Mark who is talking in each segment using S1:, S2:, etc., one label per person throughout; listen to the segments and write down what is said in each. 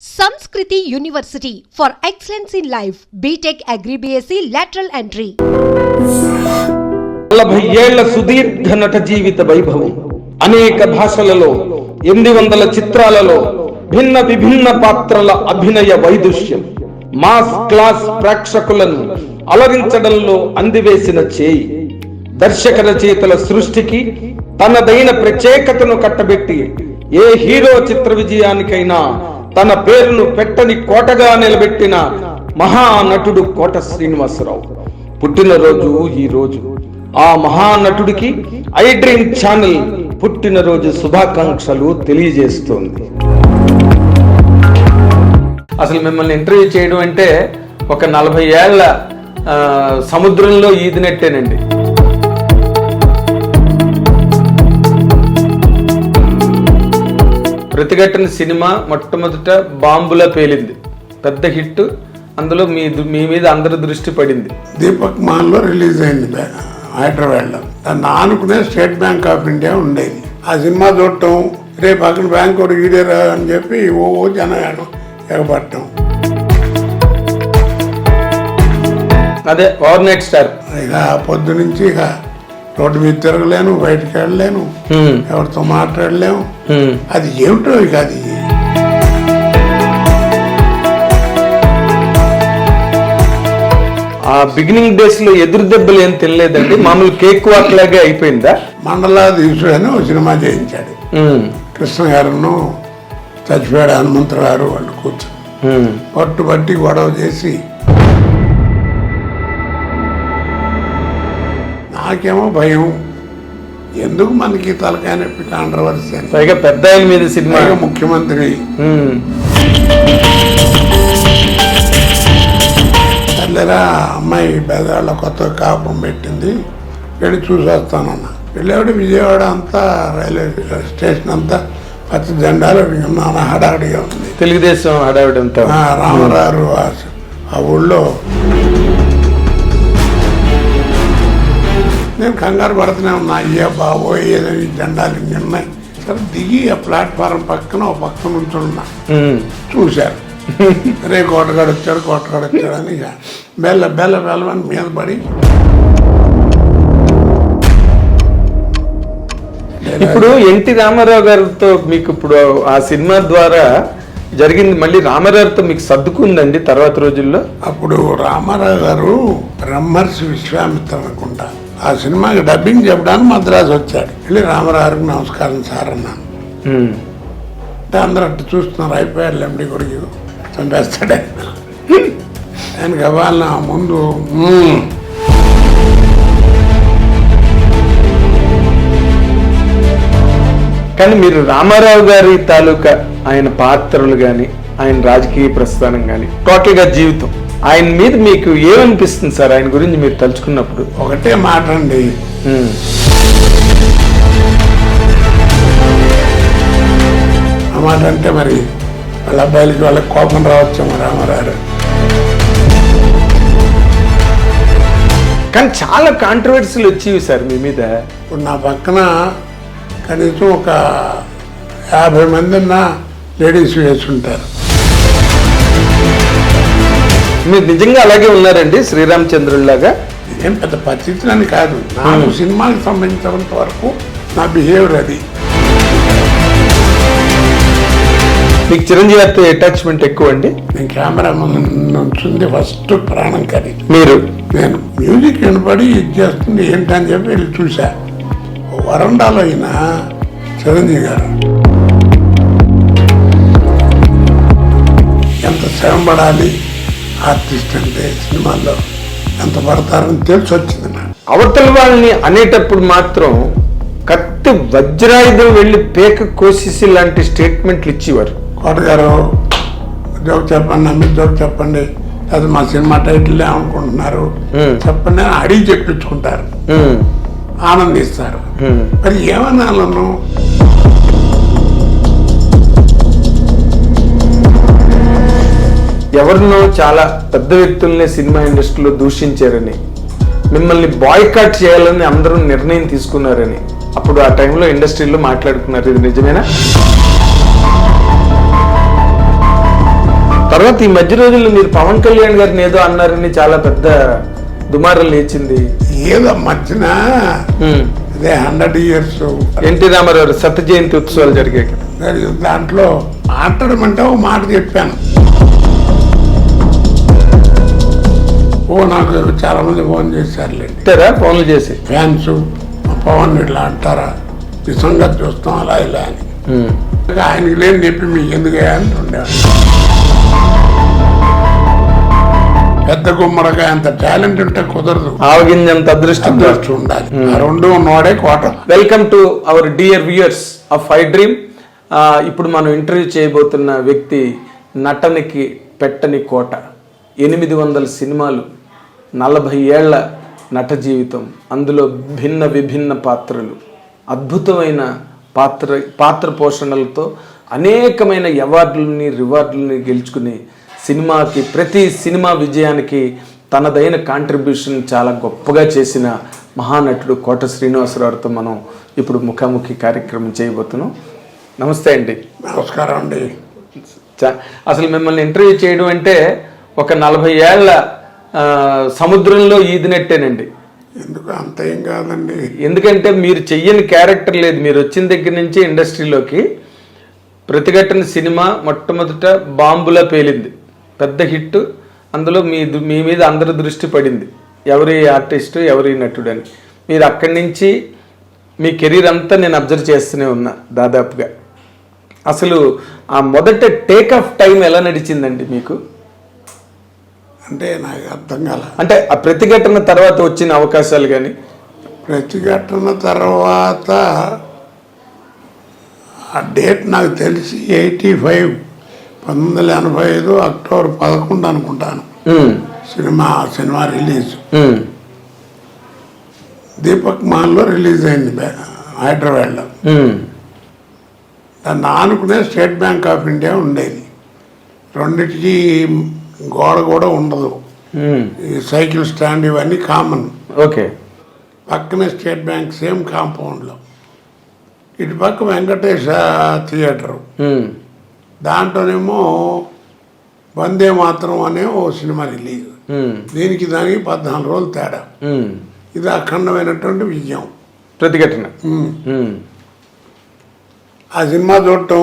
S1: Sanskriti University for Excellence in Life, BTech Agri BSc Lateral Entry.
S2: 40 ఏళ్ల సుదీర్ఘ నట జీవిత వైభవం, అనేక భాషలలో 800 చిత్రాలలో భిన్న విభిన్న పాత్రల అభినయ వైదుష్యం, మాస్ క్లాస్ ప్రేక్షకులను అలరించడంలో అందివేసిన చేయి, దర్శక రచయితల సృష్టికి తనదైన ప్రత్యేకతను కట్టబెట్టి ఏ హీరో చిత్ర విజయానికైనా తన పేరును పెట్టని కోటగా నిలబెట్టిన మహానటుడు కోట శ్రీనివాసరావు పుట్టినరోజు ఈ రోజు. ఆ మహానటుడికి ఐ డ్రీమ్ ఛానల్ పుట్టినరోజు శుభాకాంక్షలు తెలియజేస్తోంది. అసలు మిమ్మల్ని ఇంటర్వ్యూ చేయడం అంటే ఒక 40 ఏళ్ల సముద్రంలో ఈదినట్టేనండి. ప్రతిఘటన సినిమా మొట్టమొదట బాంబులా పేలింది, పెద్ద హిట్. అందులో మీ మీద అందరి దృష్టి పడింది.
S3: దీపక్ మాల్లో రిలీజ్ అయింది హైదరాబాద్లో. దాన్ని ఆనుకునే స్టేట్ బ్యాంక్ ఆఫ్ ఇండియా ఉండేది. ఆ సినిమా చూడటం, రేపు అక్కడ బ్యాంక్ ఒకటి ఈడేరా అని చెప్పి ఓ జనం ఎగబట్టడం.
S2: అదే ఓవర్ నైట్ స్టార్.
S3: ఇక పొద్దు నుంచి ఇక రోడ్డు మీద తిరగలేను, బయటకు వెళ్ళలేను, ఎవరితో మాట్లాడలేము. అది ఏమిటో ఇక అది.
S2: ఆ బిగినింగ్ డేస్ లో ఎదురు దెబ్బలు ఏం తెలియలేదండి, మామూలు కేక్ వాక్ లాగే అయిపోయిందా?
S3: మండలాధీశుడు అని ఒక సినిమా చేయించాడు. కృష్ణ గారును చచ్చిపోయాడు హనుమంతరావు గారు వాళ్ళు కూర్చొని పట్టుబట్టి గొడవ చేసి, నాకేమో భయం, ఎందుకు మనకి తలకాయ నొప్పి కాంట్రవర్సీ అని.
S2: పైగా పెద్ద ఆయన మీద సినిమా,
S3: ముఖ్యమంత్రి. సర్లేరా అమ్మాయి పేదవాళ్ళ కొత్త కాపురం పెట్టింది, వెళ్ళి చూసి వస్తానన్నా. వెళ్ళేవాడు విజయవాడ అంతా రైల్వే స్టేషన్ అంతా పచ్చ జెండాలు నాన్న హడావిడిగా ఉంది.
S2: తెలుగుదేశం హడావిడి అంతా.
S3: రామరారు ఆ ఊళ్ళో నేను కంగారు పడుతూనే ఉన్నా. అయ్యా బాబోయ్ ఏదో ఈ జెండాలు ఉన్నాయి. సరే దిగి ఆ ప్లాట్ఫారం పక్కన ఒక పక్కన నుంచున్నా. చూశారు, రే కోటగాడు వచ్చాడు అని బెల్లమని మీద పడి
S2: ఇప్పుడు ఎన్టీ రామారావు గారితో మీకు ఇప్పుడు ఆ సినిమా ద్వారా జరిగింది, మళ్ళీ రామారావుతో మీకు సర్దుకుందండి తర్వాత రోజుల్లో?
S3: అప్పుడు రామారావు గారు బ్రహ్మర్షి విశ్వామిత్ర అనుకుంటా ఆ సినిమాకి డబ్బింగ్ చెప్పడానికి మద్రాసు వచ్చాడు. వెళ్ళి రామారావుకి నమస్కారం సార్ అన్నాను. అందరూ అట్టు చూస్తున్నారు, అయిపోయాడు ఎండి కొడుకు చంపేస్తాడే. ఆయనకి అవ్వాలన్న ముందు
S2: కానీ మీరు రామారావు గారి తాలూకా ఆయన పాత్రలు కానీ, ఆయన రాజకీయ ప్రస్థానం కానీ, టోటల్గా జీవితం, ఆయన మీద మీకు ఏమనిపిస్తుంది సార్? ఆయన గురించి మీరు తలుచుకున్నప్పుడు
S3: ఒకటే మాట అండి, ఆ మాట అంటే మరి వాళ్ళ అబ్బాయిలకి వాళ్ళకి కోపం రావచ్చేమో రామారావు.
S2: కానీ చాలా కాంట్రవర్సీలు వచ్చేవి సార్ మీ మీద.
S3: ఇప్పుడు నా పక్కన కనీసం ఒక 50 మంది లేడీస్ వేసుకుంటారు.
S2: మీరు నిజంగా అలాగే ఉన్నారండి శ్రీరామచంద్రుల్లాగా?
S3: ఏం పెద్ద పరిస్థితులని కాదు, నాకు సినిమాకి సంబంధించినంత వరకు నా బిహేవియర్ అది.
S2: మీకు చిరంజీవి అటాచ్మెంట్ ఎక్కువ అండి?
S3: నేను కెమెరా నుంచింది ఫస్ట్ ప్రాణం కది. నేను మ్యూజిక్ వినపడి ఇది చేస్తుంది ఏంటని చెప్పి వెళ్ళి చూసా. వరండాలో అయినా చిరంజీవి గారు ఎంత శ్రమ పడాలి ఆర్టిస్ట్ అంటే, సినిమాల్లో ఎంత పడతారని తెలిసి వచ్చింది నాకు.
S2: అవతల వాళ్ళని అనేటప్పుడు మాత్రం కత్తి వజ్రాయుధం వెళ్ళి పేక కోసేసి లాంటి స్టేట్మెంట్లు ఇచ్చేవారు.
S3: కోటగారు జోక్ చెప్పండి, మీరు జోక్ చెప్పండి, అది మా సినిమా టైటిల్ ఏమనుకుంటున్నారు చెప్పండి అని అడిగి చెప్పించుకుంటారు, ఆనందిస్తారు. మరి ఏమన్నాను,
S2: ఎవరినో చాలా పెద్ద వ్యక్తుల్ని సినిమా ఇండస్ట్రీలో దూషించారని, మిమ్మల్ని బాయ్కాట్ చేయాలని అందరూ నిర్ణయం తీసుకున్నారని అప్పుడు ఆ టైంలో ఇండస్ట్రీలో మాట్లాడుకున్నారు. ఇది నిజమేనా? తర్వాత ఈ మధ్య రోజుల్లో మీరు పవన్ కళ్యాణ్ గారిని ఏదో అన్నారని చాలా పెద్ద దుమారం లేచింది.
S3: ఏదో మధ్యన అదే 100 years
S2: ఎన్టీ రామారావు శత జయంతి ఉత్సవాలు జరిగాయి.
S3: దాంట్లో మాట్లాడమంటే ఒక మాట చెప్పాను. నాకు చాలా మంది ఫోన్ చేశారులేండి,
S2: ఫోన్లు చేసి
S3: ఫ్యాన్స్ పవన్ ఇట్లా అంటారా, ఈ సంగతి చూస్తాం అలా ఇలా అని. ఆయనకి లేని చెప్పి మీకు ఎందుకు అంటుండేవాడు. పెద్ద గుమ్మడికాయ అంత టాలెంట్ ఉంటే కుదరదు,
S2: ఆవగింజంత అదృష్టం
S3: ఉండాలి. ఆ రెండు ఉన్నవాడే కోట.
S2: Welcome to our dear viewers of I dream. ఇప్పుడు మనం ఇంటర్వ్యూ చేయబోతున్న వ్యక్తి నటనకి పెట్టని కోట. 800 సినిమాలు, 40 ఏళ్ల నట జీవితం, అందులో భిన్న విభిన్న పాత్రలు, అద్భుతమైన పాత్ర పోషణలతో అనేకమైన అవార్డులని రివార్డులని గెలుచుకుని సినిమాకి, ప్రతి సినిమా విజయానికి తనదైన కాంట్రిబ్యూషన్ చాలా గొప్పగా చేసిన మహానటుడు కోట శ్రీనివాసరావుతో మనం ఇప్పుడు ముఖాముఖి కార్యక్రమం చేయబోతున్నాం. నమస్తే అండి.
S3: నమస్కారం అండి.
S2: అసలు మిమ్మల్ని ఇంటర్వ్యూ చేయడం అంటే ఒక 40 ఏళ్ల సముద్రంలో ఈదినట్టేనండి.
S3: ఎందుకు అంత ఏం కాదండి.
S2: ఎందుకంటే మీరు చెయ్యని క్యారెక్టర్ లేదు. మీరు వచ్చిన దగ్గర నుంచి ఇండస్ట్రీలోకి ప్రతిఘటన సినిమా మొట్టమొదట బాంబులా పేలింది, పెద్ద హిట్. అందులో మీ మీద అందరి దృష్టి పడింది, ఎవరి ఆర్టిస్టు ఎవరి నటుడు అని. మీరు అక్కడి నుంచి మీ కెరీర్ అంతా నేను అబ్జర్వ్ చేస్తూనే ఉన్నా దాదాపుగా. అసలు ఆ మొదట టేక్ ఆఫ్ టైం ఎలా నడిచిందండి మీకు?
S3: అంటే నాకు అర్థం కాల.
S2: అంటే ఆ ప్రతిఘటన తర్వాత వచ్చిన అవకాశాలు కానీ?
S3: ప్రతిఘటన తర్వాత ఆ డేట్ నాకు తెలిసి 85, 1985 అక్టోబర్ 11 అనుకుంటాను సినిమా రిలీజ్. దీపక్ మాల్లో రిలీజ్ అయింది హైదరాబాద్లో. దాన్ని ఆనుకునే స్టేట్ బ్యాంక్ ఆఫ్ ఇండియా ఉండేది. రెండింటికి గోడ కూడా ఉండదు, ఈ సైకిల్ స్టాండ్ ఇవన్నీ కామన్.
S2: ఓకే.
S3: పక్కనే స్టేట్ బ్యాంక్ సేమ్ కాంపౌండ్లో. ఇటు పక్క వెంకటేశ థియేటరు, దాంట్లోనేమో వందే మాతరం అనే ఓ సినిమా రిలీజ్. దీనికి దానికి 14 రోజులు తేడా. ఇది అఖండమైనటువంటి విజయం.
S2: ప్రతిఘటన.
S3: ఆ సినిమా చూడటం,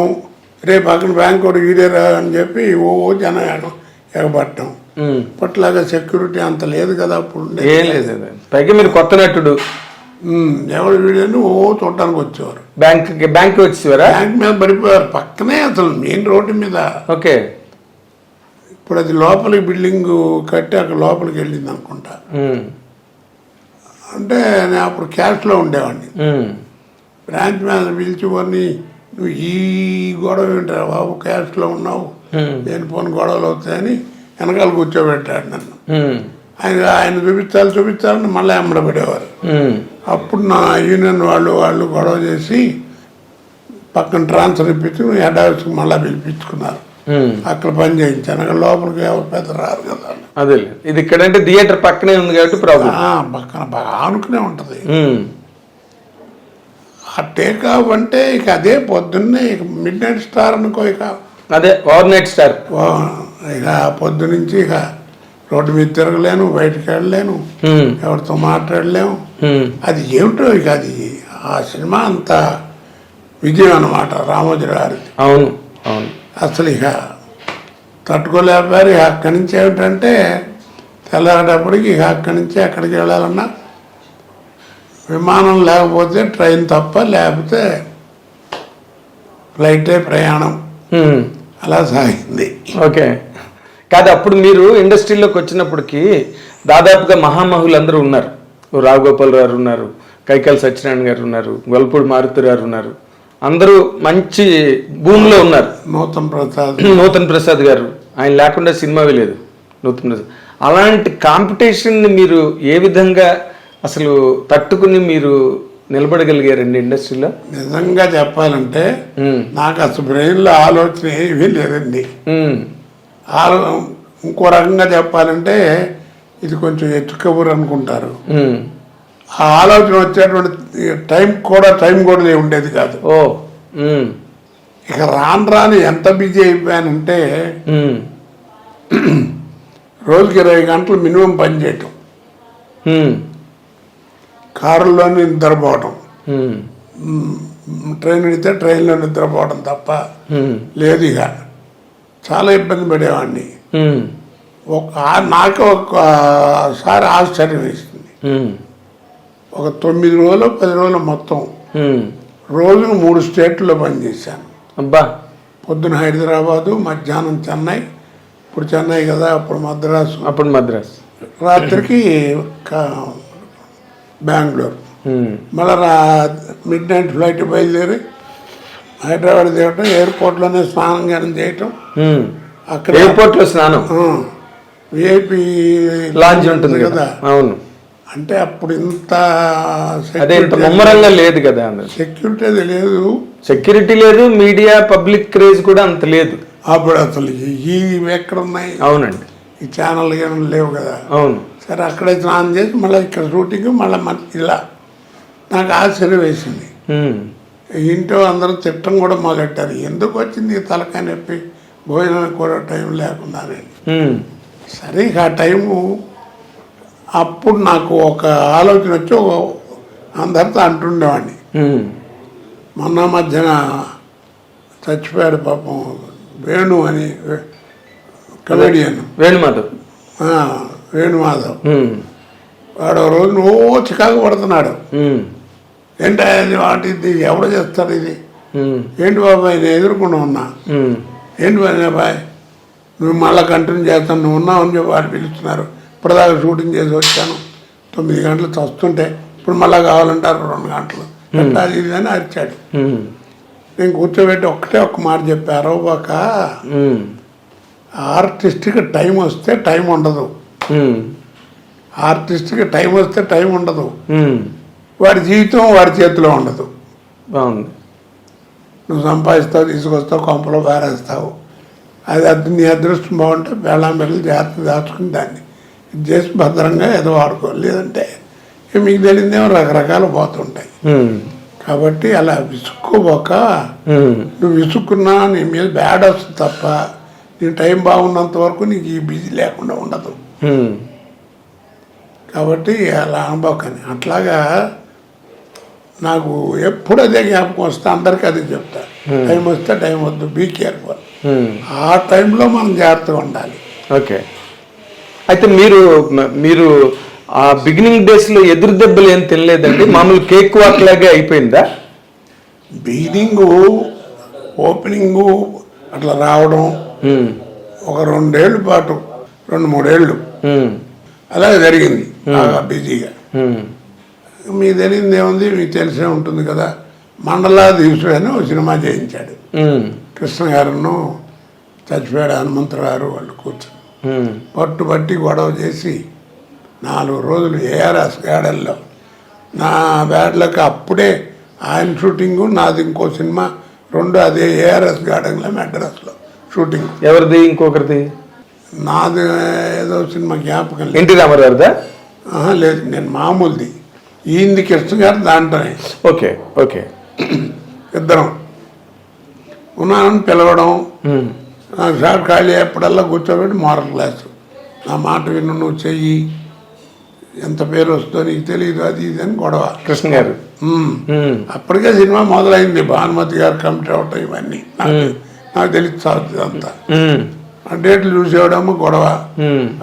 S3: రేపు అక్కడ బ్యాంక్ ఒకటి ఈడేరా అని చెప్పి ఓ జనం ఎగబట్టం. ఇప్పట్లాగా సెక్యూరిటీ అంత లేదు కదా అప్పుడు.
S2: ఏం లేదు. పైగా మీరు కొత్త నటుడు,
S3: ఎవరు వీడియోని ఓ చూడటానికి వచ్చేవారు.
S2: బ్యాంక్ వచ్చేవారా?
S3: బ్యాంక్ మీద పడిపోయారు, పక్కనే అసలు మెయిన్ రోడ్డు మీద.
S2: ఓకే.
S3: ఇప్పుడు అది లోపలికి బిల్డింగ్ కట్టి అక్కడ లోపలికి వెళ్ళింది అనుకుంటా. అంటే నేను అప్పుడు క్యాష్లో ఉండేవాడిని. బ్రాంచ్ మీద పిలిచివన్నీ, నువ్వు ఈ గొడవ వింటారా బాబు, క్యాష్లో ఉన్నావు, నేను పోని గొడవలు అవుతాయని వెనకాల కూర్చోబెట్టాడు నన్ను. ఆయన చూపించాలని మళ్ళీ అమ్మడబడేవారు. అప్పుడు నా యూనియన్ వాళ్ళు గొడవ చేసి పక్కన ట్రాన్స్ఫర్ ఇప్పించి హెడ్ ఆఫీస్కి మళ్ళీ పిలిపించుకున్నారు. అక్కడ పని చేయించాను. అక్కడ లోపలికి ఎవరు పెద్ద రారు కదా.
S2: అదే ఇది ఇక్కడంటే థియేటర్ పక్కనే ఉంది కాబట్టి ప్రాబ్లం.
S3: పక్కన బాగా ఆనుకునే ఉంటుంది. ఆ టేక్ ఆఫ్ అంటే ఇక అదే పొద్దున్నే ఇక మిడ్ నైట్ స్టార్ అనుకో. ఇక
S2: అదే ఓవర్ నైట్ స్టార్.
S3: ఇక పొద్దు నుంచి ఇక రోడ్డు మీద తిరగలేను, బయటకు వెళ్ళలేను, ఎవరితో మాట్లాడలేము. అది ఏమిటో ఇక అది ఆ సినిమా అంత విజయం అన్నమాట రామోజీ గారి.
S2: అవును అవును.
S3: అసలు ఇక తట్టుకోలేకపోయారు. ఇక అక్కడి నుంచి ఏమిటంటే తెల్లారేటప్పటికి ఇక అక్కడి నుంచి ఎక్కడికి వెళ్ళాలన్నా విమానం లేకపోతే ట్రైన్ తప్ప, లేకపోతే ఫ్లైటే ప్రయాణం. అలా సాగింది.
S2: ఓకే. కాదు, అప్పుడు మీరు ఇండస్ట్రీలోకి వచ్చినప్పటికీ దాదాపుగా మహామహులు అందరూ ఉన్నారు. రాఘగోపాల్ గారు ఉన్నారు, కైకాల సత్యనారాయణ గారు ఉన్నారు, గొల్పూడి మారుతి గారు ఉన్నారు. అందరూ మంచి భూమిలో ఉన్నారు. నూతన్ ప్రసాద్ గారు, ఆయన లేకుండా సినిమావి లేదు. నూతన్ ప్రసాద్. అలాంటి కాంపిటీషన్ని మీరు ఏ విధంగా అసలు తట్టుకుని మీరు నిలబడగలిగారండి ఇండస్ట్రీలో?
S3: నిజంగా చెప్పాలంటే నాకు అసలు బ్రెయిన్లో ఆలోచన ఏమీ లేదండి. ఇంకో రకంగా చెప్పాలంటే ఇది కొంచెం ఎత్తుకబురు అనుకుంటారు. ఆ ఆలోచన వచ్చేటువంటి టైం కూడా ఉండేది కాదు. ఇక రాను ఎంత బిజీ అయిపోయానంటే రోజుకి 20 గంటలు మినిమం పని చేయటం, కారులోనే నిద్రపోవటం, ట్రైన్ ఎడితే ట్రైన్లో నిద్రపోవడం తప్ప లేదు. ఇక చాలా ఇబ్బంది పడేవాడిని. నాకు ఒకసారి ఆశ్చర్యం వేసింది. ఒక 9 రోజులు 10 రోజులు మొత్తం రోజుకు 3 స్టేట్లో పనిచేశాను.
S2: అబ్బా.
S3: పొద్దున హైదరాబాదు, మధ్యాహ్నం చెన్నై, ఇప్పుడు చెన్నై కదా, అప్పుడు మద్రాసు, రాత్రికి బెంగళూరు. మళ్ళీ మిడ్ నైట్ ఫ్లైట్ బయలుదేరి హైదరాబాద్ దిగటం, ఎయిర్పోర్ట్లోనే స్నానం కానీ చేయటం. అక్కడ
S2: ఎయిర్పోర్ట్లో స్నానం,
S3: విఐపి
S2: లాంజ్ ఉంటుంది కదా. అవును.
S3: అంటే అప్పుడు ఇంత
S2: ముమ్మరంగా లేదు కదా,
S3: సెక్యూరిటీ లేదు,
S2: సెక్యూరిటీ లేదు, మీడియా పబ్లిక్ క్రేజ్ కూడా అంత లేదు
S3: అప్పుడు. అసలు ఈ ఎక్కడ ఉన్నాయి?
S2: అవునండి.
S3: ఈ ఛానల్ ఏమైనా లేవు కదా.
S2: అవును.
S3: సరే అక్కడే స్నానం చేసి మళ్ళీ ఇక్కడ షూటింగ్, మళ్ళీ ఇలా నాకు ఆశ్చర్యం వేసింది. ఇంట్లో అందరూ తిట్టం కూడా మొదలెట్టారు, ఎందుకు వచ్చింది తలకాయ నొప్పి, భోజనానికి కూడా టైం లేకుండా. సరే ఇక ఆ టైము అప్పుడు నాకు ఒక ఆలోచన వచ్చి అందరితో అంటుండేవాడిని. మొన్న మధ్యన చచ్చిపోయాడు పాపం వేణు అని కమెడియన్, వేణుమాధవ్. వాడు రోజు చికాకు పడుతున్నాడు. ఏంటి వాటి ఎవడు చేస్తాడు ఇది, ఏంటి బాబాయ్ నేను ఎదుర్కొంటూ ఉన్నా, ఏంటి బాబాయ్ నువ్వు మళ్ళీ కంటిన్యూ చేస్తాను, నువ్వు ఉన్నావు అని చెప్పి వాడు పిలుస్తున్నారు. ఇప్పటిదాకా షూటింగ్ చేసి వచ్చాను, 9 గంటలు చస్తుంటే ఇప్పుడు మళ్ళీ కావాలంటారు 2 గంటలు, అది ఇది అని అరిచాడు. నేను కూర్చోబెట్టి ఒక్క మాట చెప్పారు, ఒక ఆర్టిస్ట్కి టైం వస్తే టైం ఉండదు, ఆర్టిస్ట్కి టైం వస్తే టైం ఉండదు, వాడి జీవితం వాడి చేతిలో ఉండదు.
S2: బాగుంది.
S3: నువ్వు సంపాదిస్తావు, తీసుకొస్తావు, కొంపలో పారేస్తావు, అది నీ అదృష్టం బాగుంటే వేళాంబెళ్ళి జాగ్రత్త దాచుకుని దాన్ని ఇది చేసి భద్రంగా ఏదో వాడుకో, లేదంటే మీకు తెలియదేమో రకరకాలు పోతుంటాయి. కాబట్టి అలా విసుక్కోబోక, నువ్వు విసుక్కున్నా నీ మీద బ్యాడ్ వస్తుంది తప్ప నీ టైం బాగున్నంత వరకు నీకు ఈ బిజీ లేకుండా ఉండదు. కాబట్టి అలా అనుభవకని అట్లాగా నాకు ఎప్పుడు అదే జ్ఞాపకం వస్తే అందరికీ అదే చెప్తా, టైం వస్తే టైం వద్దు, బీ కేర్ఫుల్. ఆ టైంలో మనం జాగ్రత్తగా ఉండాలి.
S2: ఓకే. అయితే మీరు ఆ బిగినింగ్ డేస్లో ఎదురు దెబ్బలు ఏం తినలేదండి? మామూలు కేక్ వాక్ లాగే అయిపోయిందా?
S3: బిగినింగు, ఓపెనింగు అట్లా రావడం ఒక 2 ఏళ్ళ పాటు, 2-3 ఏళ్ళు అలాగే జరిగింది బాగా బిజీగా. మీకు తెలియదు ఏముంది, మీకు తెలిసే ఉంటుంది కదా, మండలాధీశుడు అని ఒక సినిమా చేయించాడు. కృష్ణ గారును చచ్చిపోయాడు హనుమంతరావు గారు వాళ్ళు కూర్చొని పట్టుబట్టి గొడవ చేసి 4 రోజులు ఏఆర్ఎస్ గార్డెన్లో నా బ్యాడ్లకి అప్పుడే ఆయన షూటింగు, నాది ఇంకో సినిమా 2 అదే ఏఆర్ఎస్ గార్డెన్లో మెడ్రాస్లో షూటింగ్.
S2: ఎవరిది? ఇంకొకరిది?
S3: నాది ఏదో సినిమా జ్ఞాపకం లేదు.
S2: ఎన్టీ రామారావుదా?
S3: లేదు, నేను మామూలుది. ఈయనది కృష్ణ గారు దాంట్లోనే.
S2: Okay okay.
S3: ఇద్దరం ఉన్నానని పిలవడం, నాకు షాట్ ఖాళీ ఎప్పుడల్లా కూర్చోబెట్టి మోరల్ క్లాసు, నా మాట విను, నువ్వు చెయ్యి, ఎంత పేరు వస్తుందో నీకు తెలియదు, అది ఇది అని గొడవ.
S2: కృష్ణ గారు
S3: అప్పటికే సినిమా మొదలైంది, భానుమతి గారు కమిటీ అవటం ఇవన్నీ నాకు తెలిసి అంతా. ఆ డేట్లు చూసేవాడేమో గొడవ,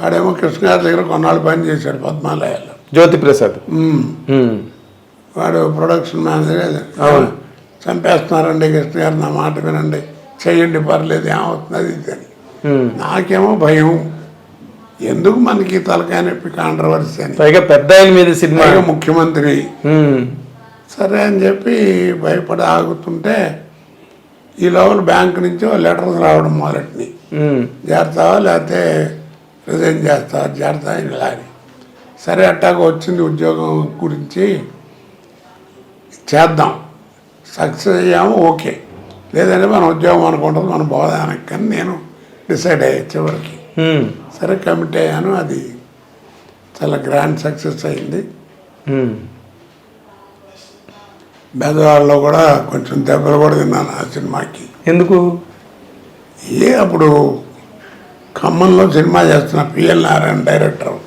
S3: ఆడేమో కృష్ణ గారి దగ్గర కొన్నాళ్ళు పని చేశాడు పద్మాలయాల్లో,
S2: జ్యోతి ప్రసాద్.
S3: వాడు ప్రొడక్షన్ మేనేజర్. చంపేస్తున్నారండి కృష్ణ గారు, నా మాట వినండి, చెయ్యండి, పర్లేదు, ఏమవుతుంది అది ఇది అని. నాకేమో భయం, ఎందుకు మనకి తలకాయ నొప్పి, కాంట్రవర్సీ అని,
S2: పైగా పెద్ద ఆయన మీద సినిమా,
S3: ముఖ్యమంత్రి. సరే అని చెప్పి భయపడి ఆగుతుంటే ఈ లోపల బ్యాంకు నుంచి లెటర్స్ రావడం మొదలెట్టినాయి, చేస్తావా లేకపోతే రిజైన్ చేస్తావా, చేస్తా ఇలా అని. సరే అట్టాగా వచ్చింది ఉద్యోగం గురించి, చేద్దాం, సక్సెస్ అయ్యాము ఓకే, లేదంటే మన ఉద్యోగం అనుకుంటుంది, మన బోధానికి. కానీ నేను డిసైడ్ అయ్యా చివరికి. సరే కమిట్ అయ్యాను, అది చాలా గ్రాండ్ సక్సెస్ అయింది. బెదవాడలో కూడా కొంచెం దెబ్బలు కూడా తిన్నాను ఆ సినిమాకి.
S2: ఎందుకు?
S3: అప్పుడు ఖమ్మంలో సినిమా చేస్తున్నా, పిఎల్ నారాయణ డైరెక్టర్.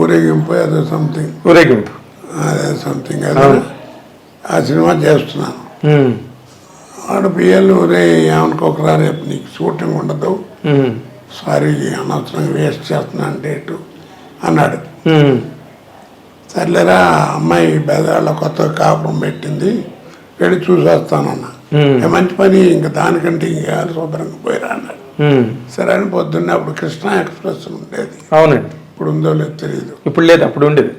S3: ఊరేగింపు అదే సంథింగ్,
S2: ఊరేగింపు
S3: అదే సంథింగ్ అదే ఆ సినిమా చేస్తున్నాను. వాడు పిఎల్ ఊరే ఏమనుకోకరా, రేపు నీకు షూటింగ్ ఉండదు, సారీ అనవసరంగా వేస్ట్ చేస్తున్నా డేటు అన్నాడు. సర్లేరా, అమ్మాయి బెదవాళ్ళ కొత్తగా కాపురం పెట్టింది, వెళ్ళి చూసేస్తానన్నా. మంచి పని, ఇంకా దానికంటే ఇంకా శుభ్రంగా పోయిరా అన్నాడు. సరే అని పొద్దున్నే అప్పుడు కృష్ణా ఎక్స్ప్రెస్ ఉండేది.
S2: అవునండి.
S3: ఇప్పుడు ఉందో లేదో తెలియదు.
S2: ఇప్పుడు లేదు, అప్పుడు ఉండేది.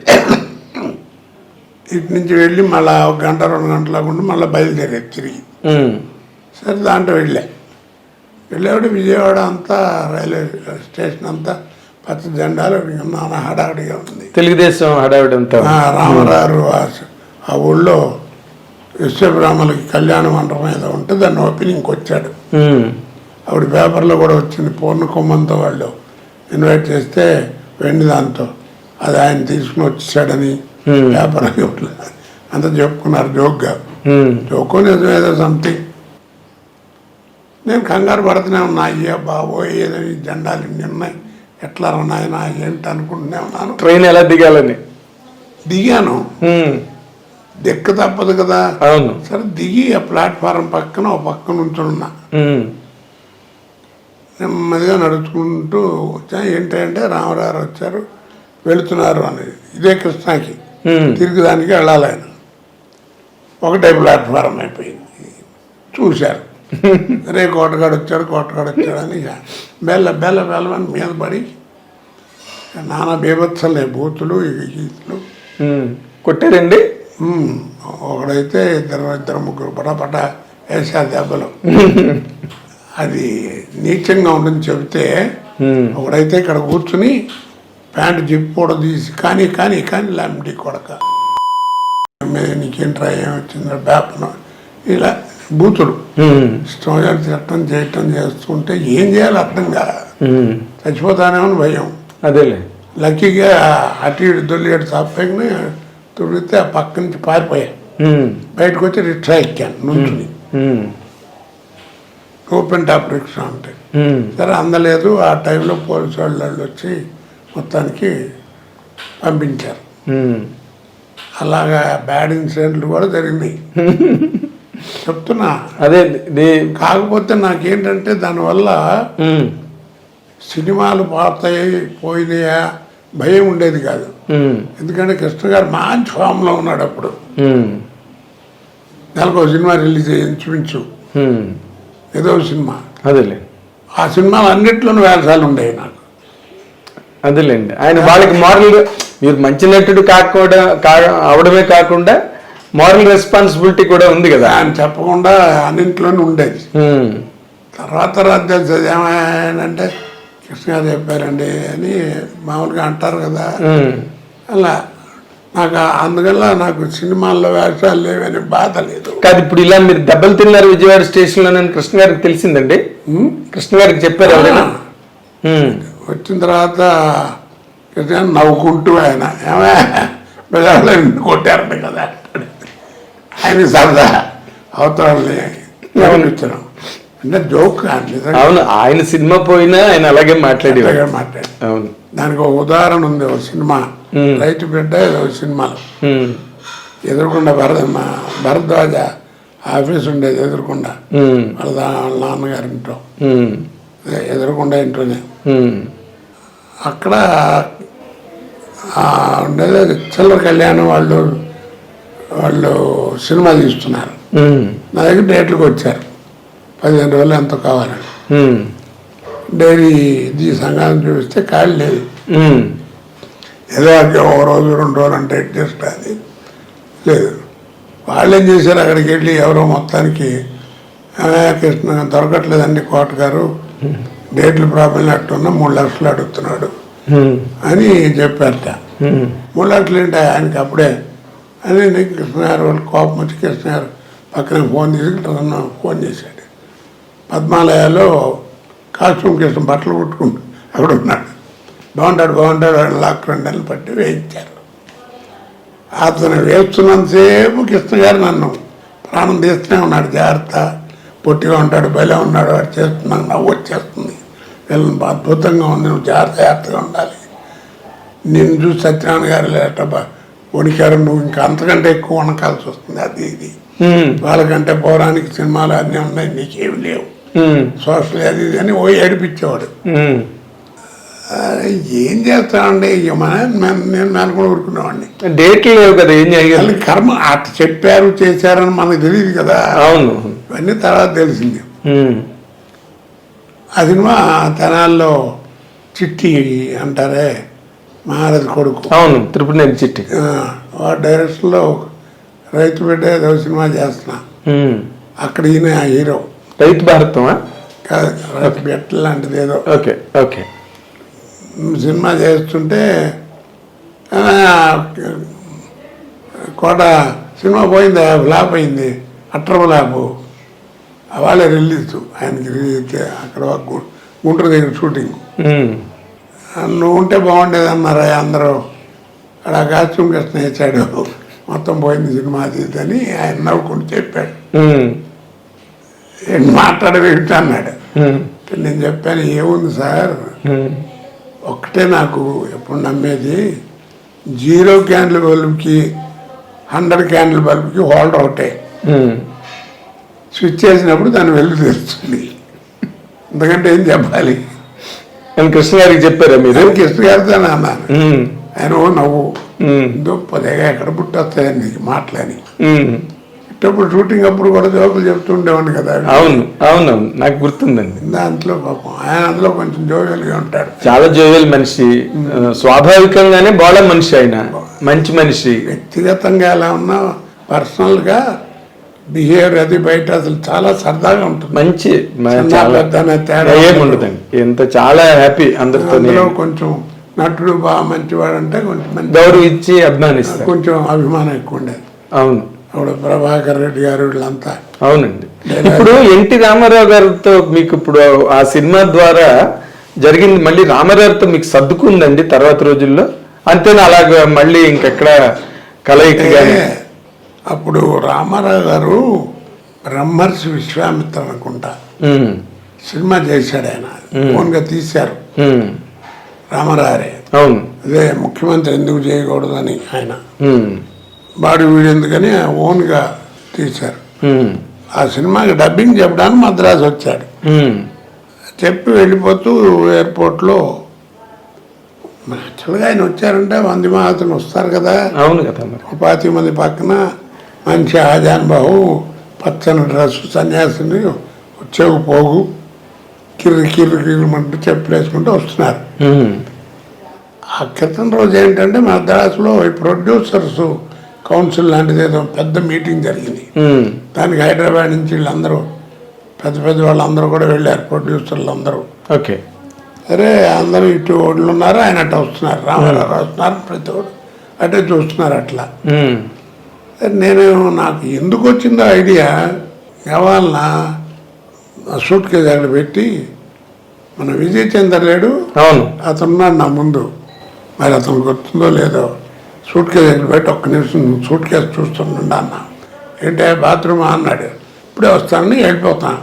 S3: ఇటు నుంచి వెళ్ళి మళ్ళీ 1 గంట 2 గంటలకు ఉండి మళ్ళీ బయలుదేరేది తిరిగి. సరే దాంట్లో వెళ్ళేవాడు విజయవాడ అంతా రైల్వే స్టేషన్ అంతా పచ్చ జెండాలు నాన్న హడావిడిగా ఉంది.
S2: తెలుగుదేశం హడావిడి అంతా.
S3: రామరారు ఆ ఊళ్ళో విశ్వబ్రాహ్మణులకి కళ్యాణ మండపం ఏదో ఉంటే దాన్ని ఓపెనింగ్కి వచ్చాడు. అప్పుడు పేపర్లో కూడా వచ్చింది, పూర్ణ కుంభంతో వాళ్ళు ఇన్వైట్ చేస్తే వెండి దాంతో అది ఆయన తీసుకుని వచ్చేసాడని పేపర్ అంతా చెప్పుకున్నారు జోక్గా. జోకో నిజమేదో సంథింగ్. నేను కంగారు పడుతూనే ఉన్నా, అయ్యా బాబోయ్ ఏదో ఈ జెండాలు ఇన్ని ఉన్నాయి, ఎట్లా నాయన ఏంటి అనుకుంటూనే ఉన్నాను.
S2: ట్రైన్ ఎలా దిగాలని
S3: దిగాను, దిక్క తప్పదు కదా.
S2: అవును.
S3: సరే దిగి ఆ ప్లాట్ఫారం పక్కన ఒక పక్కన ఉంటున్నా, నెమ్మదిగా నడుచుకుంటూ వచ్చా. ఏంటంటే రామరారు వచ్చారు, వెళుతున్నారు అనేది. ఇదే కృష్ణాకి తిరిగిదానికి వెళ్ళాలి ఆయన. ఒకటే ప్లాట్ఫారం అయిపోయింది. చూశారు, రే కోటగాడు వచ్చాడని బెల్లమని మీద పడి నానా బీభత్సలే బూతులు గీతులు
S2: కొట్టారండి.
S3: ఒకడైతే ఇద్దరు ముగ్గురు పటపట వేసారు దెబ్బలు. అది నీచంగా ఉండని చెబితే ఒకడైతే ఇక్కడ కూర్చుని ప్యాంటు జిప్ కూడా తీసి కానీ లాంటి కొడక నీకేంట్రా ఏమొచ్చిందో బేపను ఇలా బూతులు ఇష్టం చేయటం చేస్తుంటే ఏం చేయాలి అర్థం కాదు. చచ్చిపోతానేమని భయం.
S2: అదేలే.
S3: లక్కీగా అటు ఇటు దొల్లిగడు సాఫ్ట్వేర్ని తుడితే ఆ పక్క నుంచి పారిపోయా. బయటకు వచ్చి రిక్షా ఎక్కాను నుంచుని, ఓపెన్ టాప్ రిక్షా అంటే. సరే అందలేదు. ఆ టైంలో పోలీసు వాళ్ళు వచ్చి మొత్తానికి పంపించారు. అలాగా బ్యాడ్ ఇన్సిడెంట్లు కూడా జరిగినాయి చెప్తున్నా.
S2: అదే
S3: కాకపోతే నాకేంటంటే దానివల్ల సినిమాలు పోయినాయా భయం ఉండేది కాదు. ఎందుకంటే కృష్ణ గారు మంచి ఫామ్లో ఉన్నాడు అప్పుడు. నెలకు ఒక సినిమా రిలీజ్ ఇంచుమించు ఏదో సినిమా.
S2: అదేలే.
S3: ఆ సినిమాలు అన్నిట్లోనూ వేషాలు ఉండేవి నాకు.
S2: అదేలేండి. ఆయన వాళ్ళకి మారల్, మీరు మంచి నటుడు అవడమే కాకుండా మారల్ రెస్పాన్సిబిలిటీ కూడా ఉంది కదా.
S3: ఆయన చెప్పకుండా అన్నింట్లోనే ఉండేది. తర్వాత తెలిసేది ఏమైందంటే కృష్ణ గారు చెప్పారండి అని మామూలుగా అంటారు కదా. అలా నాకు అందువల్ల నాకు సినిమాల్లో వేషాలు లేవని బాధ లేదు.
S2: కాదు, ఇప్పుడు ఇలా మీరు దెబ్బలు తిన్నారు విజయవాడ స్టేషన్లో కృష్ణ గారికి తెలిసిందండి? కృష్ణ గారికి చెప్పారు ఎవరైనా?
S3: వచ్చిన తర్వాత కృష్ణ నవ్వుకుంటూ ఆయన ఏమైనా కొట్టారంట కదా ఆయన సరదా అవతరాలని గమనించడం అంటే జోక్.
S2: అవును, ఆయన సినిమా పోయినా ఆయన అలాగే మాట్లాడి. అవును,
S3: దానికి ఒక ఉదాహరణ ఉంది. ఒక సినిమా రైతు బిడ్డ ఒక సినిమాలో ఎదురుకుండా భరద్వాజ ఆఫీస్ ఉండేది ఎదురుకుండా, వాళ్ళ నాన్నగారి ఇంట్లో ఎదురుకుండా ఇంట్లోనే. అక్కడ ఉండేది చిల్లర కళ్యాణం వాళ్ళు సినిమా తీస్తున్నారు. నా దగ్గర డేట్లకు వచ్చారు, 15 రోజులు ఎంతో కావాలని. డైరీ సంఘాన్ని చూపిస్తే ఖాళీ లేదు. ఏదో ఒక రోజు 2 రోజులు అంటే అడ్జస్ట్ అది లేదు. వాళ్ళు ఏం చేశారు, అక్కడికి వెళ్ళి ఎవరో మొత్తానికి కృష్ణ దొరకట్లేదండి కోట గారు, డేట్లు ప్రాబ్లం అట్టున్నా 3 లక్షలు అడుగుతున్నాడు అని చెప్పారట. 3 లక్షలు ఏంటి ఆయనకి అప్పుడే అని కృష్ణ గారు వాళ్ళు కోపం వచ్చి కృష్ణ గారు పక్కన ఫోన్ చేశాడు. పద్మాలయాలో కాస్ట్యూమ్ కృష్ణ బట్టలు కుట్టుకుంటూ అక్కడ ఉన్నాడు. బాగుంటాడు లాక్ 2 నెలలు పట్టి వేయించారు. అతను వేస్తున్నంతసేపు కృష్ణ గారు నన్ను ప్రాణం తీస్తూనే ఉన్నాడు, జాగ్రత్త పొట్టిగా ఉంటాడు, భలే ఉన్నాడు, వాడు చేస్తున్నాను, నవ్వు వచ్చేస్తుంది, వీళ్ళని అద్భుతంగా ఉంది, నువ్వు జాగ్రత్తగా ఉండాలి, నిన్ను చూసి సత్యనారాయణ గారు లేటబ్బా వణికారు, నువ్వు ఇంకా అంతకంటే ఎక్కువ వణకాల్సి వస్తుంది, అది ఇది వాళ్ళకంటే పౌరాణిక సినిమాలు అన్నీ ఉన్నాయి, నీకేమి లేవు, సోషల్ అది ఇది అని ఓ ఏడిపించేవాడు. ఏం చేస్తామండి ఇక నేను అనుకుని ఊరుకునేవాడిని.
S2: డేట్లు లేవు కదా, ఏం చేయాలి,
S3: కర్మ అట్లా చెప్పారు చేశారని మనకు తెలియదు కదా.
S2: అవును,
S3: ఇవన్నీ తర్వాత తెలిసింది. ఆ సినిమా తెనాల్లో చిట్టి అంటారే మహారాజు కొడుకు,
S2: అవును, తిరుపతి చిట్టి,
S3: వాడు డైరెక్షన్లో రైతు బిడ్డ ఏదో సినిమా చేస్తున్నా, అక్కడ ఈయన హీరో.
S2: రైతు భారతమా
S3: కాదు, రైతు బిడ్డ లాంటిది ఏదో.
S2: Okay okay.
S3: సినిమా చేస్తుంటే కోట సినిమా పోయింది, ఫ్లాప్ అయింది, అట్టర్ ఫ్లాపు, వాళ్ళే రిలీజ్ ఆయనకి అక్కడ గుంటూరు దగ్గర షూటింగ్. నువ్వు ఉంటే బాగుండేది అన్నారా అందరూ, అక్కడ కాస్ట్యూమ్ కృష్ణ వేసాడు, మొత్తం పోయింది సినిమా అది అని ఆయన నవ్వుకుంటూ చెప్పాడు. మాట్లాడవేమిటి అన్నాడు. నేను చెప్పాను, ఏముంది సార్, ఒక్కటే నాకు ఎప్పుడు నమ్మేది, 0 క్యాండిల్ బల్బుకి 100 క్యాండిల్ బల్బుకి హోల్డర్ ఒకటే, స్విచ్ చేసినప్పుడు దాన్ని వెలుగు తెలుస్తుంది, ఎందుకంటే ఏం చెప్పాలి
S2: అని కృష్ణ గారికి చెప్పారా మీరు?
S3: కృష్ణ గారితో అన్నాను. ఆయన ఓ నవ్వు, దుప్పదేగా ఎక్కడ పుట్టొస్తాయని నీకు మాటలని. ఇట్టప్పుడు షూటింగ్ అప్పుడు కూడా జోకులు చెప్తుండేవాడిని కదా.
S2: అవును అవునవును, నాకు గుర్తుందండి.
S3: దాంట్లో పాపం ఆయన అందులో కొంచెం జోవియల్గా ఉంటాడు,
S2: చాలా జోవియల్ మనిషి, స్వాభావికంగానే బాగా మనిషి, ఆయన మంచి మనిషి.
S3: వ్యక్తిగతంగా ఎలా ఉన్నా పర్సనల్గా బిహేవియర్ అది బయట అసలు చాలా సరదాగా ఉంటుంది, మంచి
S2: ఏముండదండి, ఎంత చాలా హ్యాపీ అందరితో.
S3: కొంచెం నటుడు బాగా మంచివాడు అంటే కొంచెం
S2: గౌరవించి అభిమానిస్తారు,
S3: కొంచెం అభిమానం ఎక్కువ ఉండేది.
S2: అవును,
S3: ఇప్పుడు ప్రభాకర్ రెడ్డి గారు వీళ్ళంతా.
S2: అవునండి. ఇప్పుడు ఎన్టీ రామారావు గారితో మీకు ఇప్పుడు ఆ సినిమా ద్వారా జరిగింది, మళ్ళీ రామారావుతో మీకు సర్దుకుందండి తర్వాత రోజుల్లో, అంతేనా? అలాగా మళ్ళీ ఇంకెక్కడ కలయిక?
S3: అప్పుడు రామారావు గారు బ్రహ్మర్షి విశ్వామిత్ర అనుకుంటా సినిమా చేశాడు, ఆయన ఓన్గా తీశారు రామారావే.
S2: అవును,
S3: అదే ముఖ్యమంత్రి ఎందుకు చేయకూడదు అని ఆయన బాడీ వీడు ఎందుకని ఓన్గా తీశారు. ఆ సినిమాకి డబ్బింగ్ చెప్పడానికి మద్రాసు వచ్చాడు, చెప్పి వెళ్ళిపోతూ ఎయిర్పోర్ట్లో యాక్చువల్గా ఆయన వచ్చారంటే 100 మహాత్ములు వస్తారు కదా.
S2: అవును కదా.
S3: 25 మంది పక్కన మంచి ఆజానుబాహు, పచ్చని డ్రెస్సు, సన్యాసిని వచ్చేకు పోగు, కిర్రి కిర్రి కిర్రమంటూ చెప్పులేసుకుంటూ వస్తున్నారు. ఆ క్రితం రోజు ఏంటంటే మద్రాసులో ఈ ప్రొడ్యూసర్స్ కౌన్సిల్ లాంటిది ఏదో పెద్ద మీటింగ్ జరిగింది. దానికి హైదరాబాద్ నుంచి వీళ్ళందరూ పెద్ద పెద్ద వాళ్ళందరూ కూడా వెళ్ళారు, ప్రొడ్యూసర్లు అందరూ.
S2: ఓకే.
S3: సరే అందరూ ఇటు ఓళ్ళు ఉన్నారు, ఆయన అట్లా వస్తున్నారు, రామారావు వస్తున్నారు, ప్రతి ఒడు అటే చూస్తున్నారు. అట్లా నాకు ఎందుకు వచ్చిందో ఐడియా, కావాలన్నా సూట్ కేసు అక్కడ పెట్టి మన విజయ్ చంద్ర లేడు, అతనున్నాడు నా ముందు, మరి అతను గుర్తుందో లేదో, సూట్ కేసు అక్కడ పెట్టి ఒక్క నిమిషం సూట్ కేసు చూస్తుండ అన్న. ఏంటంటే బాత్రూమ్ అన్నాడు, ఇప్పుడే వస్తానని వెళ్ళిపోతాను.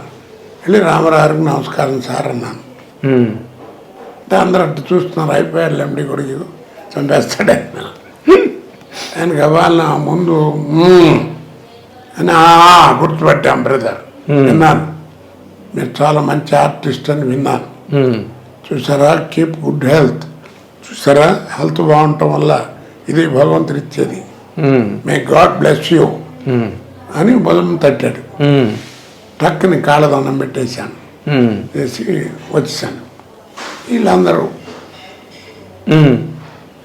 S3: వెళ్ళి రామారావుకి నమస్కారం సార్ అన్నాను. అంటే అందరూ అట్టు చూస్తున్నారు, అయిపోయారు ఎండి కొడుకు చంపేస్తాడు ఆయన. ఆయన కావాలన్నా ముందు అని గుర్తుపట్టాం బ్రదర్, విన్నాను మీరు చాలా మంచి ఆర్టిస్ట్ అని విన్నాను, చూసారా కీప్ గుడ్ హెల్త్, చూసారా హెల్త్ బాగుండటం వల్ల ఇది భగవంతుడు ఇచ్చేది, మే గాడ్ బ్లెస్ యూ అని బలం తట్టాడు. ట్రక్ని కాళ్ళదండం పెట్టేశాను, వేసి వచ్చేసాను. వీళ్ళందరూ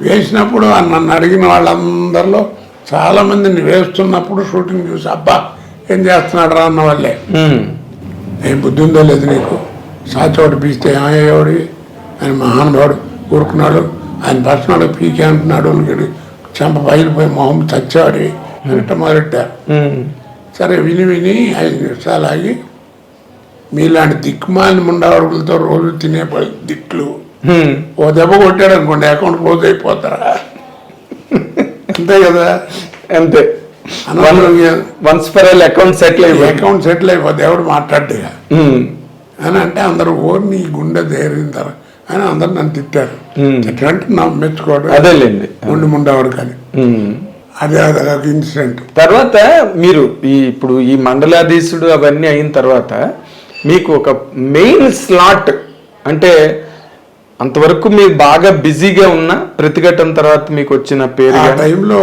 S3: వేసినప్పుడు నన్ను అడిగిన వాళ్ళందరిలో చాలామందిని వేస్తున్నప్పుడు షూటింగ్ చూసి అబ్బా ఏం చేస్తున్నాడు రా అన్న వాళ్ళే. ఏం బుద్ధి ఉందో లేదు నీకు, సాచోటి పీస్తే ఏమయ్యేవాడి, ఆయన మహానుభావుడు ఊరుకున్నాడు, ఆయన పర్సనల్ పీకే అంటున్నాడు, చెంప పగిలిపోయి మొహం చచ్చాడు అంటే మొదలెట్టారు. సరే విని విని 5 నిమిషాలు ఆగి, మీలాంటి దిక్కుమాలిన ముండాడుగులతో రోజు తినే దిట్లు ఓ దెబ్బ కొట్టాడు అనుకోండి, అకౌంట్ క్లోజ్ అయిపోతారా, అంతే కదా.
S2: అంతే. Once for all account settle
S3: అయిపోద్ది ఎవడు మాట్లాడ్డా అని అంటే అందరూ నీ గుండె ధైర్యం అని అందరు నన్ను తిట్టారు. తిట్టంటే నా మెచ్చుకోవడం
S2: అదేలేండి,
S3: ముండేవాడు కానీ అదే అదొక ఇన్సిడెంట్.
S2: తర్వాత మీరు ఇప్పుడు ఈ మండలాధీశుడు అవన్నీ అయిన తర్వాత మీకు ఒక మెయిన్ స్లాట్ అంటే అంతవరకు మీరు బాగా బిజీగా ఉన్న ప్రతిఘటన తర్వాత మీకు వచ్చిన పేరు
S3: ఆ టైంలో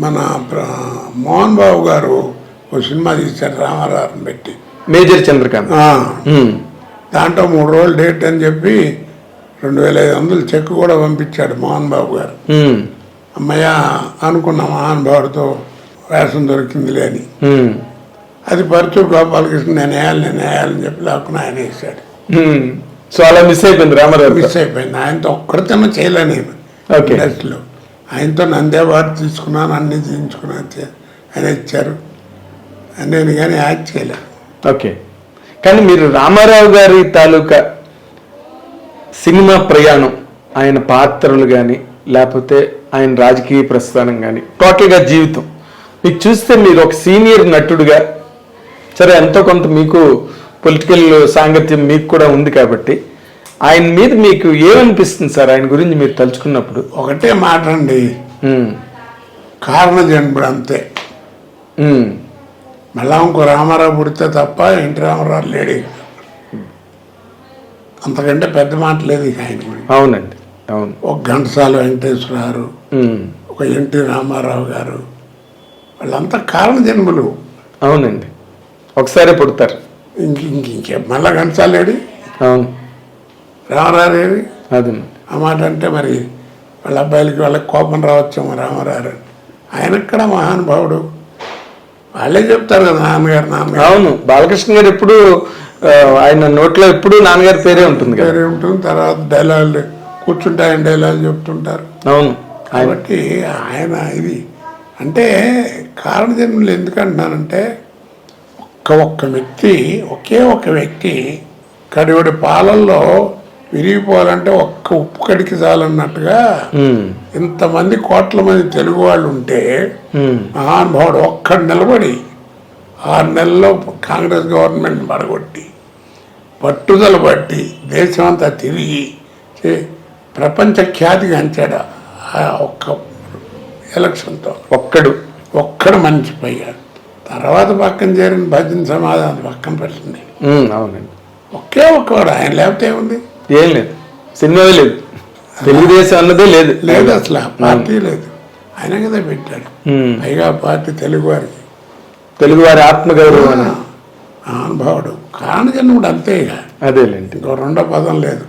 S3: మన మోహన్ బాబు గారు ఒక సినిమా తీశారు రామారావుని పెట్టి,
S2: మేజర్ చంద్రకాంత్.
S3: దాంట్లో 3 రోజులు డేట్ అని చెప్పి 2500 చెక్ కూడా పంపించాడు మోహన్ బాబు గారు. అమ్మయ్య అనుకున్న మోహన్ బాబుతో వేషం దొరికిందిలే అని. అది పరచూరు గోపాలకృష్ణ నేను వేయాలని చెప్పి లాక్కుని ఆయన వేసాడు.
S2: సో అలా మిస్ అయిపోయింది రామారావు.
S3: మిస్ అయిపోయింది. ఆయనతో ఒక్కడితో చేయలే నేను ఇండస్ట్రీలో. ఆయనతో నందే వారు తీసుకున్నాను, అన్ని తీయించుకున్నాను, ఆయన ఇచ్చారు, నేను కానీ యాక్ట్ చేయలేదు.
S2: ఓకే, కానీ మీరు రామారావు గారి తాలూకా సినిమా ప్రయాణం, ఆయన పాత్రలు కానీ లేకపోతే ఆయన రాజకీయ ప్రస్థానం కానీ టోటల్గా జీవితం మీకు చూస్తే మీరు ఒక సీనియర్ నటుడుగా, సరే ఎంతో కొంత మీకు పొలిటికల్ సాంగత్యం మీకు కూడా ఉంది కాబట్టి ఆయన మీద మీకు ఏమనిపిస్తుంది సార్ ఆయన గురించి మీరు తలుచుకున్నప్పుడు?
S3: ఒకటే మాట అండి, కారణ జన్ముడు అంతే. మళ్ళా ఇంకో రామారావు పుడితే తప్ప ఎన్టీ రామారావు లేడీ, అంతకంటే పెద్ద మాట లేదు ఇక ఆయన గురించి.
S2: అవునండి, అవును.
S3: ఒక ఘంటసాల వెంకటేశ్వరరావు, ఒక ఎన్టీ రామారావు గారు, వాళ్ళంతా కారణ జన్ములు.
S2: అవునండి, ఒకసారి పుడతారు.
S3: ఇంకే మళ్ళా ఘంటసాల లేడీ,
S2: అవును,
S3: రామారావు ఏది
S2: అది
S3: ఆ మాట అంటే మరి వాళ్ళ అబ్బాయిలకి వాళ్ళకి కోపం రావచ్చేమో రామారావు. ఆయనక్కడ మహానుభావుడు, వాళ్ళే చెప్తారు కదా నాన్నగారు.
S2: అవును, బాలకృష్ణ గారు ఎప్పుడు ఆయన నోట్లో ఎప్పుడు నాన్నగారి పేరే ఉంటుంది.
S3: తర్వాత డైలాగులు కూర్చుంటే ఆయన డైలాగ్ చెప్తుంటారు.
S2: అవును,
S3: కాబట్టి ఆయన ఇది అంటే కారణ జన్మలు ఎందుకంటున్నానంటే ఒక్క వ్యక్తి, ఒకే ఒక వ్యక్తి కడివడి పాలల్లో విరిగిపోవాలంటే ఒక్క ఉప్పు కడికి చాలన్నట్టుగా ఇంతమంది కోట్ల మంది తెలుగు వాళ్ళు ఉంటే మహానుభావుడు ఒక్కడు నిలబడి 6 నెలల్లో కాంగ్రెస్ గవర్నమెంట్ పడగొట్టి పట్టుదల బట్టి దేశం అంతా తిరిగి ప్రపంచ ఖ్యాతిగా అంచాడు ఒక్క ఎలక్షన్తో. ఒక్కడు మర్చిపోయాడు. తర్వాత పక్కన చేరిన భజన సమాధానం పక్కన పెట్టింది.
S2: అవునండి,
S3: ఒకే ఒక్కడు. ఆయన లేకపోతే ఏముంది?
S2: ఏం లేదు, సినిమా లేదు, తెలుగుదేశం అన్నదే లేదు,
S3: లేదు అసలు పార్టీ లేదు. ఆయన కదా పెట్టాడు. పైగా పార్టీ తెలుగువారి ఆత్మగౌరవం అనుభవుడు కారణజన్ముడు అంతే.
S2: అదేలేండి,
S3: ఇంకో రెండో పదం లేదు.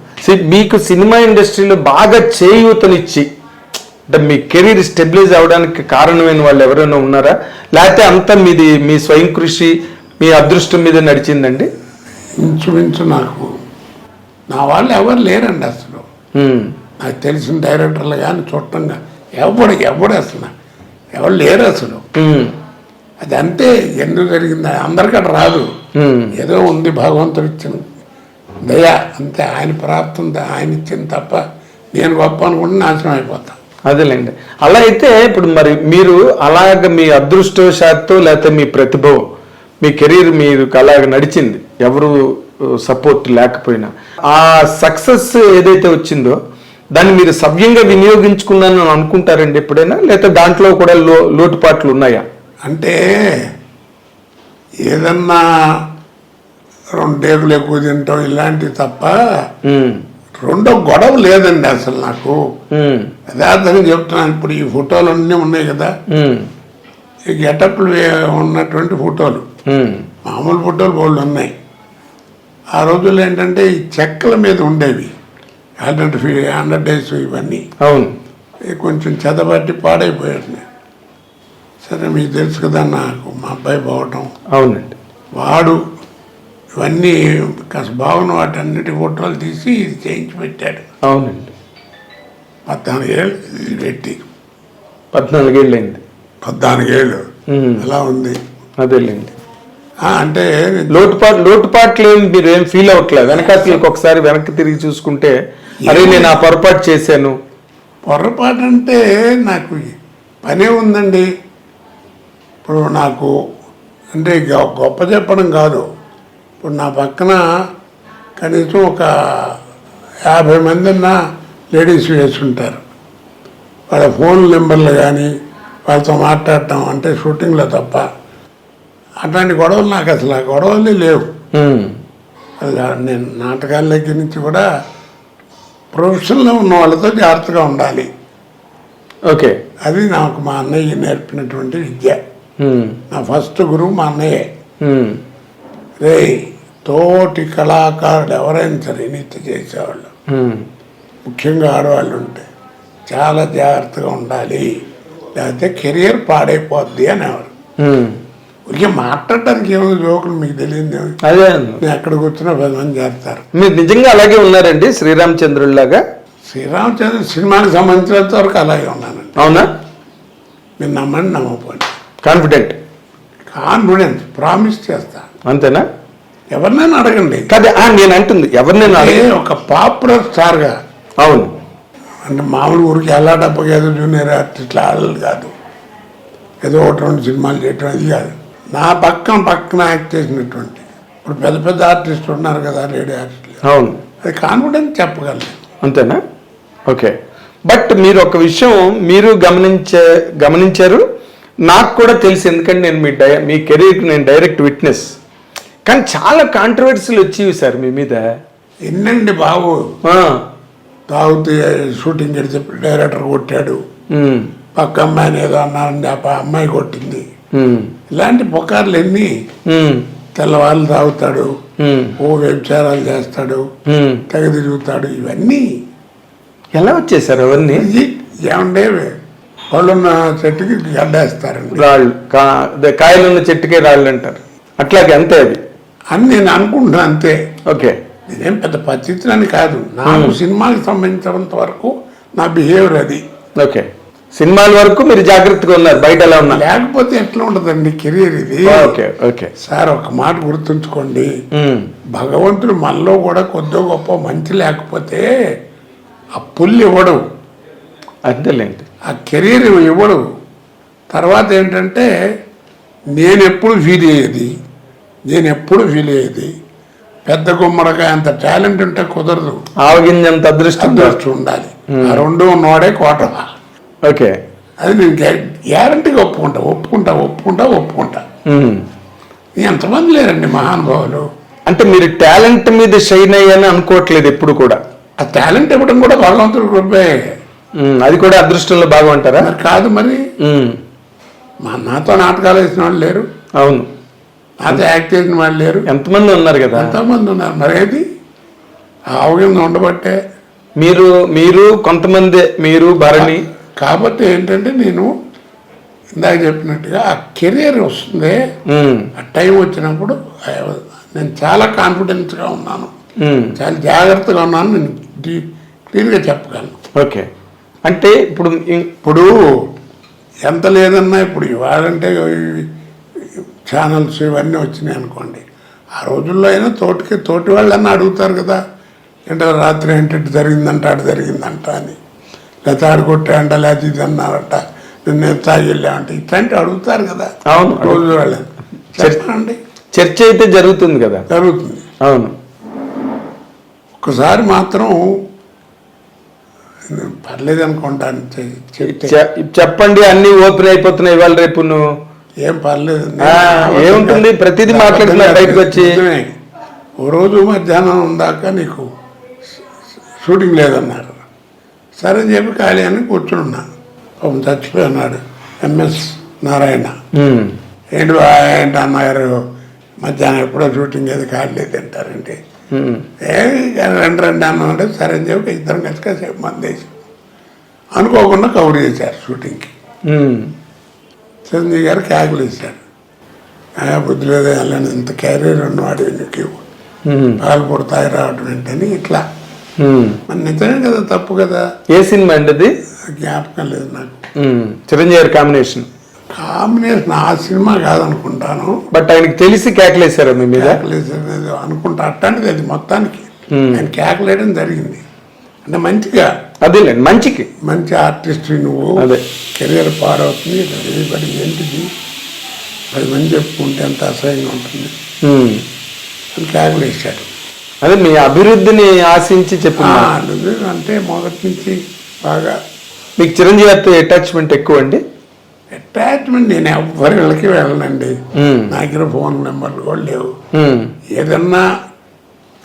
S2: మీకు సినిమా ఇండస్ట్రీలో బాగా చేయూతనిచ్చి అంటే మీ కెరీర్ స్టెబిలైజ్ అవడానికి కారణమైన వాళ్ళు ఎవరైనా ఉన్నారా, లేకపోతే అంతా మీ స్వయం కృషి మీ అదృష్టం మీద నడిచిందండి?
S3: ఇంచుమించు నాకు నా వాళ్ళు ఎవరు లేరండి అసలు. నాకు తెలిసిన డైరెక్టర్లు కానీ చూడటంగా ఎవడు అసలు ఎవరు లేరు అసలు. అది అంతే. ఎందుకు జరిగింది అందరికీ రాదు, ఏదో ఉంది భగవంతుడు ఇచ్చిన దయ అంతే. ఆయన ప్రాప్తం ఆయన ఇచ్చింది తప్ప నేను గొప్ప అనుకుంటే నాశనం అయిపోతా.
S2: అదేలేండి. అలా అయితే ఇప్పుడు మరి మీరు అలాగ మీ అదృష్టవశాత్తు లేకపోతే మీ ప్రతిభ మీ కెరీర్ మీరు అలాగ నడిచింది, ఎవరు సపోర్ట్ లేకపోయినా ఆ సక్సెస్ ఏదైతే వచ్చిందో దాన్ని మీరు సవ్యంగా వినియోగించుకున్నాను అనుకుంటారండి ఎప్పుడైనా, లేకపోతే దాంట్లో కూడా లోటుపాట్లు ఉన్నాయా?
S3: అంటే ఏదన్నా 2 డేకులు ఎక్కువ తింటాం ఇలాంటివి తప్ప రెండో గొడవ లేదండి అసలు నాకు. యథార్థంగా చెప్తున్నాను. ఇప్పుడు ఈ ఫోటోలు అన్నీ ఉన్నాయి కదా, ఈ గెటప్లు ఉన్నటువంటి ఫోటోలు, మామూలు ఫోటోలు బోళ్ళు ఉన్నాయి. ఆ రోజుల్లో ఏంటంటే ఈ చెక్కల మీద ఉండేవి 100 డేస్ ఇవన్నీ.
S2: అవును,
S3: కొంచెం చెదబట్టి పాడైపోయాడు. సరే మీకు తెలుసు కదా నాకు మా అబ్బాయి పోవటం.
S2: అవునండి,
S3: వాడు ఇవన్నీ కాస్త బాగున్న వాటన్నిటి ఫోటోలు తీసి ఇది చేయించి పెట్టాడు.
S2: అవునండి,
S3: 14 ఏళ్ళు ఇది పెట్టి
S2: 14 ఏళ్ళు అయింది.
S3: 14 ఏళ్ళు అలా ఉంది.
S2: అదేలేండి.
S3: అంటే
S2: లోటుపాట్లు మీరు ఏం ఫీల్ అవ్వట్లేదు? వెనకాతలకు ఒకసారి వెనక్కి తిరిగి చూసుకుంటే అరే నేను ఆ పొరపాటు చేశాను.
S3: పొరపాటు అంటే నాకు పనే ఉందండి. ఇప్పుడు నాకు అంటే గొప్ప చెప్పడం కాదు, ఇప్పుడు నా పక్కన కనీసం ఒక 50 మంది లేడీస్ వేసుంటారు. వాళ్ళ ఫోన్ నెంబర్లు కానీ వాళ్ళతో మాట్లాడటం అంటే షూటింగ్లో తప్ప అట్లాంటి గొడవలు నాకు అసలు ఆ గొడవలే లేవు. నేను నాటకాల దగ్గర నుంచి కూడా ప్రొఫెషన్లో ఉన్న వాళ్ళతో జాగ్రత్తగా ఉండాలి.
S2: ఓకే,
S3: అది నాకు మా అన్నయ్య నేర్పినటువంటి విద్య. నా ఫస్ట్ గురువు మా అన్నయ్యే. రే తోటి కళాకారుడు ఎవరైనా సరే నిత్య చేసేవాళ్ళు, ముఖ్యంగా ఆడవాళ్ళు ఉంటే చాలా జాగ్రత్తగా ఉండాలి, లేకపోతే కెరియర్ పాడైపోద్ది అనేవారు. ఊరికే మాట్లాడటానికి ఏమో జోకులు మీకు తెలియదు.
S2: అదే
S3: నేను ఎక్కడికి వచ్చినా 10 మంది చేస్తారు.
S2: మీరు నిజంగా అలాగే ఉన్నారండి శ్రీరామచంద్రుడిలాగా?
S3: శ్రీరామచంద్ర సినిమాకి సంబంధించినంత వరకు అలాగే ఉన్నానండి.
S2: అవునా?
S3: మీరు నమ్మండి నమ్మకపోండి,
S2: కాన్ఫిడెంట్
S3: ప్రామిస్ చేస్తా.
S2: అంతేనా?
S3: ఎవరినైనా అడగండి.
S2: కదా నేను అంటుంది, ఎవరినైనా
S3: ఒక పాపులర్ స్టార్గా.
S2: అవును,
S3: అంటే మామూలు ఊరికి ఎలా డబ్బకి ఏదో జూనియర్ ఆర్టిస్ట్లు ఆడలు కాదు, ఏదో 1-2 సినిమాలు చేయటం అది కాదు. నా పక్కన యాక్ట్ చేసినటువంటి ఇప్పుడు పెద్ద పెద్ద ఆర్టిస్టులు ఉన్నారు కదా, లేడీ ఆర్టిస్టులు.
S2: అవును,
S3: అది కాన్ఫిడెన్స్ చెప్పగలను.
S2: అంతేనా? ఓకే. బట్ మీరు ఒక విషయం మీరు గమనించారు, నాకు కూడా తెలుసు, ఎందుకంటే నేను మీ కెరీర్కి నేను డైరెక్ట్ విట్నెస్. కానీ చాలా కాంట్రవర్సీలు వచ్చేవి సార్ మీ మీద.
S3: ఎన్నండి బాబు, తాగుతూ షూటింగ్ చేసి డైరెక్టర్ కొట్టాడు, పక్క అమ్మాయిని ఏదో అన్నారండి, అమ్మాయి కొట్టింది, ఇలాంటి పుకార్లు ఎన్ని. తెల్లవాళ్ళు తాగుతాడు, వ్యభిచారాలు చేస్తాడు, తెగ తిరుగుతాడు, ఇవన్నీ
S2: ఎలా వచ్చేసారు అవన్నీ?
S3: ఏమండే వాళ్ళున్న చెట్టుకి గడ్డేస్తారండి,
S2: రాళ్ళు, కాయలున్న చెట్టుకే రాళ్ళు అంటారు, అట్లాగే అంతే అది
S3: అని నేను అనుకుంటున్నా అంతే.
S2: ఓకే,
S3: నేనేం పెద్ద పరిస్థితులని కాదు, నాకు సినిమాకి సంబంధించినంత వరకు నా బిహేవియర్ అది.
S2: ఓకే, సినిమాల వరకు మీరు జాగ్రత్తగా ఉన్నారు, బయట ఎలా ఉన్నారు?
S3: లేకపోతే ఎట్లా ఉంటుందండి కెరీర్ ఇది.
S2: ఓకే ఓకే
S3: సార్, ఒక మాట గుర్తుంచుకోండి, భగవంతుడు మనలో కూడా కొద్దో గొప్ప మంచి లేకపోతే ఆ పుల్లు ఇవ్వడు,
S2: అంతేలేండి,
S3: ఆ కెరీర్ ఇవ్వడు. తర్వాత ఏంటంటే నేను ఎప్పుడు ఫీల్ అయ్యేది పెద్ద గుమ్మడికాయ అంత టాలెంట్ ఉంటే కుదరదు,
S2: ఆవగింజంత అదృష్టం
S3: ఉండాలి. ఆ 2 ఉన్నవాడే కోటవా.
S2: ఓకే,
S3: అది నేను గ్యారంటీగా ఒప్పుకుంటా. ఎంతమంది లేరండి మహానుభావులు.
S2: అంటే మీరు టాలెంట్ మీద షైన్ అయ్యాని అనుకోవట్లేదు ఎప్పుడు కూడా?
S3: ఆ టాలెంట్ ఇవ్వడం కూడా భగవంతుడి కృపే,
S2: అది కూడా అదృష్టంలో భాగం అంటారా?
S3: కాదు మరి. నాతో నాటకాలు వేసిన వాళ్ళు లేరు,
S2: అవును,
S3: నాతో యాక్ట్ చేసిన వాళ్ళు లేరు,
S2: ఎంతమంది ఉన్నారు కదా,
S3: ఎంతమంది ఉన్నారు. మరేది అవగాహన ఉండబట్టే
S2: మీరు కొంతమంది, మీరు భరణి.
S3: కాబట్టి ఏంటంటే నేను ఇందాక చెప్పినట్టుగా ఆ కెరీర్ వస్తుంది, ఆ టైం వచ్చినప్పుడు నేను చాలా కాన్ఫిడెన్స్గా ఉన్నాను, చాలా జాగ్రత్తగా ఉన్నాను, నేను క్లియర్గా చెప్పగలను.
S2: ఓకే, అంటే ఇప్పుడు
S3: ఎంత లేదన్నా ఇప్పుడు ఇవాళంటే ఛానల్స్ ఇవన్నీ వచ్చినాయి అనుకోండి, ఆ రోజుల్లో అయినా తోటి వాళ్ళన్నా అడుగుతారు కదా, అంటే రాత్రి ఏంటంటే జరిగిందంట అని, లేకపోతే ఆడుకొట్టాయంట, లేకపోతే ఇది అన్నారట, నేను తాగి వెళ్ళామంటే ఇట్లాంటివి అడుగుతారు కదా.
S2: అవును,
S3: రోజు వాళ్ళని చెప్పండి,
S2: చర్చ అయితే జరుగుతుంది కదా.
S3: జరుగుతుంది,
S2: అవును.
S3: ఒకసారి మాత్రం పర్లేదు అనుకుంటాను,
S2: చెప్పండి, అన్ని ఓపెన్ అయిపోతున్నాయి ఇవాళ రేపు. నువ్వు
S3: ఏం పర్లేదు,
S2: ఏముంటుంది, ప్రతిదీ మాట్లాడుతున్నా బయటకు వచ్చి.
S3: ఓ రోజు మధ్యాహ్నం దాకా నీకు షూటింగ్ లేదన్నారు, సరే అని చెప్పి ఖాళీ అని కూర్చున్నా. పాపం చచ్చిపోయినాడు MS నారాయణ. ఏంటి అన్నగారు మధ్యాహ్నం ఎప్పుడో షూటింగ్ ఏది ఖాళీ తింటారంటే, రండి అన్నాడు. సరే అని చెప్పి ఇద్దరం కలిసి కాసేపు మందేసి అనుకోకుండా కవర్ చేశారు షూటింగ్కి. చిరంజీవి గారు క్యాకులు ఇచ్చారు, బుద్ధి లేదు వెళ్ళండి, ఇంత క్యారియర్ ఉన్నవాడు నీకు పాలు పొడతాయి రావడం ఏంటని ఇట్లా. మరి నిజమే కదా, తప్పు కదా.
S2: ఏ సినిమా అండి అది?
S3: జ్ఞాపకం లేదు నాకు.
S2: చిరంజీవి గారి కాంబినేషన్
S3: ఆ సినిమా కాదనుకుంటాను,
S2: బట్ ఆయనకి తెలిసి కేకలేసారు మీ మీద?
S3: కేకలేసారు అనుకుంటా, అట్లాంటిది అది మొత్తానికి ఆయన కేకలేయడం జరిగింది. అంటే మంచిగా,
S2: అదేలేండి, మంచి
S3: ఆర్టిస్ట్ నువ్వు, కెరియర్ పాడవుతుంది, ఏంటిది 10 మంది చెప్పుకుంటే ఎంత అసహ్యంగా ఉంటుంది అని క్యాకులేసాడు.
S2: అదే మీ అభివృద్ధిని ఆశించి చెప్పిన
S3: అంటే మొదటి నుంచి బాగా.
S2: మీకు చిరంజీవి గారితో అటాచ్మెంట్ ఎక్కువ అండి?
S3: అటాచ్మెంట్ నేను ఎవ్వరి వెళ్ళకి వెళ్ళనండి. నా దగ్గర ఫోన్ నెంబర్లు కూడా లేవు. ఏదన్నా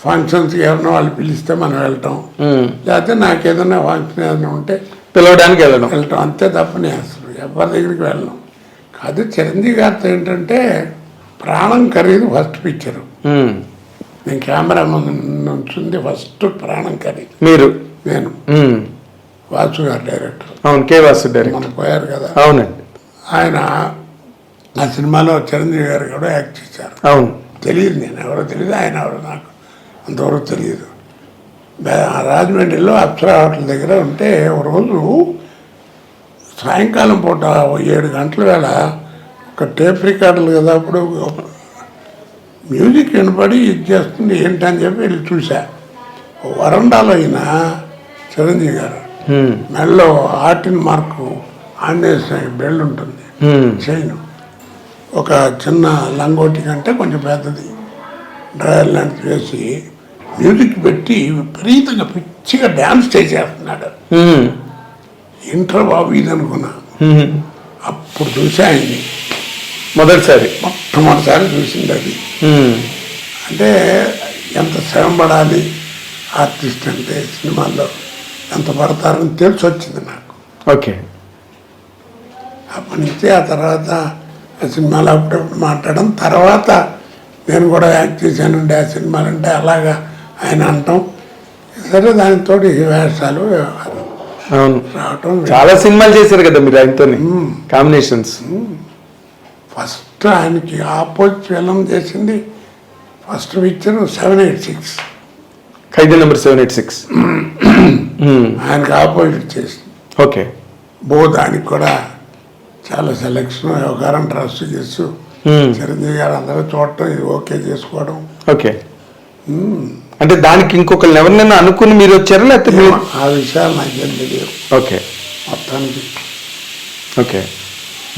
S3: ఫంక్షన్స్కి ఎవరన్నా వాళ్ళు పిలిస్తే మనం వెళ్తాం, లేకపోతే నాకు ఏదన్నా ఫంక్షన్ ఏదైనా ఉంటే
S2: పిలవడానికి
S3: వెళ్ళటం అంతే తప్ప నేను అసలు ఎవరి దగ్గరికి వెళ్ళను. కాదు చిరంజీవి గారితో ఏంటంటే ప్రాణం ఖరీదు ఫస్ట్ పిక్చరు. నేను కెమెరా నుంచింది ఫస్ట్ ప్రాణం ఖరీదు.
S2: మీరు?
S3: నేను. వాసు గారు డైరెక్టర్.
S2: అవును, కే వాసు డైరెక్టర్.
S3: మనం పోయారు కదా.
S2: అవునండి.
S3: ఆయన ఆ సినిమాలో చిరంజీవి గారు కూడా యాక్ట్ చేశారు.
S2: అవును.
S3: తెలియదు, నేను ఎవరో తెలియదు, ఆయన ఎవరో నాకు అంతవరకు తెలియదు. రాజమండ్రిలో అప్సరా హోటల్ దగ్గర ఉంటే ఒక రోజు సాయంకాలం పూట 7 గంటల వేళ ఒక టేప్ రికార్డులు కదా అప్పుడు మ్యూజిక్ వినపడి ఇది చేస్తుంది ఏంటని చెప్పి వెళ్ళి చూసా. వరండాలో అయిన చిరంజీవి గారు మెడలో ఆర్టిన్ మార్కు ఆంజనేయ బెల్ట్ ఉంటుంది, చైన్, ఒక చిన్న లంగోటి కంటే కొంచెం పెద్దది డ్రైవర్ లాంటిది వేసి మ్యూజిక్ పెట్టి విపరీతంగా పిచ్చిగా డ్యాన్స్ చేసేస్తున్నాడు. ఇంటర్ బాబు ఇది అనుకున్నా. అప్పుడు చూసా ఆయన్ని మొట్టమొదటిసారి చూసింది అది. అంటే ఎంత శ్రమ పడాలి ఆర్టిస్ట్ అంటే సినిమాల్లో ఎంత పడతారని తెలిసి వచ్చింది నాకు.
S2: ఓకే.
S3: అప్పటి నుంచి ఆ తర్వాత ఆ సినిమాలో అప్పుడప్పుడు మాట్లాడడం, తర్వాత నేను కూడా యాక్ట్ చేశానండి ఆ సినిమాలంటే అలాగా ఆయన అంటాం. సరే దానితో వేషాలు
S2: అవును
S3: రావటం.
S2: చాలా సినిమాలు చేశారు కదా మీరు ఆయనతో కాంబినేషన్స్.
S3: ఫస్ట్ ఆయనకి ఆపోజిట్ ఫిలం చేసింది ఫస్ట్ పిక్చర్ 786,
S2: ఖైదీ నెంబర్ 786
S3: ఆయనకి ఆపోజిట్ చేసింది.
S2: ఓకే.
S3: దానికి కూడా చాలా సెలెక్షన్ వ్యవహారం ట్రస్ట్ చేస్తూ చిరంజీవి గారు అందరూ చూడటం, ఇది ఓకే చేసుకోవడం.
S2: ఓకే. అంటే దానికి ఇంకొకరు ఎవరినైనా అనుకుని మీరు వచ్చారా లేకపోతే
S3: ఆ విషయాలు నాకేం తెలియదు.
S2: ఓకే.
S3: మొత్తానికి
S2: ఓకే.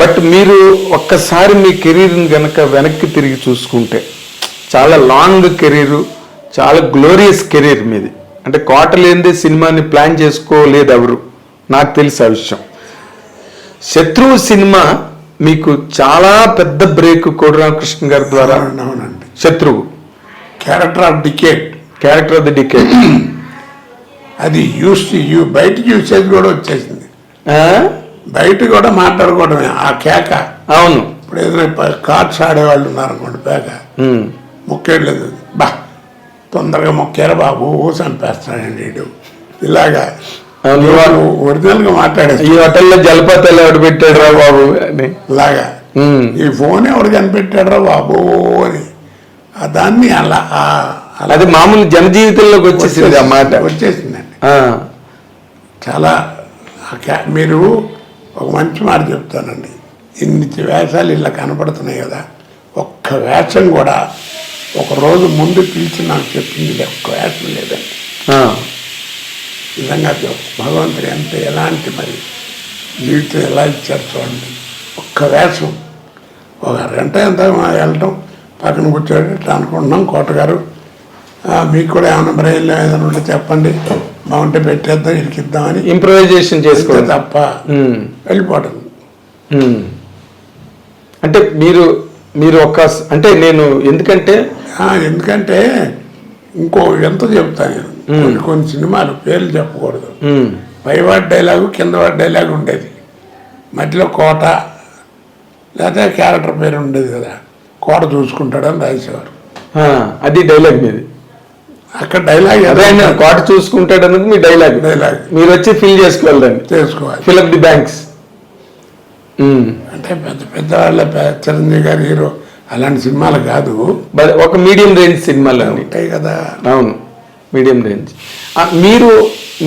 S2: బట్ మీరు ఒక్కసారి మీ కెరీర్ని కనుక వెనక్కి తిరిగి చూసుకుంటే చాలా లాంగ్ కెరీరు, చాలా గ్లోరియస్ కెరీర్ మీది. అంటే కోట లేనిదే సినిమాని ప్లాన్ చేసుకోలేదు ఎవరు, నాకు తెలుసు ఆ విషయం. శత్రువు సినిమా మీకు చాలా పెద్ద బ్రేక్ కోడి రామకృష్ణ గారి ద్వారా.
S3: అవునండి.
S2: శత్రువు
S3: క్యారెక్టర్ ఆఫ్ ది డికేడ్ అది బయటకి యూసేజ్ కూడా వచ్చేసింది. బయట కూడా మాట్లాడుకోవడమే ఆ కేక.
S2: అవును.
S3: ఇప్పుడు ఏదైనా కార్డ్స్ ఆడేవాళ్ళు ఉన్నారనుకోండి, పేక మొక్కేయలేదు, బా తొందరగా మొక్కారా బాబు చంపేస్తాడండి వీడు, ఇలాగా ఒరిజినల్ గా మాట్లాడేది.
S2: ఈ హోటల్లో జలపాతాలు ఎవడు పెట్టాడు రా బాబు అని
S3: ఇలాగా, ఈ ఫోన్ ఎవడు కనిపెట్టాడు రా బాబు అని దాన్ని అలా
S2: అది మామూలు జనజీవితంలోకి వచ్చేసింది ఆ మాట.
S3: వచ్చేసిందండి. చాలా మీరు ఒక మంచి మాట చెప్తానండి, ఇన్ని వేషాలు ఇలా కనపడుతున్నాయి కదా, ఒక్క వేషం కూడా ఒక రోజు ముందు పిలిచి నాకు చెప్పింది ఒక్క వేషం లేదండి. నిజంగా భగవంతుడు ఎంత ఎలాంటి మరి జీవితం ఎలా ఇచ్చారు చూడండి. ఒక్క వేషం ఒక గంట ఎంత వెళ్ళటం, పక్కన కూర్చోండి ఇట్లా అనుకుంటున్నాం, కోటగారు మీకు కూడా ఏమైనా బ్రెయిన్లో ఏదైనా ఉంటే చెప్పండి, బాగుంటే పెట్టేద్దాం ఇరికిద్దామని
S2: ఇంప్రూవైజేషన్ చేసుకోవడం
S3: తప్ప వెళ్ళిపోవడం.
S2: అంటే మీరు ఒక అంటే నేను ఎందుకంటే
S3: ఇంకో ఎంత చెప్తాను నేను, కొన్ని సినిమాలు పేర్లు చెప్పకూడదు, పైవాడి డైలాగు కిందవాడి డైలాగు ఉండేది, మధ్యలో కోట లేదా క్యారెక్టర్ పేరు ఉండేది కదా, కోట చూసుకుంటాడని రాసేవారు.
S2: అది డైలాగ్ మీది.
S3: అక్కడ డైలాగ్
S2: అదైనా కోట చూసుకుంటాడు అన్నది మీ డైలాగ్. మీరు వచ్చి ఫిల్ చేసుకోవాలి, ఫిల్ అప్ ది బ్యాంక్స్.
S3: అంటే పెద్ద పెద్ద వాళ్ళ చిరంజీవి గారి హీరో అలాంటి సినిమాలు కాదు,
S2: ఒక మీడియం రేంజ్ సినిమాలు
S3: ఉంటాయి కదా.
S2: అవును, మీడియం రేంజ్.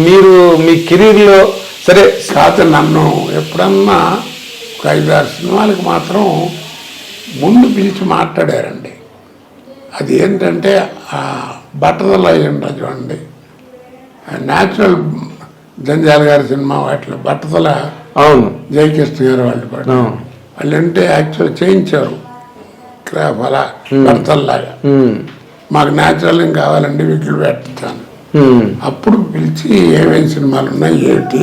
S2: మీరు మీ కెరీర్లో సరే
S3: కాదు, నన్ను ఎప్పుడన్నా ఒక 5-6 సినిమాలకు మాత్రం ముందు పిలిచి మాట్లాడారండి. అది ఏంటంటే ఆ బట్టతల ఉంటుంది చూడండి, న్యాచురల్ జంజాల గారి సినిమా వాటిలో బట్టతల.
S2: అవును,
S3: జయకృష్ణ గారు వాళ్ళు అంటే యాక్చువల్ చేయించారు క్రాఫ్ అలా భర్తల్లాగా మాకు న్యాచురల్ కావాలండి విగ్గులు పెట్టాను. అప్పుడు పిలిచి ఏమేమి సినిమాలు ఉన్నాయి ఏంటి,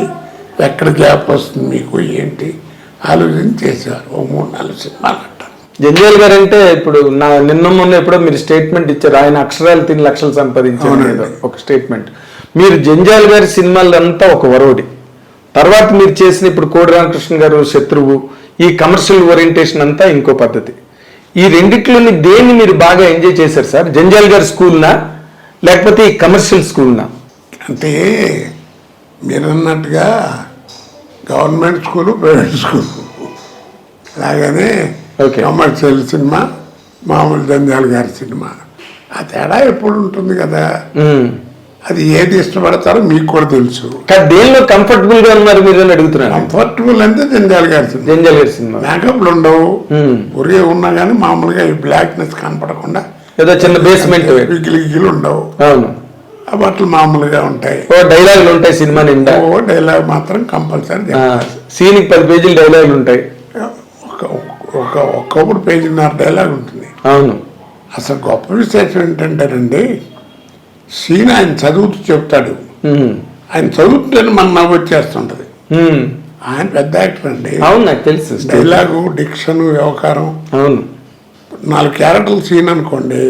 S3: ఎక్కడ గ్యాప్ వస్తుంది మీకు ఏంటి ఆలోచన చేసేవారు. ఓ 3-4 సినిమాలు అంటారు.
S2: జంజాల్ గారు అంటే ఇప్పుడు నిన్న మొన్న ఎప్పుడో మీరు స్టేట్మెంట్ ఇచ్చారు, ఆయన అక్షరాలు 3 లక్షలు సంపాదించారు ఒక స్టేట్మెంట్. మీరు జంజాల్ గారి సినిమాలంతా ఒక వరోడి, తర్వాత మీరు చేసిన ఇప్పుడు కోడి రామకృష్ణ గారు శత్రువు, ఈ కమర్షియల్ ఓరియంటేషన్ అంతా ఇంకో పద్ధతి. ఈ రెండిట్లోని దేన్ని మీరు బాగా ఎంజాయ్ చేశారు సార్? జంజాల్ గారి స్కూల్నా లేకపోతే ఈ కమర్షియల్ స్కూల్నా?
S3: అంటే మీరు అన్నట్టుగా గవర్నమెంట్ స్కూలు, ప్రైవేట్ స్కూల్ అలాగనే కమర్షియల్ సినిమా, మామూలు జంజాల్ గారి సినిమా, ఆ తేడా ఎప్పుడు ఉంటుంది కదా. అది ఏది ఇష్టపడతారో మీకు కూడా తెలుసు.
S2: దేనిలో కంఫర్టబుల్ గా ఉన్నారు మీరు అని అడుగుతున్నారు.
S3: కంఫర్టబుల్ అంటే జంజాల్ గారి సినిమా.
S2: జంజాల్ గారి సినిమా
S3: మేకప్లు ఉండవు, ఒరే ఉన్నా కానీ మామూలుగా ఈ బ్లాక్నెస్ కనపడకుండా
S2: ఏదో చిన్న బేస్మెంట్
S3: విగిలు ఉండవు.
S2: అవును,
S3: ఆ బట్టలు మామూలుగా ఉంటాయి.
S2: డైలాగులు ఉంటాయి సినిమా నిండా.
S3: డైలాగ్ మాత్రం కంపల్సరీ.
S2: సీన్కి 10 పేజీలు డైలాగులు ఉంటాయి.
S3: ఒక్కొక్కటి 1.5 పేజీ డైలాగ్ ఉంటుంది.
S2: అవును.
S3: అసలు గొప్ప విశేషం ఏంటంటేనండి, సీన్ ఆయన చదువుతూ చెప్తాడు. ఆయన చదువుతుంటే మన నవ్వు వచ్చేస్తుంటది. ఆయన పెద్ద యాక్టర్ అండి.
S2: అవును, నాకు తెలుసు.
S3: డైలాగు, డిక్షన్, వ్యవహారం.
S2: అవును.
S3: 4 క్యారెక్టర్ల సీన్ అనుకోండి,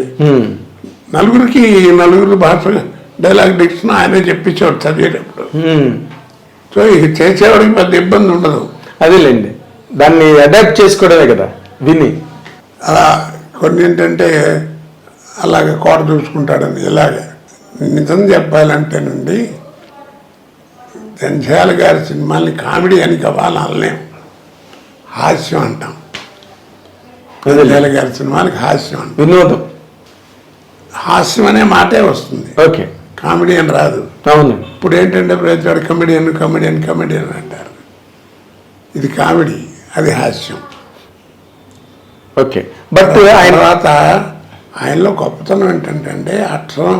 S3: నలుగురికి భాష డైలాగ్ డిక్షన్ ఆయనే చెప్పించేవాడు చదివేటప్పుడు. సో ఇక చేసేవాడికి పెద్ద ఇబ్బంది ఉండదు.
S2: అదేలేండి, దాన్ని అడాప్ట్ చేసుకోవడమే కదా విని.
S3: అలా కొన్ని ఏంటంటే అలాగే కోట చూసుకుంటాడని. ఇలాగ నిజం చెప్పాలంటేనండి, జంజాల గారి సినిమాల్ని కామెడీ అని కావాలి అనలేం, హాస్యం అంటాం. జంజాల గారి సినిమాలకి హాస్యం అంటాం,
S2: వినోదం.
S3: హాస్యం అనే మాటే వస్తుంది,
S2: ఓకే,
S3: కామెడీ అని రాదు.
S2: అవును.
S3: ఇప్పుడు ఏంటంటే ప్రతివాడు కమెడియన్ కమెడియన్ కమెడియన్ అంటారు. ఇది కామెడీ, అది హాస్యం.
S2: ఓకే. బట్ ఆయన
S3: తర్వాత ఆయనలో గొప్పతనం ఏంటంటే అక్షరం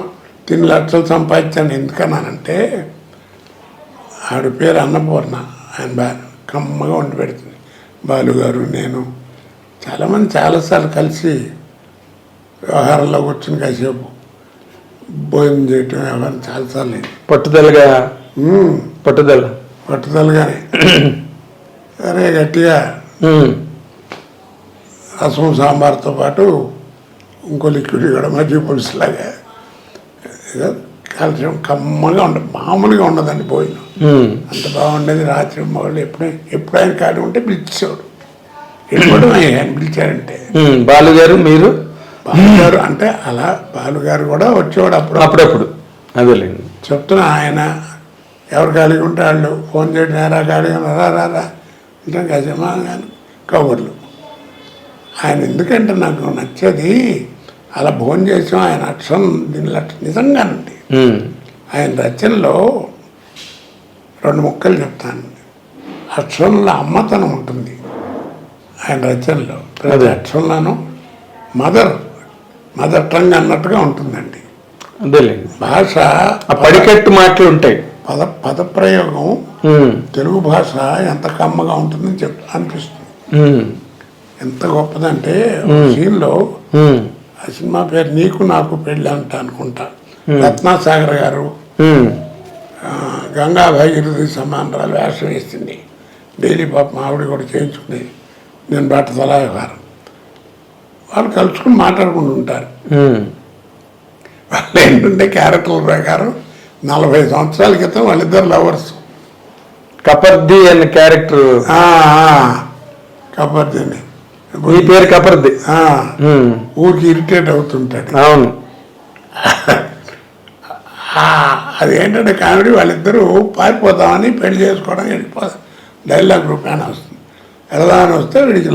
S3: 3 లక్షలు సంపాదించాను. ఎందుకన్నానంటే ఆవిడ పేరు అన్నపూర్ణ, ఆయన భార్య కమ్మగా వండి పెడుతుంది. బాలుగారు, నేను చాలామంది చాలాసార్లు కలిసి వ్యవహారంలో కూర్చుని కాసేపు భోజనం చేయటం వ్యవహారం చాలాసార్లు. పట్టుదలగానే అరే గట్టిగా రసం సాంబార్తో పాటు ఇంకో లిక్విడ్ కూడా మజ్జిగ పులుసులాగా కాల్చడం కమ్మగా ఉండదు, మామూలుగా ఉండదండి భోజనం. అంత బాగుండేది. రాత్రి మగళ్ళు ఎప్పుడైనా ఖాళీ ఉంటే పిలిచేవాడు. వెళ్ళిపోవడం ఆయన పిలిచారంటే.
S2: బాలుగారు, మీరు
S3: బాలుగారు అంటే అలా బాలుగారు కూడా వచ్చేవాడు
S2: అప్పుడప్పుడు. అదేలేండి
S3: చెప్తున్నా. ఆయన ఎవరు ఖాళీగా ఉంటే వాళ్ళు ఫోన్ చేయడం, ఎరా ఖాళీగా రారా ఇంకా గజమా కానీ కబుర్లు. ఆయన ఎందుకంటే నాకు నచ్చేది, అలా భోజనం చేసాం. ఆయన అక్షరం నిజంగానండి. ఆయన రచనలో 2 ముక్కలు చెప్తాను. అక్షరంలో అమ్మతనం ఉంటుంది ఆయన రచనలో. ప్రతి అక్షరంలోనూ మదర్ టంగ్ అన్నట్టుగా ఉంటుందండి.
S2: అదేలేండి.
S3: భాష
S2: పడికట్టు మాటలు ఉంటాయి.
S3: పదప్రయోగం తెలుగు భాష ఎంత కమ్మగా ఉంటుందని అనిపిస్తుంది. ఎంత గొప్పదంటే సీన్లో, ఆ సినిమా పేరు నీకు నాకు పెళ్ళి అంట అనుకుంటా, రత్నాసాగర్ గారు గంగా భాగీరథి సమానరాలు వేషం వేసింది. డైలీ పాపం ఆవిడ కూడా చేయించుకుని నేను బట్టతల వ్యవహారం. వాళ్ళు కలుసుకుని మాట్లాడుకుంటూ ఉంటారు. వాళ్ళు ఏంటంటే క్యారెక్టర్ల ప్రకారం 40 సంవత్సరాల క్రితం వాళ్ళిద్దరు లవర్స్.
S2: కపర్ది అనే క్యారెక్టర్.
S3: కపర్ది అని,
S2: ఈ పేరు కపర్ది.
S3: ఊరికి ఇరిటేట్ అవుతుంటాడు.
S2: అవును.
S3: అదేంటంటే కామెడీ. వాళ్ళిద్దరూ పారిపోతామని పెళ్లి చేసుకోవడం వెళ్ళిపోతాం. డైలాగ్ రూపాయన వస్తుంది. వెళదామని వస్తే వీడికి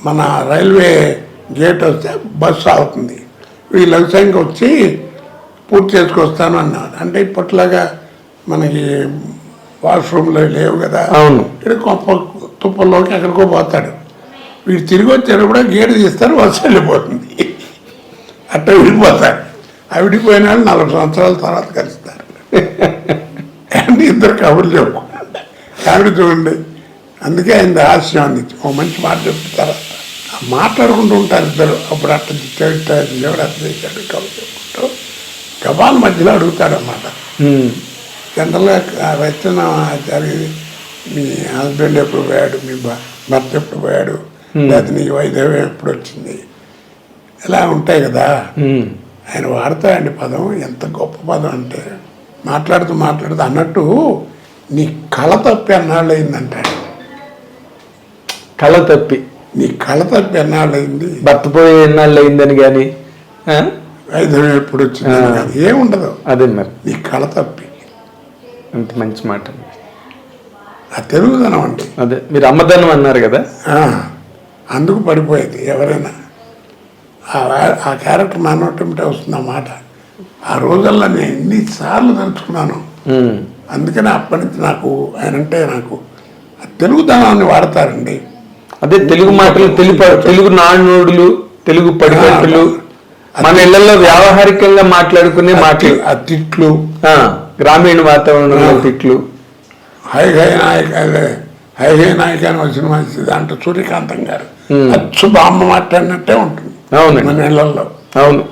S3: మన రైల్వే గేట్ వస్తే బస్సు అవుతుంది. వీళ్ళు లక్ష్యంగా వచ్చి పూర్తి చేసుకొస్తాను అన్నారు. అంటే ఇప్పట్లాగా మనకి వాష్రూమ్లో లేవు కదా.
S2: అవును.
S3: ఇక్కడ తుప్పల్లోకి ఎక్కడికో పోతాడు. వీడు తిరిగి వచ్చారు కూడా గేటు తీస్తారు, బస్సు వెళ్ళిపోతుంది. అట్లా విడిపోతాడు. ఆ విడిపోయిన వాళ్ళు 40 సంవత్సరాల తర్వాత కలుస్తారు. అంటే ఇద్దరు కబుర్లు చెప్పుకుంటారు. కామెడీ చూడండి. అందుకే ఆయన హాస్యం అందించి ఓ మంచి మాట చెప్తారు. మాట్లాడుకుంటూ ఉంటారు ఇద్దరు. అప్పుడు అట్లా చేస్తాడు, దేవుడు అట్లా చేశాడు కబుర్లు చెప్పుకుంటూ గబాల మధ్యలో అడుగుతాడు అన్నమాట. జనరల్గా రచన జరిగి మీ హస్బెండ్ ఎప్పుడు పోయాడు, మీ భర్త ఎప్పుడు పోయాడు, లేదా నీ వైద్యం ఎప్పుడు వచ్చింది, ఇలా ఉంటాయి కదా. ఆయన వాడతాడండి పదం, ఎంత గొప్ప పదం అంటే మాట్లాడుతూ అన్నట్టు నీ కళ తప్పి ఎన్నాళ్ళు అయిందంటాడు.
S2: కళ తప్పి
S3: నీ కళ తప్పి ఎన్నాళ్ళు అయింది,
S2: భర్త పోయి ఎన్నాళ్ళు అయిందని కానీ
S3: వైద్యం ఎప్పుడు వచ్చింది కానీ ఏముండదు.
S2: అదే మరి
S3: నీ కళ తప్పి.
S2: అంత మంచి మాట.
S3: ఆ తెలుగుదనం అండి.
S2: అదే మీరు అమ్మదనం అన్నారు కదా,
S3: అందుకు పడిపోయేది ఎవరైనా. ఆ క్యారెక్టర్ నా నోటమిటే వస్తుంది ఆ మాట. ఆ రోజుల్లో నేను ఎన్నిసార్లు తలుచుకున్నాను. అందుకని అప్పటి నుంచి నాకు ఆయనంటే నాకు తెలుగుదనాన్ని వాడతారండి.
S2: అదే తెలుగు మాటలు, తెలుగు నానుడులు, తెలుగు పడిగట్టులు, మన ఇళ్లలో వ్యావహారికంగా మాట్లాడుకునే మాటలు,
S3: ఆ తిట్లు,
S2: గ్రామీణ వాతావరణంలో తిట్లు.
S3: హై నాయక అని వచ్చిన మంచి దాంట్లో సూర్యకాంతం గారు అచ్చు బామ్మ మాట్లాడినట్టే ఉంటుంది.
S2: అవును,
S3: మన ఇళ్లలో.
S2: అవును,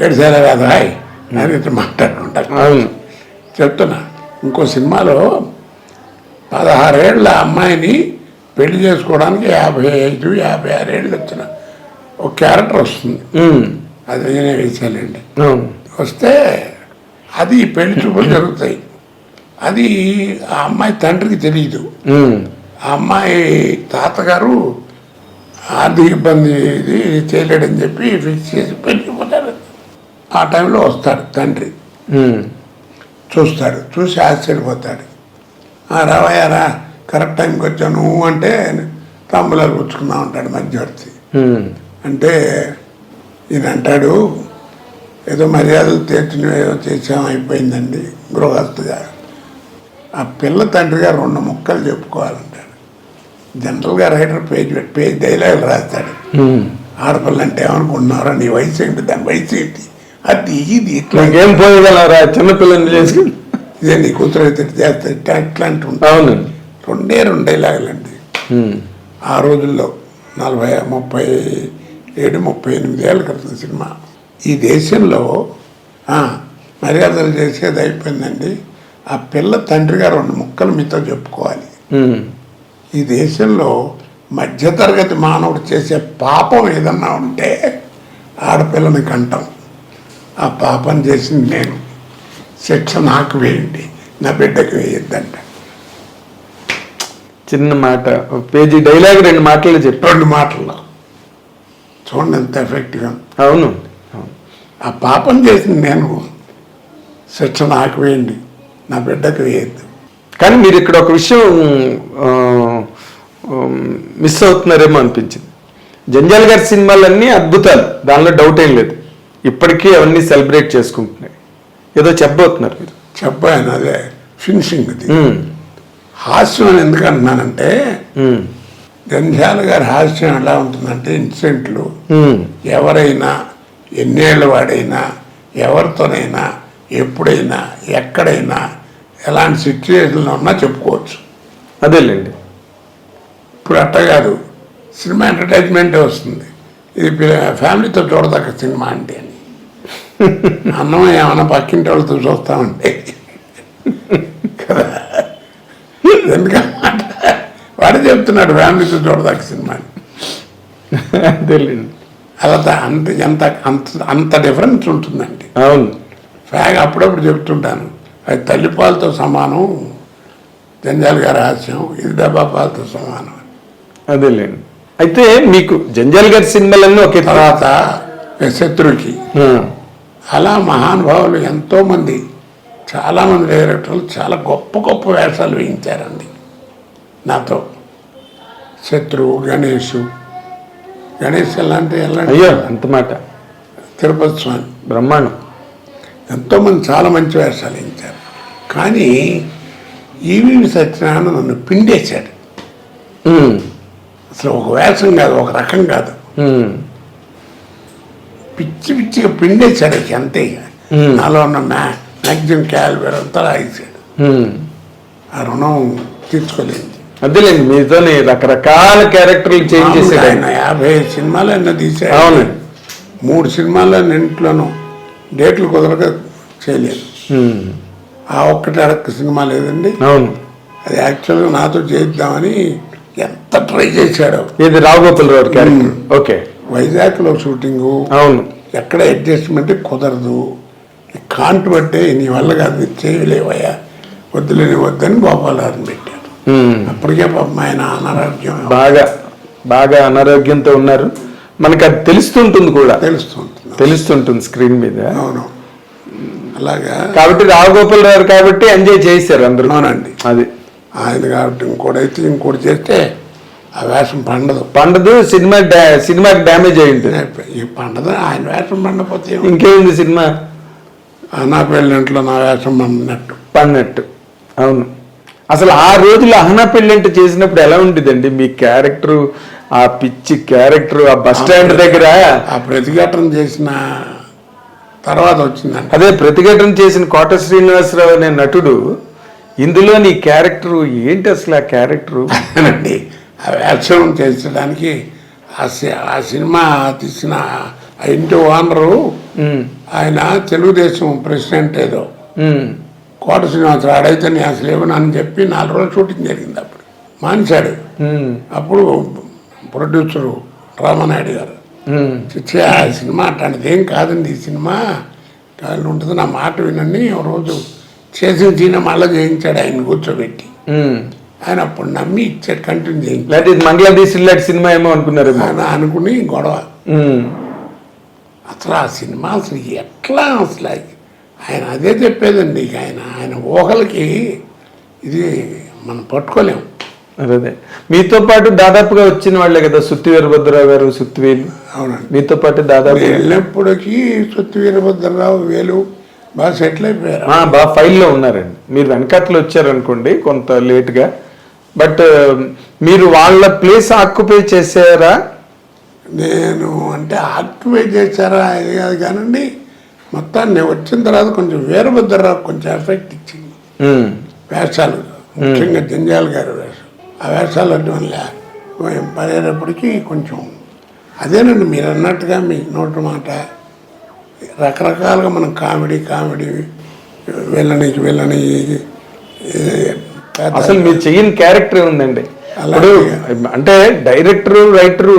S3: ఏడుసారా కాదు హాయ్ అని మాట్లాడుకుంటారు.
S2: అవును,
S3: చెప్తున్నా. ఇంకో సినిమాలో 16 ఏళ్ళ అమ్మాయిని పెళ్లి చేసుకోవడానికి 55-56 ఏళ్ళు వచ్చిన ఒక క్యారెక్టర్ వస్తుంది. అది నేనే వేసానండి. వస్తే అది పెళ్లి చూపులు జరుగుతాయి. అది ఆ అమ్మాయి తండ్రికి తెలియదు. ఆ అమ్మాయి తాతగారు ఆర్థిక ఇబ్బంది ఇది చేయలేడని చెప్పి ఫిక్స్ చేసి పెళ్ళిపోతారు. ఆ టైంలో వస్తాడు తండ్రి, చూస్తాడు, చూసి ఆశ్చర్యపోతాడు. రావయ్యారా కరెక్ట్ టైంకి వచ్చావు నువ్వు అంటే తాంబూలాలు పుచ్చుకుందాం అంటాడు మధ్యవర్తి. అంటే ఈయన అంటాడు ఏదో మర్యాదలు తీర్చినవి ఏదో చేసాం అయిపోయిందండి గృహస్థుగా. ఆ పిల్ల తండ్రి గారు 2 ముక్కలు చెప్పుకోవాలంటాడు. జనరల్గా రైటర్ పేజ్ డైలాగులు రాస్తాడు. ఆడపిల్ల అంటే ఏమనుకుంటున్నారా, నీ వయసు ఏంటి, దాని వయసు ఏంటి, అది ఇది ఇట్లా
S2: ఏం పోయగలరా చిన్నపిల్లని చేసి
S3: ఇదే నీ కూతురు అయితే చేస్తే ఇట్లాంటి ఉంటాయి.
S2: అవునండి,
S3: 2 డైలాగులండి. ఆ రోజుల్లో 37-38 ఏళ్ళ క్రితం సినిమా. ఈ దేశంలో మర్యాదలు చేసేది అయిపోయిందండి. ఆ పిల్ల తండ్రి గారు 2 ముక్కలు మీతో చెప్పుకోవాలి. ఈ దేశంలో మధ్యతరగతి మానవుడు చేసే పాపం ఏదన్నా ఉంటే ఆడపిల్లని కంటాం. ఆ పాపం చేసింది నేను, శిక్ష నాకు వేయండి, నా బిడ్డకు వేయొద్దంట.
S2: చిన్న మాట, పేజీ డైలాగ్ 2 మాటలు చెప్పి
S3: 2 మాటల్లో చూడండి ఎంత ఎఫెక్ట్గా.
S2: అవును,
S3: ఆ పాపం చేసింది నేను, శిక్ష నాకు వేయండి, నా బిడ్డకు వేయద్దు.
S2: కానీ మీరు ఇక్కడ ఒక విషయం మిస్ అవుతున్నారేమో అనిపించింది. జంజాల్ గారి సినిమాలన్నీ అద్భుతాలు, దానిలో డౌట్ ఏం లేదు. ఇప్పటికీ అవన్నీ సెలబ్రేట్ చేసుకుంటున్నాయి. ఏదో చెప్పబోతున్నారు మీరు.
S3: చెప్పాను, అదే ఫినిషింగ్. హాస్యం అని ఎందుకు అంటున్నానంటే జంజాల్ గారి హాస్యం ఎలా ఉంటుందంటే ఇన్సిడెంట్లు ఎవరైనా ఎన్నేళ్ళ వాడైనా ఎవరితోనైనా ఎప్పుడైనా ఎక్కడైనా ఎలాంటి సిచ్యువేషన్లో ఉన్నా చెప్పుకోవచ్చు.
S2: అదేలేండి.
S3: ఇప్పుడు అట్ట కాదు, సినిమా ఎంటర్టైన్మెంటే వస్తుంది. ఇది ఫ్యామిలీతో చూడదక్క సినిమా అంటే అని. అన్నం ఏమన్నా పక్కింటి వాళ్ళతో చూస్తామంటే కదా, ఎందుకంటే వాడే చెప్తున్నాడు ఫ్యామిలీతో చూడదక్క సినిమా అని.
S2: అదేలేండి.
S3: అలా అంత డిఫరెన్స్ ఉంటుందండి.
S2: అవును,
S3: అప్పుడప్పుడు చెప్తుంటాను, అది తల్లిపాలతో సమానం జంజాల్ గారి హాస్యం, ఇది డబ్బా పాలతో సమానం.
S2: అదేలేండి. అయితే మీకు జంజాల్ గారి సినిమాలన్నీ ఒకే
S3: తర్వాత శత్రుకి అలా మహానుభావులు ఎంతోమంది, చాలామంది డైరెక్టర్లు చాలా గొప్ప గొప్ప వేషాలు వేయించారండి నాతో. శత్రువు, గణేష్ ఎలాంటి
S2: అయ్యో అంత మాట,
S3: తిరుపతి స్వామి,
S2: బ్రహ్మాండం,
S3: ఎంతోమంది చాలా మంచి వేషాలు వేయించారు. కానీ ఈవీవి సత్యనారాయణ నన్ను పిండేశాడు. అసలు ఒక వేషం కాదు, ఒక రకం కాదు, పిచ్చి పిచ్చిగా పిండేశాడు. అంతే, నాలో ఉన్న మ్యాక్సిమం క్యాలిబర్ అంతా రాయించాడు. ఆ రుణం తీర్చుకోలేదు.
S2: అదేలేండి, మీతోని రకరకాల క్యారెక్టర్లు చేంజ్ చేసాడు
S3: ఆయన 50 సినిమాలు అన్న తీసాడు.
S2: అవును.
S3: 3 సినిమాల్లో ఇంట్లోనూ డేట్లు కుదరక చేయలేదు. ఆ ఒక్కటి అడక్క సినిమా లేదండి.
S2: అవును.
S3: అది యాక్చువల్గా నాతో చేద్దామని ఎంత ట్రై చేశాడో.
S2: ఇది రావుగోపాల్ రావు క్యారెక్టర్. ఓకే.
S3: వైజాగ్లో షూటింగు,
S2: అవును,
S3: ఎక్కడ అడ్జస్ట్మెంట్ కుదరదు, కాంటు పట్టే నీ వల్ల కాదు చేయలేవయ్యా, వద్దులేని వద్దని గోపాలరావుని పెట్టారు. అప్పటికే పాపం ఆయన అనారోగ్యం
S2: బాగా అనారోగ్యంతో ఉన్నారు. మనకు అది తెలుస్తుంటుంది కూడా, తెలుస్తుంటుంది స్క్రీన్ మీద.
S3: అవును, అలాగా.
S2: కాబట్టి రావుగోపాల్ రావు కాబట్టి ఎంజాయ్ చేశారు అందరూ.
S3: అవునండి,
S2: అది
S3: ఆయన కాబట్టి ఇంకోటి చేస్తే ఆ వేషం పండదు.
S2: సినిమాకి డ్యామేజ్ అయి ఉంటుంది.
S3: ఈ పండదు, ఆయన వేషం పండపోతే
S2: ఇంకేంది సినిమా.
S3: నా పెళ్ళింట్లో నా వేషం
S2: పన్నట్టు. అవును. అసలు ఆ రోజులు అహనా పెళ్ళంటే చేసినప్పుడు ఎలా ఉండేదండి మీ క్యారెక్టర్, ఆ పిచ్చి క్యారెక్టర్, ఆ బస్ స్టాండ్ దగ్గర
S3: ఆ ప్రతిఘటన చేసిన తర్వాత వచ్చిందండి.
S2: అదే ప్రతిఘటన చేసిన కోట శ్రీనివాసరావు అనే నటుడు, ఇందులో నీ క్యారెక్టర్ ఏంటి అసలు? ఆ క్యారెక్టర్
S3: అండి, ఆ వేషం చేసడానికి ఆ సినిమా తీసిన ఆ ఇంటి ఓనరు ఆయన తెలుగుదేశం ప్రెసిడెంట్ ఏదో కోట శ్రీనివాసరావు, ఆడైతే నేను అసలు ఇవ్వనని చెప్పి 4 రోజులు షూటింగ్ జరిగింది. అప్పుడు మానేశాడు. అప్పుడు ప్రొడ్యూసరు రామానాయుడు గారు ఆ సినిమా అట్లాంటిది ఏం కాదండి, ఈ సినిమా కాళ్ళు ఉంటుంది, నా మాట వినండి. ఒక రోజు చేసిన సినిమా మళ్ళీ చేయించాడు ఆయన కూర్చోబెట్టి. ఆయన అప్పుడు నమ్మి ఇచ్చాడు, కంటిన్యూ చేయించాడు.
S2: బంగ్లాదేశ్ సినిమా ఏమో అనుకున్నారు
S3: అనుకుని గొడవ. అసలు ఆ సినిమా అసలు ఎట్లా అసలు ఆయన అదే చెప్పేదండి. ఆయన ఊహలకి ఇది మనం పట్టుకోలేము.
S2: అదే మీతో పాటు దాదాపుగా వచ్చిన వాళ్ళే కదా సుత్తి వీరభద్రరావు గారు, సుత్తివేలు.
S3: అవునండి,
S2: మీతో పాటు దాదాపు
S3: వెళ్ళినప్పటికీ సుత్తి వీరభద్రరావు, వేలు బాగా సెటిల్ అయిపోయారు.
S2: బాగా ఫైల్లో ఉన్నారండి. మీరు వెనకట్లో వచ్చారనుకోండి కొంత లేట్గా, బట్ మీరు వాళ్ళ ప్లేస్ ఆక్యుపై చేశారా?
S3: నేను అంటే ఆక్యుపై చేశారా అది కాదు కానండి, మొత్తాన్ని వచ్చిన తర్వాత కొంచెం వీరభద్రరావు కొంచెం ఎఫెక్ట్ ఇచ్చింది. వేషాలు, ముఖ్యంగా జంజాల గారి వేషం, ఆ వేషాలు అడ్డం వల్ల పడేటప్పటికీ కొంచెం అదేనండి మీరు అన్నట్టుగా మీ నోటి మాట రకరకాలుగా మనం కామెడీ వెళ్ళని
S2: అసలు మీరు చెయ్యని క్యారెక్టర్ ఉందండి. ఇప్పుడు అంటే డైరెక్టరు, రైటరు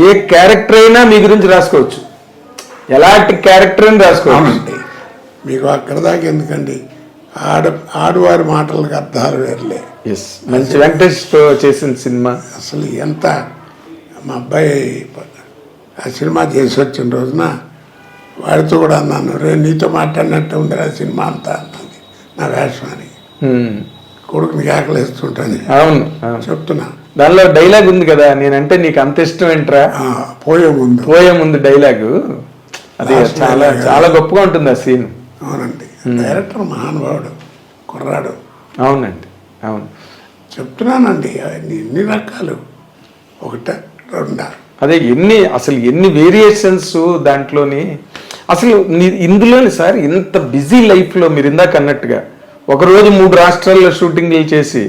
S2: ఏ క్యారెక్టర్ అయినా మీ గురించి రాసుకోవచ్చు, ఎలాంటి క్యారెక్టర్ అని రాసుకోవచ్చు.
S3: మీకు అక్కడ దాకా ఎందుకండి, ఆడువారి మాటలకు అర్థాలు వేర్లే.
S2: మంచి వెంకటేష్తో చేసిన సినిమా
S3: అసలు ఎంత. మా అబ్బాయి ఆ సినిమా చేసి వచ్చిన రోజున వాడితో కూడా అన్నాను, నీతో మాట్లాడినట్టు ఉంది ఆ సినిమా అంతా అన్నది నా వేషం అని. కొడుకుని కేకలేస్తుంటాను.
S2: అవును,
S3: చెప్తున్నా.
S2: దానిలో డైలాగ్ ఉంది కదా, నేనంటే నీకు అంత ఇష్టం ఏంట్రా, పోయే ముందు డైలాగు, అది చాలా గొప్పగా ఉంటుంది ఆ సీన్.
S3: అవునండి, డైరెక్టర్ మహానుభావుడు, కుర్రాడు.
S2: అవునండి, అవును
S3: చెప్తున్నానండి. ఎన్ని రకాలు, ఒకట రెండా,
S2: అదే ఎన్ని వేరియేషన్స్ దాంట్లోని. అసలు ఇందులోని సార్ ఇంత బిజీ లైఫ్లో మీరు ఇందాక అన్నట్టుగా ఒకరోజు 3 రాష్ట్రాల్లో షూటింగ్లు చేసి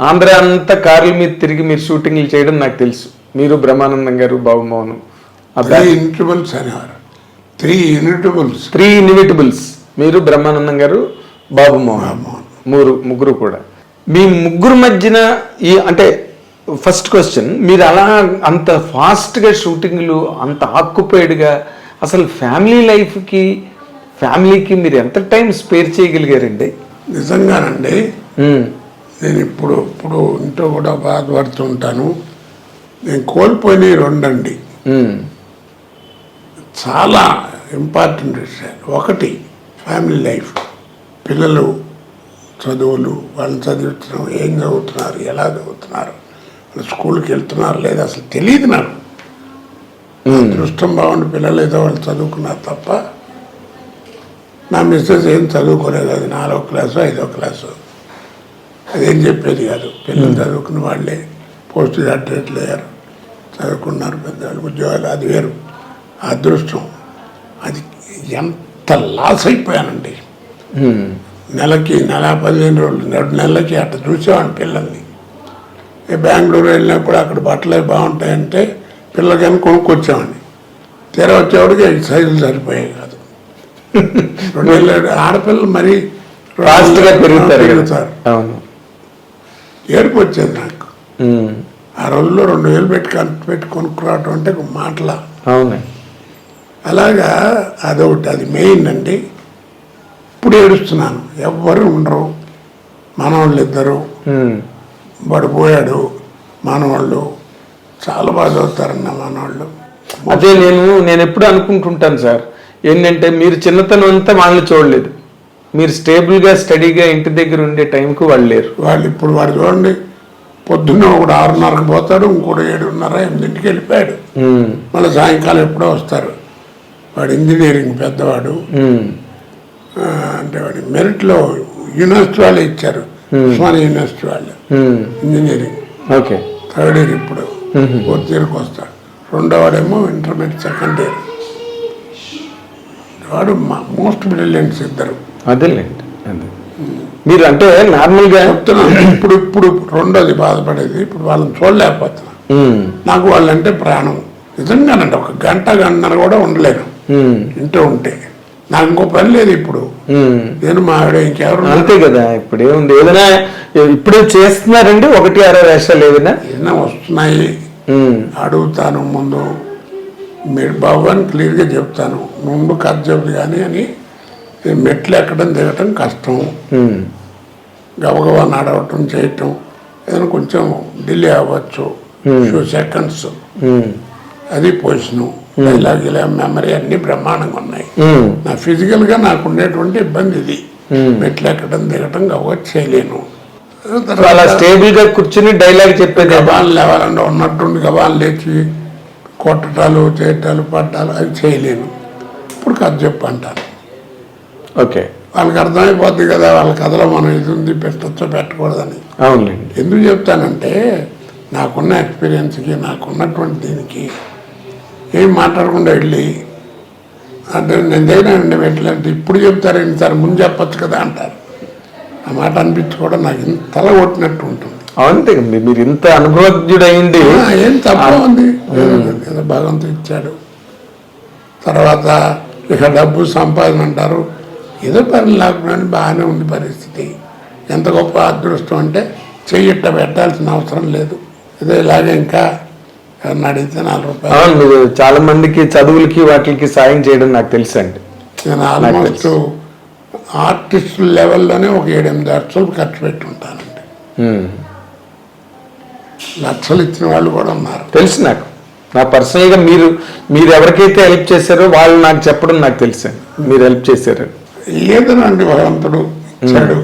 S2: ఆంధ్ర అంతా కార్ల మీద తిరిగి మీరు షూటింగ్లు చేయడం నాకు తెలుసు. మీరు బ్రహ్మానందం గారు, బాబుమోహన్,
S3: 3
S2: ఇన్విటబుల్స్, మీరు బ్రహ్మానందం గారు, బాబుమోహన్, ముగ్గురు కూడా. మీ ముగ్గురు మధ్యన అంటే ఫస్ట్ క్వశ్చన్, మీరు అలా అంత ఫాస్ట్గా షూటింగ్లు, అంత ఆక్యుపైడ్గా, అసలు ఫ్యామిలీకి మీరు ఎంత టైం స్పేర్ చేయగలిగారండి?
S3: నిజంగానండి, నేను ఇప్పుడు ఇంట్లో కూడా బాధపడుతూ ఉంటాను. నేను కోల్పోయినవి 2 అండి, చాలా ఇంపార్టెంట్ విషయాలు. ఒకటి ఫ్యామిలీ లైఫ్, పిల్లలు చదువులు, వాళ్ళని చదువుతున్నాం, ఏం చదువుతున్నారు, ఎలా చదువుతున్నారు, వాళ్ళు స్కూల్కి వెళ్తున్నారు లేదా అసలు తెలియదు నాకు. అదృష్టం బాగుండి పిల్లలు ఏదో వాళ్ళు చదువుకున్నారు తప్ప నా మిస్సెస్ ఏం చదువుకోలేదు. అది 4వ క్లాసు 5వ క్లాసు, అదేం చెప్పేది కాదు. పిల్లలు చదువుకున్న వాళ్ళే పోస్ట్ గ్రాడ్యుయేట్లు అయ్యారు, చదువుకున్నారు, పెద్దవాళ్ళు ఉద్యోగాలు, అది వేరు. అదృష్టం అది. ఎంత లాస్ అయిపోయానండి. నెల 15 రోజులు 2 నెలలకి అట్లా చూసేవాడిని పిల్లల్ని. బెంగళూరు వెళ్ళినప్పుడు అక్కడ బట్టలు బాగుంటాయంటే పిల్లలకని కొనుక్కొచ్చామని. తీరా వచ్చేవాడికి సైజులు సరిపోయాయి కాదు. 2 ఆడపిల్లలు మరీ
S2: ఫాస్ట్గా పెరుగుతారు.
S3: ఏడుపు వచ్చేది నాకు. ఆ రోజుల్లో 2000 పెట్టి కొనుక్కురావటం అంటే ఒక మాటల. అలాగా అదొకటి, అది మెయిన్ అండి. ఇప్పుడు ఏడుస్తున్నాను, ఎవ్వరు ఉండరు. మనవాళ్ళు 2 పడిపోయాడు. మనవాళ్ళు చాలా బాగా చదువుతారన్న మనవాళ్ళు.
S2: అదే నేను ఎప్పుడు అనుకుంటుంటాను సార్, ఏంటంటే మీరు చిన్నతనం అంతా వాళ్ళని చూడలేదు. మీరు స్టేబుల్గా స్టడీగా ఇంటి దగ్గర ఉండే టైంకు వాళ్ళు లేరు.
S3: ఇప్పుడు వాడు చూడండి, పొద్దున్న ఒకడు 6:30కి పోతాడు, ఇంకోటి 7:30, 8కి వెళ్ళిపోయాడు. మళ్ళీ సాయంకాలం ఎప్పుడో వస్తారు. వాడు ఇంజనీరింగ్ పెద్దవాడు. అంటే వాడి మెరిట్లో యూనివర్సిటీ వాళ్ళు ఇచ్చారు, ఉస్మానియా యూనివర్సిటీ వాళ్ళు ఇంజనీరింగ్.
S2: ఓకే,
S3: 3rd ఇయర్ ఇప్పుడు 4th ఇయర్కి వస్తాడు. 2వ వాడేమో ఇంటర్మీడియట్ 2nd ఇయర్. వాడు మోస్ట్ బ్రిలియంట్స్ ఇద్దరు.
S2: అదేలేండి. మీరు అంటే నార్మల్గా
S3: చెప్తున్నాను. ఇప్పుడు 2వది బాధపడేది, ఇప్పుడు వాళ్ళని చూడలేకపోతున్నా. నాకు వాళ్ళంటే ప్రాణం నిజంగానండి. 1 గంటన్నర కూడా ఉండలేను ఇంట్లో ఉంటే. నాకు ఇంకో పని లేదు ఇప్పుడు. నేను మా ఆవిడ ఇంకెవరు
S2: అంతే కదా. ఇప్పుడు ఏముంది, ఏదైనా ఇప్పుడు చేస్తున్నారండి 1-6 వేషాలు ఏదైనా
S3: వస్తున్నాయి. అడుగుతాను ముందు, మీరు బాబు అని క్లియర్గా చెప్తాను, ముందు కథ చెబుదు కానీ అని. మెట్లు ఎక్కడం దిగటం కష్టం, గబగబా నడవటం చేయటం ఏదైనా కొంచెం డిలే అవ్వచ్చు, ఫ్యూ సెకండ్స్. అది పొజిషను, డైలాగ్ ఇలా మెమరీ అన్ని బ్రహ్మాండంగా ఉన్నాయి. నా ఫిజికల్గా నాకు ఉండేటువంటి ఇబ్బంది ఇది. మెట్లు ఎక్కడం దిగటం గబగబా చేయలేను.
S2: అలా స్టేబుల్గా కూర్చుని డైలాగ్ చెప్పేది
S3: గబాలు లేవాలంటే ఉన్నట్టుండి గబాలు లేచి కొట్టటాలు చేయటాలు పట్టాలు అవి చేయలేను. ఇప్పుడు కథ చెప్పు అంటాను.
S2: ఓకే,
S3: వాళ్ళకి అర్థమైపోద్ది కదా, వాళ్ళ కథలో మనం ఇది ఉంది, పెట్టచ్చో పెట్టకూడదని.
S2: అవునండి.
S3: ఎందుకు చెప్తానంటే నాకున్న ఎక్స్పీరియన్స్కి, నాకున్నటువంటి దీనికి ఏం మాట్లాడకుండా వెళ్ళి అంటే నేను దగ్గర పెట్టలేంటే ఇప్పుడు చెప్తారేంటి సార్, ముందు చెప్పచ్చు కదా అంటారు. ఆ మాట అనిపించుకోవడం నాకు ఇంత తల కొట్టినట్టు ఉంటుంది.
S2: అంతే, మీరు ఇంత అనుభవజ్ఞుడైంది.
S3: ఏం తప్ప ఉంది, ఏదో భగవంతుడు ఇచ్చాడు. తర్వాత ఇక డబ్బు సంపాదన అంటారు, ఏదో పని లేకుండా బాగానే ఉంది పరిస్థితి. ఎంత గొప్ప అదృష్టం అంటే చెయ్యిట్ట పెట్టాల్సిన అవసరం లేదు. ఏదో ఇలాగే ఇంకా ఎవరిని అడిగితే 4 రూపాయలు.
S2: చాలా మందికి చదువులకి వాటికి సాయం చేయడం నాకు తెలుసు అండి.
S3: నేను ఆల్మోస్ట్ ఆర్టిస్టుల లెవెల్లోనే ఒక 7-8 లక్షలు ఖర్చు పెట్టి ఉంటానండి. లక్షలు ఇచ్చిన వాళ్ళు కూడా ఉన్నారు,
S2: తెలుసు నాకు. నా పర్సనల్గా మీరు ఎవరికైతే హెల్ప్ చేశారో వాళ్ళు నాకు చెప్పడం నాకు తెలుసు. మీరు హెల్ప్ చేశారు
S3: ఏదోనండి, భగవంతుడు ఇచ్చాడు,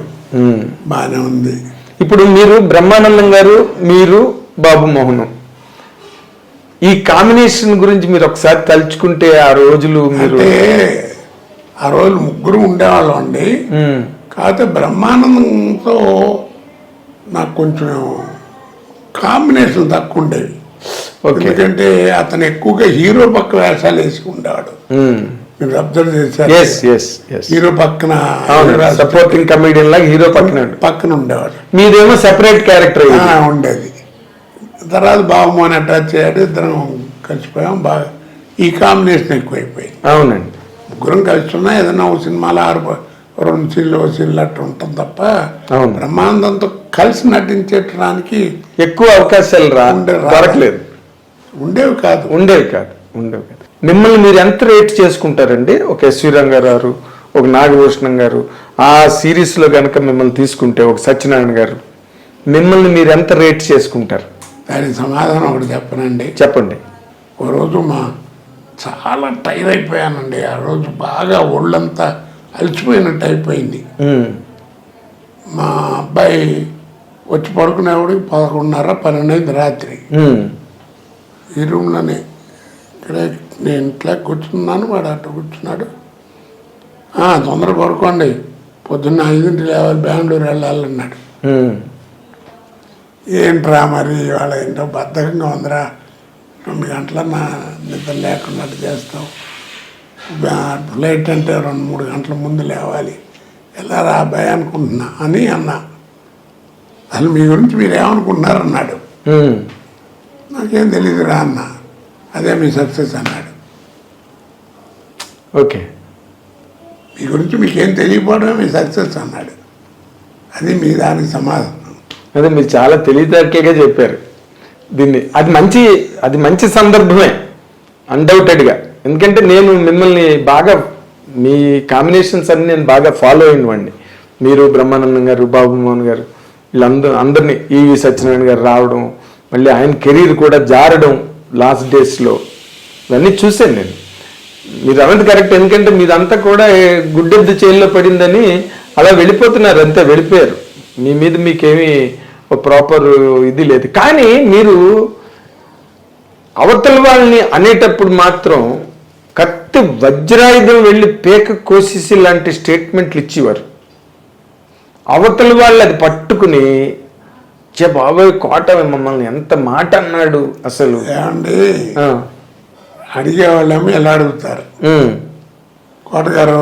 S3: బాగానే ఉంది.
S2: ఇప్పుడు మీరు బ్రహ్మానందం గారు, మీరు బాబు మోహనం, ఈ కాంబినేషన్ గురించి మీరు ఒకసారి తలుచుకుంటే ఆ రోజులు మీరు
S3: ఆ రోజు ముగ్గురు ఉండేవాళ్ళం అండి. కాకపోతే బ్రహ్మానందంతో నాకు కొంచెం కాంబినేషన్ తక్కువ ఉండేవి. ఎందుకంటే అతను ఎక్కువగా హీరో పక్క వేషాలు వేసి ఉండేవాడు. మీరు అబ్జర్వ్ చేశారు, హీరో పక్కన
S2: సపోర్టింగ్ కమెడియన్ లాగా హీరో
S3: పక్కన ఉండేవాడు.
S2: మీరేమో సెపరేట్ క్యారెక్టర్
S3: ఉండేది. తర్వాత బాబుమోహన్ అటాచ్ అయ్యాడు, ఇద్దరం కలిసిపోయాం. బాగా ఈ కాంబినేషన్ ఎక్కువైపోయింది.
S2: అవునండి,
S3: ముగ్గురం కలిసి ఉన్నా ఏదైనా ఒక సినిమాలో 2 సీన్లు అట్లా ఉంటుంది తప్ప బ్రహ్మానందంతో కలిసి నటించడానికి
S2: ఎక్కువ అవకాశాలు దొరకలేదు.
S3: ఉండేవి కాదు.
S2: మిమ్మల్ని మీరు ఎంత రేట్ చేసుకుంటారండి? ఒక ఎస్వి రంగారావు, ఒక నాగభూషణం గారు, ఆ సిరీస్లో కనుక మిమ్మల్ని తీసుకుంటే, ఒక సత్యనారాయణ గారు, మిమ్మల్ని మీరు ఎంత రేట్ చేసుకుంటారు?
S3: దానికి సమాధానం ఒకటి చెప్పనండి.
S2: చెప్పండి.
S3: ఓ రోజు చాలా టైర్ అయిపోయానండి. ఆ రోజు బాగా ఒళ్ళంతా అలసిపోయినట్టు అయిపోయింది. మా అబ్బాయి వచ్చి పడుకునేవాడికి 11:30, 12 రాత్రి. ఈ రూమ్లోనే ఇక్కడే నేను ఇట్లా కూర్చున్నాను, వాడు అట్లా కూర్చున్నాడు. తొందర పడుకోండి, పొద్దున్న 5 లేవాలి, బెంగళూరు వెళ్ళాలన్నాడు. ఏంట్రా మరి ఇవాళ ఏంటో బద్ధకంగా ఉందిరా, 2 గంటల నా నిద్ర లేకున్నట్టు చేస్తావు, ఫ్లైట్ అంటే 2-3 గంటల ముందు లేవాలి, ఎలా రా అబ్బాయి అనుకుంటున్నా అని అన్నా. అసలు మీ గురించి మీరు ఏమనుకుంటున్నారన్నాడు. నాకేం తెలియదురా అన్న. అదే మీ సక్సెస్ అన్నాడు.
S2: ఓకే,
S3: మీ గురించి మీకేం తెలియకపోవడమే మీ సక్సెస్ అన్నాడు. అది మీ దానికి సమాధానం.
S2: అదే మీరు చాలా తెలివితేటలుగా చెప్పారు దీన్ని. అది మంచి సందర్భమే అన్డౌటెడ్గా. ఎందుకంటే నేను మిమ్మల్ని బాగా, మీ కాంబినేషన్స్ అన్ని నేను బాగా ఫాలో అయినవాడిని. మీరు, బ్రహ్మానందం గారు, బాబు మోహన్ గారు, అందరినీ ఈవి సత్యనారాయణ గారు రావడం, మళ్ళీ ఆయన కెరీర్ కూడా జారడం లాస్ట్ డేస్లో, ఇవన్నీ చూశాను నేను. మీరు అన్నది కరెక్ట్. ఎందుకంటే మీదంతా కూడా గుడ్డెద్దు చేతిలో పడిందని అలా వెళ్ళిపోతున్నారు, అంతే వెళ్ళిపోయారు. మీ మీద మీకేమీ ప్రాపర్ ఇది లేదు. కానీ మీరు అవతల వాళ్ళని అనేటప్పుడు మాత్రం కత్తి వజ్రాయుధం వెళ్ళి పేక కోసేసి లాంటి స్టేట్మెంట్లు ఇచ్చేవారు. అవతల వాళ్ళు అది పట్టుకుని బాబాయ్ కోట మమ్మల్ని ఎంత మాట అన్నాడు అసలు.
S3: ఏమండి, అడిగేవాళ్ళేమో ఎలా అడుగుతారు, కోటగారు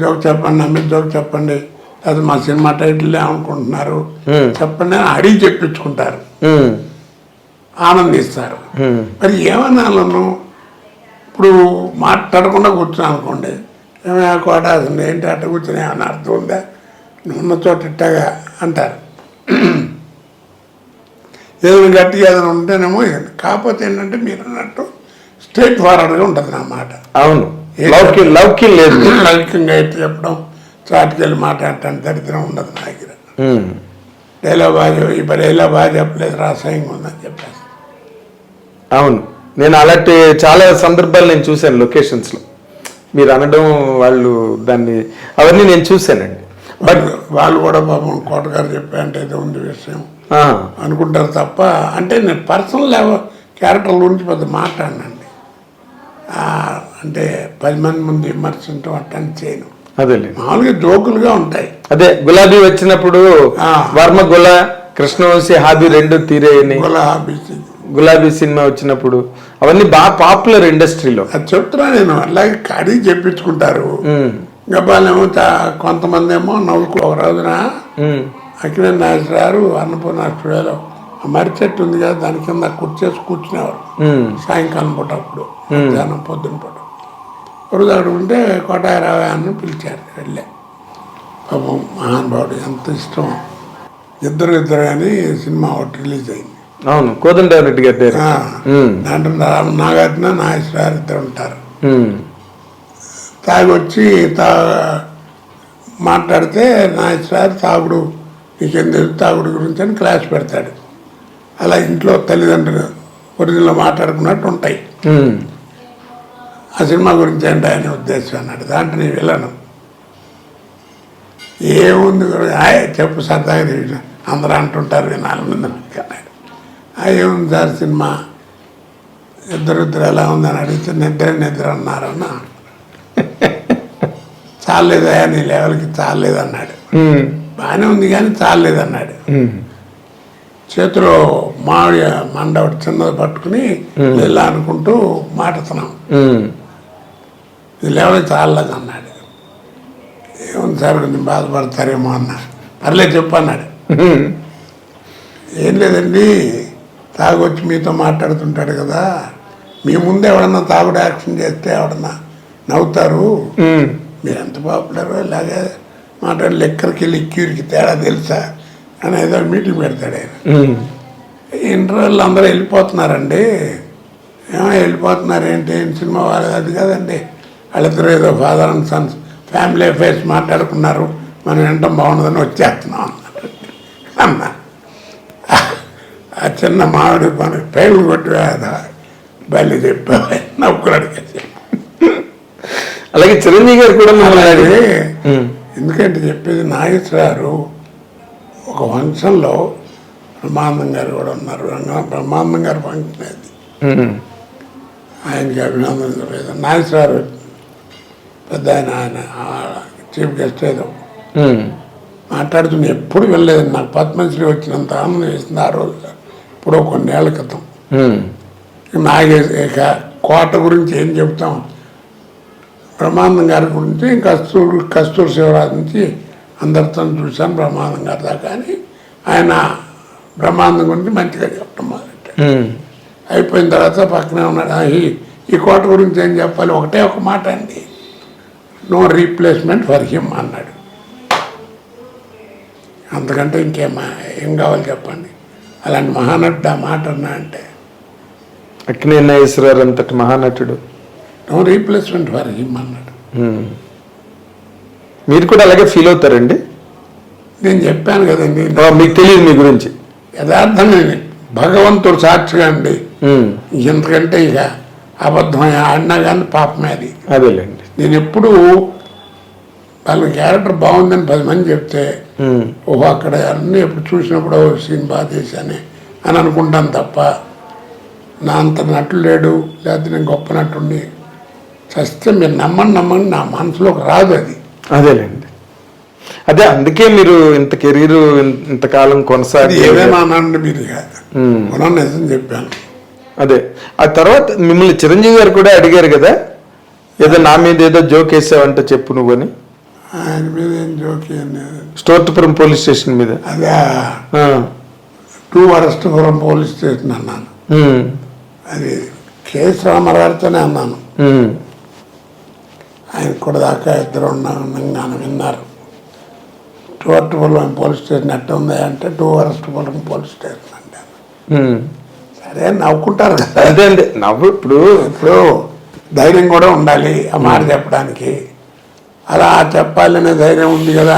S3: జోక్ చెప్పండి, అమ్మి జోక్ చెప్పండి, అది మా సినిమా టైటిల్ ఏమనుకుంటున్నారు చెప్పండి అని అడిగి చెప్పించుకుంటారు, ఆనందిస్తారు. మరి ఏమన్నాను, ఇప్పుడు మాట్లాడకుండా కూర్చున్నాను అనుకోండి, ఏమైనా కోట అసలు ఏంటి అట్ట కూర్చుని ఏమైనా అర్థం ఉందా, ఉన్న చోట ఇట్టగా అంటారు. ఏదైనా గట్టిగా ఏదైనా ఉంటేనేమో. కాకపోతే ఏంటంటే మీరు అన్నట్టు స్ట్రైట్ ఫార్వర్డ్గా ఉంటుంది నా మాట.
S2: అవును, లౌక్యంగా
S3: అయితే చెప్పడం, చాటుకెళ్ళి మాట్లాడటం దరిద్రం ఉండదు నా దగ్గర. డైలాగ్ బాగా చెప్పలేదు, రాసాయంగా ఉందని చెప్పేసి.
S2: అవును, నేను అలాంటి చాలా సందర్భాలు నేను చూశాను లొకేషన్స్లో. మీరు అనడం, వాళ్ళు దాన్ని అవన్నీ నేను చూశానండి.
S3: బట్ వాళ్ళు కూడా పాపం కోటగారు చెప్పారంటే ఏదో ఉంది విషయం అనుకుంటారు తప్ప, అంటే నేను పర్సనల్ క్యారెక్టర్ గురించి పెద్ద మాట్లాడినండి. అంటే 10 మంది ముందు విమర్శించడం అట్టని చేయను.
S2: అదే
S3: మామూలుగా జోకులుగా ఉంటాయి.
S2: అదే గులాబీ వచ్చినప్పుడు వర్మ కృష్ణవంశీ హాబీ రెండు తీరేయని, గులాబీ సినిమా వచ్చినప్పుడు అవన్నీ బాగా పాపులర్ ఇండస్ట్రీలో. అది
S3: చెప్తున్నా నేను. అలాగే అడిగి చెప్పించుకుంటారు. గబ్బాలేమో కొంతమంది ఏమో నవ్వుకో. ఒక రోజున అఖిలేష్ నాగేశ్వరరావు అన్నపూర్ణ స్టూడియోలో మర్రి చెట్టు ఉంది కదా, దాని కింద కుర్చేసి కూర్చునేవారు సాయంకాలం పూట. అప్పుడు మధ్యాహ్నం పొద్దున పూట రోజు అడుగుంటే కోటారావు అని పిలిచారు. వెళ్ళే పాపం మహానుభావుడు, ఎంత ఇష్టం. ఇద్దరు కానీ సినిమా ఒకటి రిలీజ్ అయింది.
S2: అవును, కోదండరెడ్డి గారి
S3: దాంట్లో నాగార్జున నాగేశ్వరరావు ఇద్దరు ఉంటారు. తాగి వచ్చి మాట్లాడితే నాగేశ్వరరావు తాగుడు నీకేం తెలుసు తాగుడు గురించి అని క్లాస్ పెడతాడు. అలా ఇంట్లో తల్లిదండ్రులు ఒరిజినల్ మాట్లాడుకున్నట్టు ఉంటాయి. ఆ సినిమా గురించి ఏంటి ఆయన ఉద్దేశం అన్నాడు. దాంట్లో నేను వెళ్ళను. ఏముంది చెప్పు సరదాగా అందరూ అంటుంటారు 4 మంది అన్నాడు. ఏముంది సార్ సినిమా, ఇద్దరు ఎలా ఉందని అడిగితే నిద్ర అన్నారన్న. చాలేదయా నీ లెవెల్కి చాలేదన్నాడు. బాగానే ఉంది కానీ చాలేదన్నాడు. చేతిలో మామిడి మండ ఒకటి చిన్నది పట్టుకుని ఇలా అనుకుంటూ మాట్లాడుతున్నాం. ఇది లెవెల్కి చాలలేదు అన్నాడు. ఏముంది సార్ కొంచెం బాధపడతారేమో అన్నాడు. పర్లేదు చెప్పు అన్నాడు. ఏం లేదండి, తాగొచ్చి మీతో మాట్లాడుతుంటాడు కదా, మీ ముందు ఎవడన్నా తాగుడు యాక్షన్ చేస్తే ఎవడన్నా నవ్వుతారు, మీరు ఎంత పాపులర్, ఇలాగే మాట్లాడి లెక్కరికి లిక్యూరికి తేడా తెలుసా అని ఏదో మీటింగ్ పెడతాడు ఆయన. ఇంటర్వ్యూలు అందరూ వెళ్ళిపోతున్నారండి. వెళ్ళిపోతున్నారు ఏంటి, సినిమా వాళ్ళు అది కదండి, వాళ్ళిద్దరూ ఏదో father and Sons family affairs మాట్లాడుకున్నారు, మనం వినటం బాగుండదని వచ్చేస్తున్నాం అన్నారు. అన్నా ఆ చిన్న మామిడి మనకి పేగులు కొట్టి బయలు చెప్పా నవ్వుకున్నాడు.
S2: అలాగే చిరంజీవి గారు కూడా
S3: ఎందుకంటే చెప్పేది, నాగేశ్వరరావు ఒక ఫంక్షన్లో బ్రహ్మానందం గారు కూడా ఉన్నారు. బ్రహ్మానందం గారు ఫంక్షన్ అది, ఆయనకి అభినందన. నాగేశ్వరరావు పెద్ద ఆయన చీఫ్ గెస్ట్ ఏదో మాట్లాడుతున్నా. ఎప్పుడు వెళ్ళలేదు. నాకు పద్మశ్రీ వచ్చినంత ఆనందం వేసింది ఆ రోజు, ఇప్పుడు కొన్నేళ్ల క్రితం. నాగేశ్వర కోట గురించి ఏం చెప్తాం, బ్రహ్మానందం గారి గురించి కస్తూరి శివరాజు నుంచి అందరితో చూశాను, బ్రహ్మానందం గారి దాకా. అని ఆయన బ్రహ్మాండం గురించి మంచిగా చెప్పడం మొదలెట్టాడు. అయిపోయిన తర్వాత పక్కనే ఉన్నాడు, ఈ కోట గురించి ఏం చెప్పాలి, ఒకటే ఒక మాట అండి, నో రీప్లేస్మెంట్ ఫర్ హిమ్ అన్నాడు. అంతకంటే ఏం కావాలి చెప్పండి. అలాంటి మహానటుడు ఆ మాట అన్నా అంటే,
S2: అక్కినేని నాగేశ్వరరావు అంతటి మహానటుడు
S3: నో రీప్లేస్మెంట్ ఫర్ హిమ్ అన్నాడు.
S2: మీరు కూడా అలాగే ఫీల్ అవుతారండి?
S3: నేను చెప్పాను కదండి,
S2: మీకు తెలియదు మీ గురించి.
S3: యథార్థమే, భగవంతుడు సాక్షిగా అండి. ఇంతకంటే ఇక అబద్ధం ఆడినా కానీ పాపమే అది.
S2: అదేలేండి.
S3: నేను ఎప్పుడు వాళ్ళ క్యారెక్టర్ బాగుందని 10 మంది చెప్తే, ఓహో అక్కడ అన్నీ ఎప్పుడు చూసినప్పుడు సీన్ బాగా చేశానే అని అనుకుంటాను తప్ప, నా అంత నటుడు లేడు, లేకపోతే నేను గొప్ప నటుండి చస్తే మీరు నమ్మండి నా మనసులోకి రాదు అది.
S2: అదేలేండి. అదే అందుకే మీరు ఇంత కెరీర్ ఇంతకాలం కొనసాగి
S3: ఏదైనా అనండి మీరు నిజం చెప్పాను.
S2: అదే ఆ తర్వాత మిమ్మల్ని చిరంజీవి గారు కూడా అడిగారు కదా, ఏదో నా మీద ఏదో జోక్ వేసావంటే చెప్పు నువ్వు అని.
S3: ఆయన మీద ఏం జోక్
S2: స్టోర్పురం పోలీస్ స్టేషన్ మీద.
S3: అదే 2 వరస్టపురం పోలీస్ స్టేషన్ అన్నాను. అది కేఎస్ రామారావుతోనే అన్నాను. ఆయన కూడా దాకా ఇద్దరు ఉన్నాను విన్నారు. 2 వరస్టపురం పోలీస్ స్టేషన్ ఎట్ట ఉంది అంటే 2 వరస్టపురం పోలీస్ స్టేషన్ అంటే సరే నవ్వుకుంటారు కదా.
S2: అదే అండి నవ్వు. ఇప్పుడు
S3: ధైర్యం కూడా ఉండాలి ఆ మాట చెప్పడానికి. అలా చెప్పాలనే ధైర్యం ఉంది కదా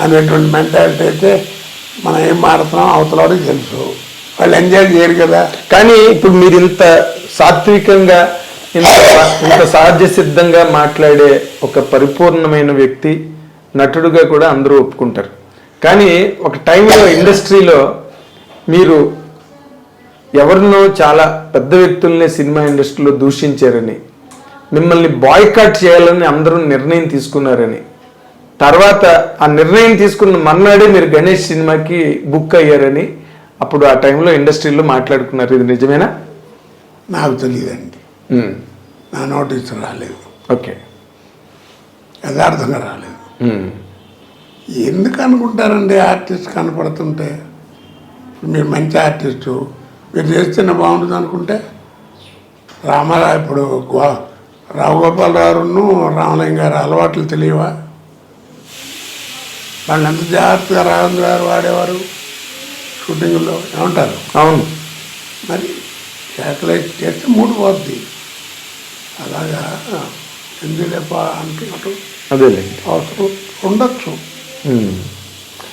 S3: అనేటువంటి మెంటాలిటీ అయితే మనం ఏం మాడుతున్నాం అవతలవాడికి తెలుసు, వాళ్ళు ఎంజాయ్ చేయరు కదా.
S2: కానీ ఇప్పుడు మీరు ఇంత సాత్వికంగా ఇంత సహజ సిద్ధంగా మాట్లాడే ఒక పరిపూర్ణమైన వ్యక్తి, నటుడుగా కూడా అందరూ ఒప్పుకుంటారు. కానీ ఒక టైంలో ఇండస్ట్రీలో మీరు ఎవరినో చాలా పెద్ద వ్యక్తుల్ని సినిమా ఇండస్ట్రీలో దూషించారని, మిమ్మల్ని బాయ్కాట్ చేయాలని అందరూ నిర్ణయం తీసుకున్నారని, తర్వాత ఆ నిర్ణయం తీసుకున్న మర్నాడే మీరు గణేష్ సినిమాకి బుక్ అయ్యారని అప్పుడు ఆ టైంలో ఇండస్ట్రీలో మాట్లాడుకున్నారు. ఇది నిజమేనా?
S3: నాకు తెలియదండి, నా నోటీసు రాలేదు.
S2: ఓకే,
S3: యథార్థంగా రాలేదు. ఎందుకు అనుకుంటారండి ఆర్టిస్ట్ కనపడుతుంటే? మీరు మంచి ఆర్టిస్టు, మీరు చేస్తేనే బాగుంటుంది అనుకుంటే రామారావు ఇప్పుడు రావు గోపాలరావును రామలింగ గారు అలవాట్లు తెలియవా? వాళ్ళు ఎంత జాగ్రత్తగా రాఘవేంద్ర గారు వాడేవారు షూటింగ్లో, ఏమంటారు?
S2: అవును.
S3: మరి శాటిలైట్ చేస్తే 3 పోద్ది. అలాగా ఎందుకు లేప అనుకున్నట్టు
S2: అదేలేండి
S3: అవసరం ఉండొచ్చు.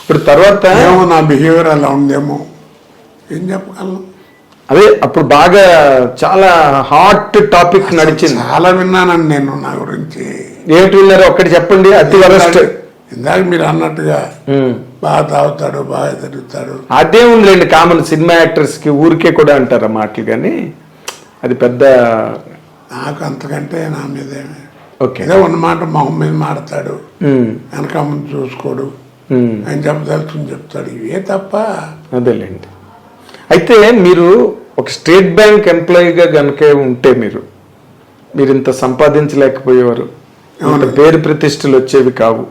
S2: ఇప్పుడు తర్వాత
S3: ఏమో నా బిహేవియర్ అలా ఉందేమో, ఏం చెప్పగలను.
S2: అదే అప్పుడు బాగా చాలా హాట్ టాపిక్ నడిచింది.
S3: చాలా విన్నానండి నేను నా గురించి.
S2: ఏమిటి విన్నారు ఒక్కటి చెప్పండి. అతి వరస్ట్.
S3: ఇందాక మీరు అన్నట్టుగా బాగా తాగుతాడు, బాగా తిరుగుతాడు,
S2: అదే ఉందిలేండి కామన్ సినిమా యాక్టర్స్ కి ఊరికే కూడా అంటారు మాటలు, కానీ అది పెద్ద
S3: నాకు అంతకంటే నా మీద
S2: ఓకే
S3: ఏదో ఉన్నమాట మొహం మీద మాడతాడు, వెనక ముందు చూసుకోడు, ఆయన చెప్పదలుచుకుని చెప్తాడు, ఇవే తప్ప.
S2: అదేలేండి. అయితే మీరు ఒక స్టేట్ బ్యాంక్ ఎంప్లాయీగా కనుక ఉంటే మీరు ఇంత సంపాదించలేకపోయేవారు, ఇంత పేరు ప్రతిష్టలు వచ్చేవి కావు.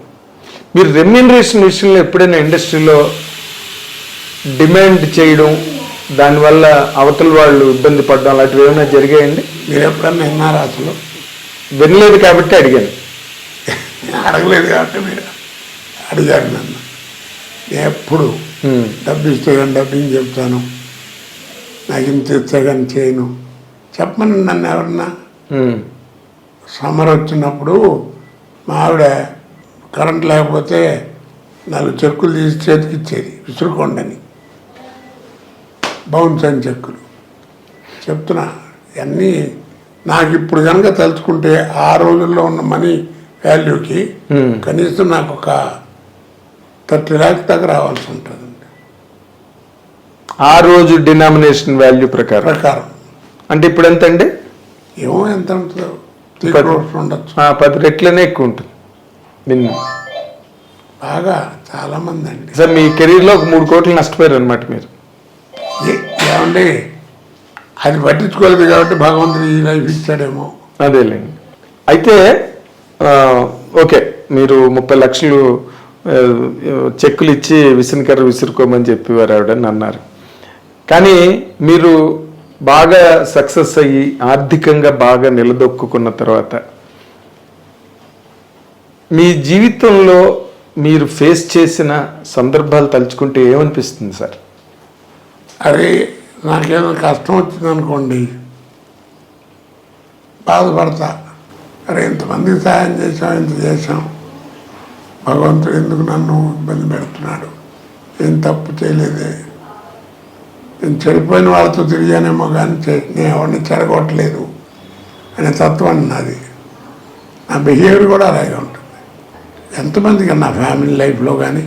S2: మీరు రెమ్యూనరేషన్ విషయంలో ఎప్పుడైనా ఇండస్ట్రీలో డిమాండ్ చేయడం, దానివల్ల అవతల వాళ్ళు ఇబ్బంది పడడం అలాంటివి ఏమైనా జరిగాయండి?
S3: మీరు ఎప్పుడన్నా విన్నారా? అసలు
S2: వినలేదు కాబట్టి అడిగాను.
S3: అడగలేదు కాబట్టి మీరు అడిగారు నన్ను. ఎప్పుడు డబ్బు ఇస్తే కానీ డబ్బింగ్ చెప్తాను, నాకు ఇంత ఇస్తే కానీ చేయను చెప్పమని నన్ను ఎవరన్నా. సమ్మర్ వచ్చినప్పుడు మా ఆవిడ కరెంట్ లేకపోతే 4 చెక్కులు తీసి చేతికి ఇచ్చేది, విసురుకోండి బౌన్స్ అని చెక్కులు. చెప్తున్నా ఇవన్నీ నాకు ఇప్పుడు కనుక తలుచుకుంటే ఆ రోజుల్లో ఉన్న మనీ వాల్యూకి కనీసం నాకు ఒక 30 lakhs దాకా రావాల్సి ఉంటుందండి
S2: ఆ రోజు డినామినేషన్ వాల్యూ ప్రకారం. అంటే ఇప్పుడు ఎంత అండి?
S3: ఏమో ఎంత ఉంటుందో, 3 crores ఉండొచ్చు.
S2: 10 రెట్లనే ఎక్కువ ఉంటుంది.
S3: బాగా చాలా మంది అండి.
S2: సార్ మీ కెరీర్లో ఒక 3 కోట్లు నష్టపోయారు అనమాట మీరు.
S3: ఏమండి అది పట్టించుకోలేదు కాబట్టి భగవంతుడు ఈ లైఫ్ ఇచ్చాడేమో.
S2: అదేలేండి. అయితే ఓకే, మీరు 30 లక్షలు చెక్కులు ఇచ్చి విసురుకోమని చెప్పేవారు ఆవిడని అన్నారు. కానీ మీరు బాగా సక్సెస్ అయ్యి ఆర్థికంగా బాగా నిలదొక్కున్న తర్వాత మీ జీవితంలో మీరు ఫేస్ చేసిన సందర్భాలు తలుచుకుంటే ఏమనిపిస్తుంది సార్?
S3: అది నాకేదో కష్టం వచ్చింది అనుకోండి, బాధపడతా. అరే ఇంతమందికి సహాయం చేసాం, ఇంత చేసాం, భగవంతుడు ఎందుకు నన్ను ఇబ్బంది పెడుతున్నాడు, ఏం తప్పు చేయలేదే, నేను చెడిపోయిన వాళ్ళతో తిరిగానేమో కానీ నేను ఎవరిని చెడగొట్టలేదు అనే తత్వం నాది. నా బిహేవియర్ కూడా అలాగే ఉంటుంది. ఎంతమందికి నా ఫ్యామిలీ లైఫ్లో కానీ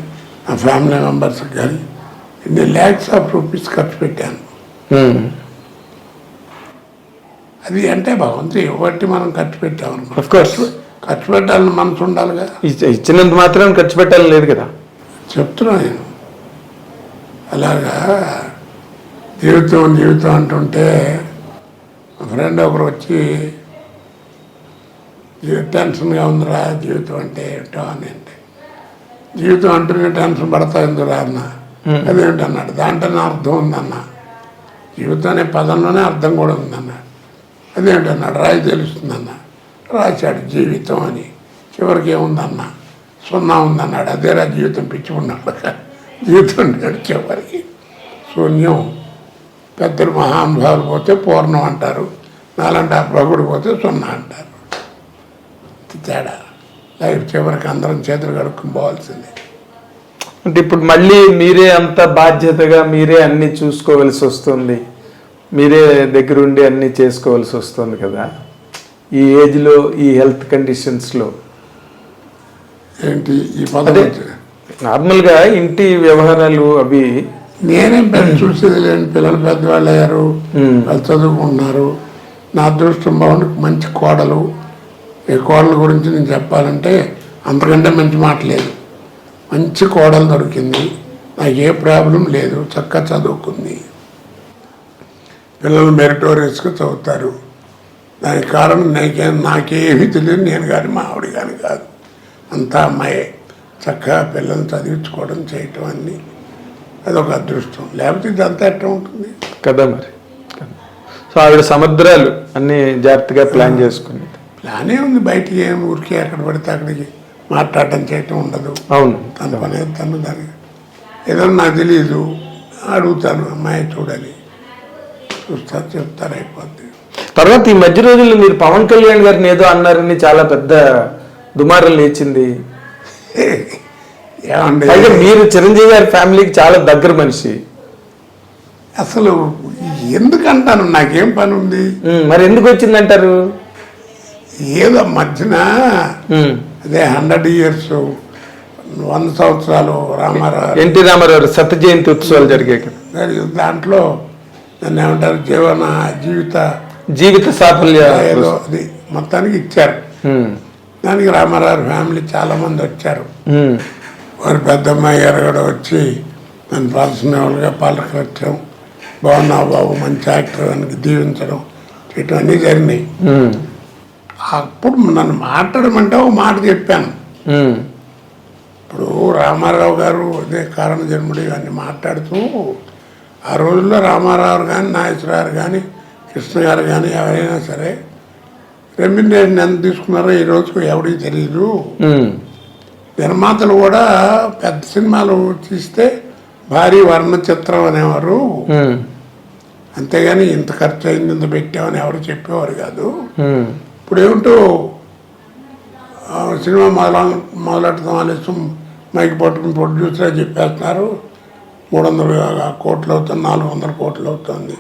S3: నా ఫ్యామిలీ మెంబర్స్కి కానీ ఇన్ని ల్యాక్స్ ఆఫ్ రూపీస్ ఖర్చు పెట్టాను. అది అంటే భగవంతుడు ఇవ్వబట్టి మనం ఖర్చు పెట్టామనుకో, ఖర్చు పెట్టాలని మనసు ఉండాలిగా.
S2: ఇచ్చినంత మాత్రం ఖర్చు పెట్టాలని లేదు కదా. చెప్తున్నా
S3: నేను అలాగా జీవితం అంటుంటే ఫ్రెండ్ ఒకరు వచ్చి టెన్షన్గా ఉందిరా జీవితం అంటే ఏమిటో అని, అంటే జీవితం అంటూనే టెన్షన్ పడతా ఎందుకురా అన్న. అదేంటన్నాడు, దాంట్లోనే అర్థం ఉందన్న, జీవితం అనే పదంలోనే అర్థం కూడా ఉందన్న. అదేంటన్నాడు, రాయి తెలుస్తుందన్న. రాశాడు జీవితం అని, చివరికి ఏముందన్న, 0 ఉందన్నాడు. అదేరా జీవితం, పిచ్చి ఉన్నాడు జీవితం నాడు చివరికి శూన్యం. పెద్దలు మహానుభావులు పోతే పూర్ణం అంటారు, నాలంటే ఆ ప్రభుడు పోతే 0 అంటారు. తేడా. లైఫ్ చివరికి అందరం చేతులు కడుక్కుని పోవాల్సిందే.
S2: అంటే ఇప్పుడు మళ్ళీ మీరే అంత బాధ్యతగా మీరే అన్ని చూసుకోవలసి వస్తుంది, మీరే దగ్గరుండి అన్ని చేసుకోవాల్సి వస్తుంది కదా ఈ ఏజ్లో, ఈ హెల్త్ కండిషన్స్లో.
S3: ఏంటి ఈ పదవి
S2: నార్మల్గా ఇంటి వ్యవహారాలు అవి
S3: నేనేం పెద్ద చూసేది లేని, పిల్లలు పెద్దవాళ్ళు అయ్యారు, వాళ్ళు చదువుకుంటున్నారు. నా అదృష్టం బాగుండి మంచి కోడలు. ఈ కోడల గురించి నేను చెప్పాలంటే అంతకంటే మంచి మాట లేదు. మంచి కోడలు దొరికింది, నాకు ఏ ప్రాబ్లం లేదు, చక్కగా చదువుకుంది. పిల్లలు మెరిటోరియస్గా చదువుతారు. దానికి కారణం నాకేమీ తెలియదు, నేను కానీ మా ఆవిడ కానీ కాదు, అంతా అమ్మాయే. చక్కగా పిల్లల్ని చదివించుకోవడం చేయటం అన్నీ అదొక అదృష్టం. లేకపోతే ఇదంతా ఎట్లా ఉంటుంది
S2: కదా మరి. సో ఆవిడ సముద్రాలు అన్నీ జాగ్రత్తగా ప్లాన్ చేసుకుని
S3: ప్లానే ఉంది. బయటికి ఏం ఊరికి ఎక్కడ పడితే అక్కడికి మాట్లాడటం చేయటం ఉండదు.
S2: అవును,
S3: తన పని తను దాన్ని ఏదన్నా నాకు తెలియదు, అడుగుతాను, అమ్మాయి చూడాలి, చూస్తారు, చెప్తారు, అయిపోద్ది.
S2: తర్వాత ఈ మధ్య రోజుల్లో మీరు పవన్ కళ్యాణ్ గారిని ఏదో అన్నారని చాలా పెద్ద దుమారం లేచింది.
S3: ఏమండి,
S2: అయితే మీరు చిరంజీవి గారి ఫ్యామిలీకి చాలా దగ్గర మనిషి,
S3: అసలు ఎందుకంటాను, నాకేం పని ఉంది,
S2: మరి ఎందుకు వచ్చిందంటారు?
S3: ఏదో మధ్యన అదే 100 years 100 సంవత్సరాలు రామారావు,
S2: ఎన్టీ రామారావు శత జయంతి ఉత్సవాలు జరిగాయి.
S3: దాంట్లో దాన్ని ఏమంటారు, జీవిత
S2: సాఫల్య
S3: ఏదో అది మొత్తానికి ఇచ్చారు. దానికి రామారావు ఫ్యామిలీ చాలా మంది వచ్చారు. వారి పెద్దమ్మాయి గారు కూడా వచ్చి నన్ను పర్సనల్గా పలకరించడం, బాగున్నావు బాబు, మంచి యాక్టర్ అని దీవించడం చేయటం అన్నీ జరిగినాయి. అప్పుడు నన్ను మాట్లాడమంటే ఒక మాట చెప్పాను. ఇప్పుడు రామారావు గారు అదే కారణ జన్ముడు ఇవన్నీ మాట్లాడుతూ, ఆ రోజుల్లో రామారావు కానీ నాగేశ్వరరావు కానీ కృష్ణ గారు కానీ ఎవరైనా సరే రెమ్యునరేషన్ ఎంత తీసుకున్నారో ఈ రోజుకు ఎవరికి తెలియదు. నిర్మాతలు కూడా పెద్ద సినిమాలు తీస్తే భారీ వర్ణ చిత్రం అనేవారు, అంతేగాని ఇంత ఖర్చు అయింది, ఇంత పెట్టామని ఎవరు చెప్పేవారు కాదు. ఇప్పుడు ఏమిటో సినిమా మొదలెట్టడం అనేసి మైక్ పట్టుకుని ప్రొడ్యూసర్ చెప్పేస్తున్నారు, 300 కోట్లు అవుతుంది, 400 కోట్లు అవుతుంది,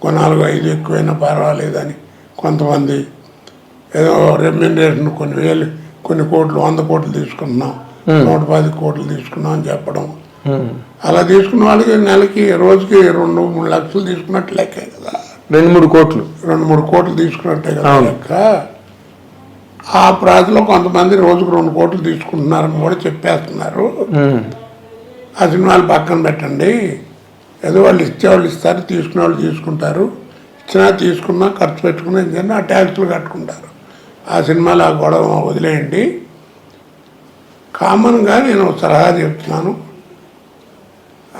S3: 4-5 ఎక్కువైనా పర్వాలేదని. కొంతమంది ఏదో రెమ్యునరేషన్ కొన్ని కోట్లు 100 కోట్లు తీసుకున్నాం, 110 కోట్లు తీసుకున్నాం అని చెప్పడం. అలా తీసుకున్న వాళ్ళకి నెలకి రోజుకి 2-3 లక్షలు తీసుకున్నట్టు లెక్కే కదా. 2-3 కోట్లు తీసుకున్నట్టే కదా లెక్క. ఆ ప్రాంతంలో కొంతమంది రోజుకు 2 కోట్లు తీసుకుంటున్నారని కూడా చెప్పేస్తున్నారు. ఆ సినిమాలు పక్కన పెట్టండి, ఏదో వాళ్ళు ఇచ్చేవాళ్ళు ఇస్తారు, తీసుకునే వాళ్ళు తీసుకుంటారు, ఇచ్చినా తీసుకున్నా ఖర్చు పెట్టుకున్నా ఏంటంటే ఆ ట్యాక్సులు కట్టుకుంటారు. ఆ సినిమాలు ఆ గొడవ వదిలేయండి. కామన్గా నేను సలహా చెప్తున్నాను,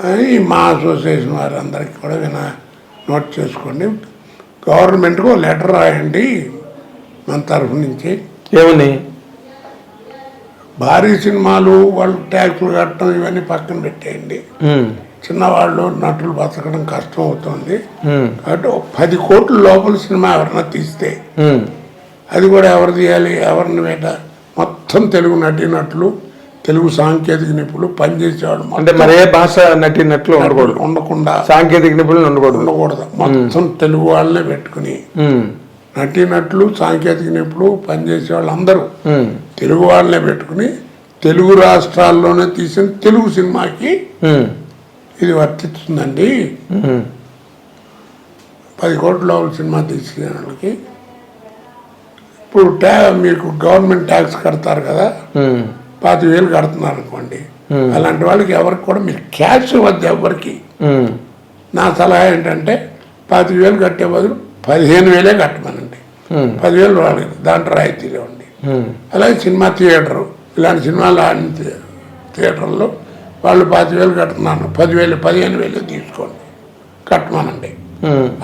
S3: అని మా అసోసియేషన్ వారందరికీ కూడా నోట్ చేసుకోండి. గవర్నమెంట్కు లెటర్ రాయండి మన తరఫు నుంచి.
S2: ఏమని?
S3: భారీ సినిమాలు వాళ్ళు ట్యాక్సులు కట్టడం ఇవన్నీ పక్కన పెట్టేయండి. చిన్నవాళ్ళు నటులు బతకడం కష్టం అవుతుంది కాబట్టి 10 కోట్ల లోపల సినిమా ఎవరన్నా తీస్తే అది కూడా ఎవరు తీయాలి, ఎవరిని వేట? మొత్తం తెలుగు నటీనటులు, తెలుగు సాంకేతిక నిపుణులు పనిచేసేవాళ్ళు.
S2: అంటే మరే భాష నటీనట్లు
S3: ఉండకుండా,
S2: సాంకేతిక నిపుణులు
S3: ఉండకూడదు. మొత్తం తెలుగు వాళ్ళనే పెట్టుకుని నటీనటులు, సాంకేతిక నిపుణులు పనిచేసేవాళ్ళు అందరూ తెలుగు వాళ్ళనే పెట్టుకుని తెలుగు రాష్ట్రాల్లోనే తీసిన తెలుగు సినిమాకి ఇది వర్తిస్తుందండి. 10 కోట్ల లోపల సినిమా తీసిన వాళ్ళకి ఇప్పుడు మీకు గవర్నమెంట్ ట్యాక్స్ కడతారు కదా, 25,000 కడుతున్నారు అనుకోండి. అలాంటి వాళ్ళకి ఎవరికి కూడా మీరు క్యాష్ ఇవ్వద్దు ఎవరికి. నా సలహా ఏంటంటే 25,000 కట్టే బదులు 15,000 కట్టమనండి. 10,000 వాళ్ళకి దాంట్లో రాయితీలు ఇవ్వండి. అలాగే సినిమా థియేటరు, ఇలాంటి సినిమాలు ఆడిన థియేటర్లో వాళ్ళు 25,000 కడుతున్నాను, 10,000 15,000 తీసుకోండి కట్టమనండి.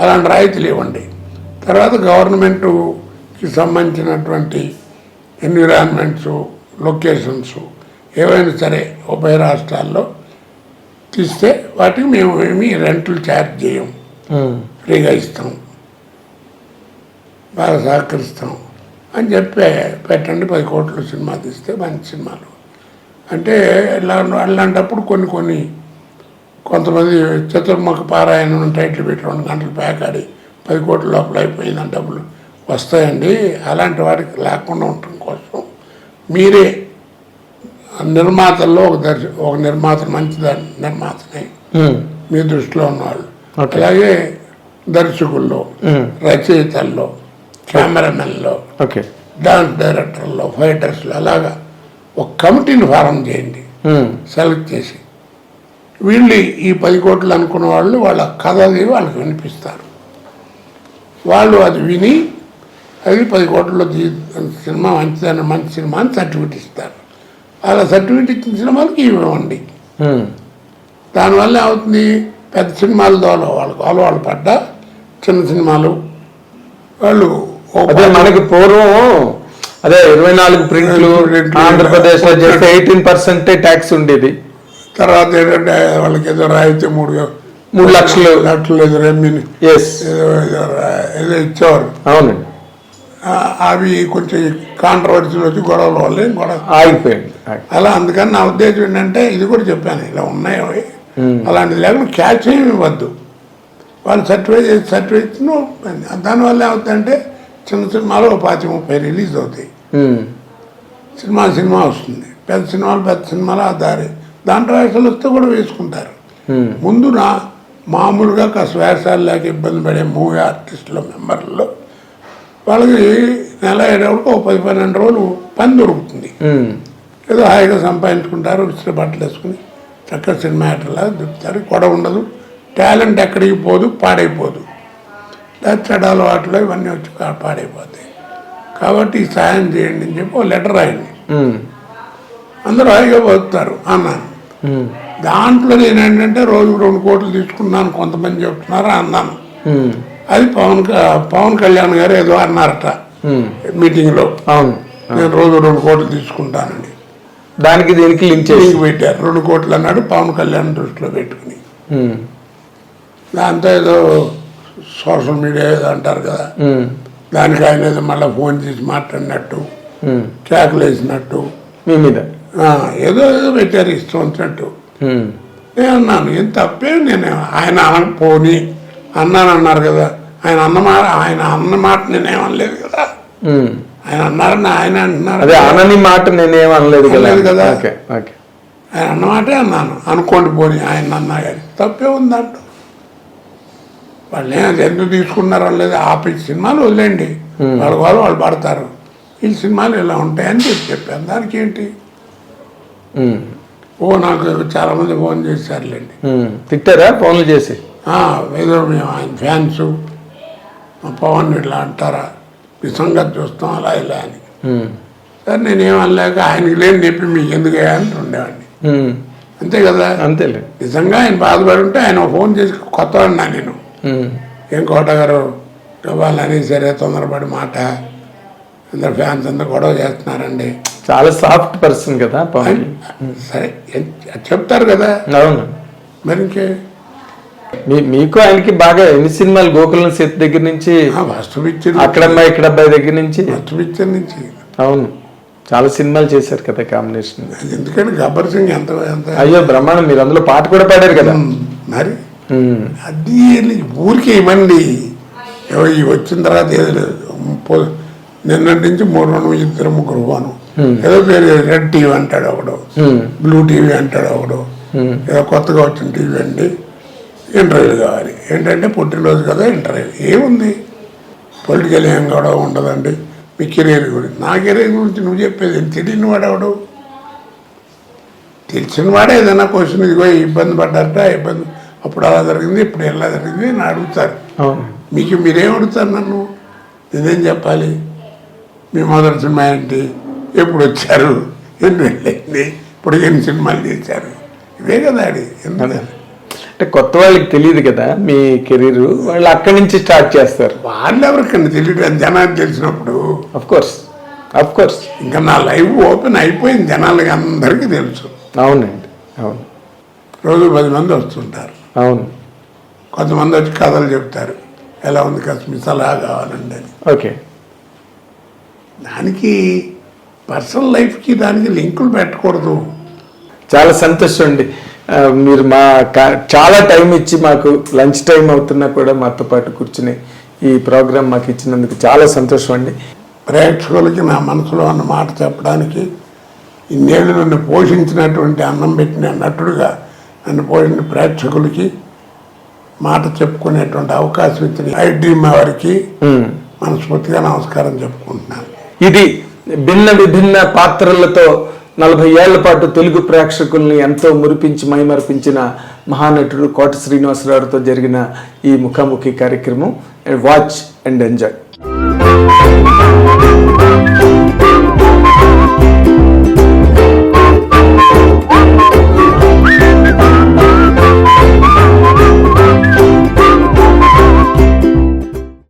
S3: అలాంటి రాయితీలు ఇవ్వండి. తర్వాత గవర్నమెంట్కి సంబంధించినటువంటి ఎన్విరాన్మెంట్స్, లొకేషన్స్ ఏవైనా సరే ఉభయ రాష్ట్రాల్లో తీస్తే వాటికి మేము ఏమి రెంట్లు ఛార్జ్ చేయం, ఫ్రీగా ఇస్తాం, బాగా సహకరిస్తాం అని చెప్పి పెట్టండి. 10 కోట్ల సినిమా తీస్తే మంచి సినిమాలు అంటే అలాంటప్పుడు కొంతమంది చతుర్ముఖ పారాయణం టైటిల్ పెట్టి 2 గంటలు ప్యాక్ ఆడి 10 కోట్ల లోపల అయిపోయిందని డబ్బులు వస్తాయండి. అలాంటి వాటికి లేకుండా ఉండటం కోసం మీరే నిర్మాతల్లో ఒక నిర్మాత, మంచి నిర్మాతని మీ దృష్టిలో ఉన్నవాళ్ళు, అలాగే దర్శకుల్లో, రచయితల్లో, కెమెరామెన్లో, డాన్స్ డైరెక్టర్లో, ఫైటర్స్లో అలాగా ఒక కమిటీని ఫారం చేయండి సెలెక్ట్ చేసి. వీళ్ళు ఈ 10 కోట్లు అనుకున్న వాళ్ళు వాళ్ళ కథ వాళ్ళకి వినిపిస్తారు. వాళ్ళు అది విని అది 10 కోట్లలో సినిమా మంచి సినిమా అని సర్టిఫికెట్ ఇస్తారు. అలా సర్టిఫికెట్ ఇచ్చిన సినిమాలకి ఇవ్వండి. దానివల్ల ఏమవుతుంది, పెద్ద సినిమాల ద్వారా వాళ్ళు పడ్డా చిన్న సినిమాలు వాళ్ళు
S2: మనకి పూర్వం అదే 24 ప్రింట్లు ఆంధ్రప్రదేశ్ లో 18% ట్యాక్స్ ఉండేది.
S3: తర్వాత ఏంటంటే వాళ్ళకి ఏదో రాయితీ 3 లక్షలు ఏదో రెమ్యూని ఏదో ఇచ్చేవారు.
S2: అవునండి.
S3: అవి కొంచెం కాంట్రవర్సీలు వచ్చి గొడవల వల్ల గొడవ
S2: ఆగిపోయింది.
S3: అలా అందుకని నా ఉద్దేశం ఏంటంటే ఇది కూడా చెప్పాను, ఇలా ఉన్నాయి అలాంటిది లేకుండా క్యాష్ ఏమి ఇవ్వద్దు. వాళ్ళు సర్టిఫికేట్ దానివల్ల ఏమవుతుందంటే చిన్న సినిమాలు 25-30 రిలీజ్ అవుతాయి. సినిమా వస్తుంది. పెద్ద సినిమాలు ఆ దాంట్లో వేషాలు వస్తే కూడా వేసుకుంటారు. ముందు మామూలుగా కాస్త వేషాలు లేక ఇబ్బంది పడే మూవీ ఆర్టిస్టుల మెంబర్లలో వాళ్ళకి నెల అయ్యేటప్పుడు 10-12 రోజులు పని దొరుకుతుంది. ఏదో హాయిగా సంపాదించుకుంటారు, విసిరి బట్టలు వేసుకుని చక్కగా సినిమా యాక్టర్లాగా దొరుకుతారు. గొడవ ఉండదు, టాలెంట్ ఎక్కడికి పోదు, పాడైపోదు. చెడాలు వాటిలో ఇవన్నీ వచ్చి పాడైపోతాయి. కాబట్టి సాయం చేయండి అని చెప్పి లెటర్ రాయండి. అందరూ హాయిగా బతుకుతారు అన్నాను. దాంట్లో నేనేంటంటే రోజుకు 2 కోట్లు తీసుకున్నాను కొంతమంది చెప్తున్నారు అన్నాను. అది పవన్ కళ్యాణ్ గారు ఏదో అన్నారట మీటింగ్లో.
S2: అవును,
S3: నేను రోజు 2 కోట్లు తీసుకుంటానండి.
S2: దానికి దీనికి లింక్
S3: పెట్టారు. 2 కోట్లు అన్నాడు పవన్ కళ్యాణ్ దృష్టిలో పెట్టుకుని. దాంతో ఏదో సోషల్ మీడియా ఏదో అంటారు కదా, దానికి ఆయన ఏదో మళ్ళీ ఫోన్ చేసి మాట్లాడినట్టు, కేకలు వేసినట్టు
S2: మీ మీద
S3: ఏదో పెట్టారు ఇష్టం వచ్చినట్టు. నేను అన్నాను, ఏం తప్పేం, నేను ఆయన పోని అన్నారు కదా, ఆయన అన్న మాట నేనేమనలేదు కదా. ఆయన అన్నారని ఆయన అంటున్నారు,
S2: అదే అనని మాట నేనేమనలేదు
S3: కదా. ఆయన అన్నమాటే అన్నాను, అనుకోండి పోని ఆయన అన్నా కానీ తప్పే ఉందంటూ. వాళ్ళు ఎందుకు తీసుకున్నారో లేదు, ఆపి సినిమాలు వదిలేండి, వాళ్ళు పడతారు, ఈ సినిమాలు ఇలా ఉంటాయని చెప్పాను. దానికి ఏంటి, నాకు చాలామంది ఫోన్ చేశారులేండి.
S2: తిట్టారా ఫోన్లు చేసి?
S3: ఏదో మేము ఆయన ఫ్యాన్స్, పవన్ ఇట్లా అంటారా, మీ సంగతి చూస్తాం అలా ఇలా అని. సరే నేనేమనలేక ఆయనకి లేని చెప్పి మీకు ఎందుకయ్యా అని ఉండేవాడిని. అంతే కదా.
S2: అంతేలే.
S3: నిజంగా ఆయన బాధపడి ఉంటే ఆయన ఫోన్ చేసి కొత్త అన్నా నేను, ఏం కోట గారు వాళ్ళని సరే తొందరపడి మాట అందరు ఫ్యాన్స్ అంతా గొడవ చేస్తున్నారండి.
S2: చాలా సాఫ్ట్ పర్సన్ కదా పవన్.
S3: సరే చెప్తారు కదా.
S2: అవును.
S3: మరి ఇంకే
S2: మీకు ఆయనకి బాగా ఎన్ని సినిమాలు, గోకులం సీత దగ్గర నుంచి,
S3: ఫస్ట్ పిక్చర్
S2: అక్కడమ్మాయి ఇక్కడబ్బాయి దగ్గర నుంచి,
S3: ఫస్ట్ పిక్చర్ నుంచి
S2: అవును చాలా సినిమాలు చేశారు కదా కాంబినేషన్.
S3: ఎందుకంటే గబ్బర్ సింగ్ ఎంత
S2: అయ్యో బ్రహ్మాండం, మీరు అందులో పాట కూడా పాడారు కదా.
S3: మరి అది ఊరికి ఇవ్వండి, వచ్చిన తర్వాత ఏదో లేదు. నిన్నటి నుంచి 2-3 పోను, ఏదో పేరు రెడ్ టీవీ అంటాడు ఒకడు, బ్లూ టీవీ అంటాడు ఒకడు, ఏదో కొత్తగా వచ్చిన టీవీ అండి, ఇంటర్వ్యూలు కావాలి. ఏంటంటే పుట్టినరోజు కదా ఇంటర్వ్యూ. ఏముంది పొలిటికల్ ఏం కూడా ఉండదండి. మీ కెరీర్ గురించి, నా కెరీర్ గురించి నువ్వు చెప్పేది తెలియని వాడేవాడు, తెలిసిన వాడే ఏదైనా క్వశ్చన్ ఇదిగో ఇబ్బంది పడ్డారట, ఇబ్బంది అప్పుడు అలా జరిగింది, ఇప్పుడు ఎలా జరిగింది అని అడుగుతారు. మీకు మీరేం అడుగుతారు నన్ను, నేనేం చెప్పాలి? మీ మొదటి సినిమా ఏంటి, ఎప్పుడు వచ్చారు, ఎన్ని వెళ్ళింది, ఇప్పుడు ఎన్ని సినిమాలు చేశారు, ఇవే కదా అది.
S2: అంటే కొత్త వాళ్ళకి తెలియదు కదా మీ కెరీర్, వాళ్ళు అక్కడి నుంచి స్టార్ట్ చేస్తారు.
S3: వాళ్ళు ఎవరికన్నా తెలియదు, జనానికి తెలిసినప్పుడు
S2: అఫ్ కోర్స్
S3: ఇంకా నా లైఫ్ ఓపెన్ అయిపోయింది, జనాలకి అందరికీ తెలుసు.
S2: అవునండి, అవును.
S3: రోజు 10 మంది వస్తుంటారు.
S2: అవును.
S3: కొంతమంది వచ్చి కథలు చెప్తారు, ఎలా ఉంది కస్మిస్ అలా కావాలండి అని.
S2: ఓకే.
S3: దానికి పర్సనల్ లైఫ్కి దానికి లింకులు పెట్టకూడదు.
S2: చాలా సంతోషం అండి, మీరు మా చాలా టైం ఇచ్చి మాకు లంచ్ టైం అవుతున్నా కూడా మాతో పాటు కూర్చుని ఈ ప్రోగ్రామ్ మాకు ఇచ్చినందుకు చాలా సంతోషం అండి.
S3: ప్రేక్షకులకి నా మనసులో అన్న మాట చెప్పడానికి, ఇన్నేళ్ళు నన్ను పోషించినటువంటి, అన్నం పెట్టిన నటుడుగా నన్ను పోషించిన ప్రేక్షకులకి మాట చెప్పుకునేటువంటి అవకాశం ఇచ్చిన ఐ డ్రీమ్ వారికి మనస్ఫూర్తిగా నమస్కారం చెప్పుకుంటున్నాను.
S2: ఇది భిన్న విభిన్న పాత్రలతో 40 ఏళ్ల పాటు తెలుగు ప్రేక్షకుల్ని ఎంతో మురిపించి మైమర్పించిన మహానటుడు కోట శ్రీనివాసరావుతో జరిగిన ఈ ముఖాముఖి కార్యక్రమం. Watch and enjoy.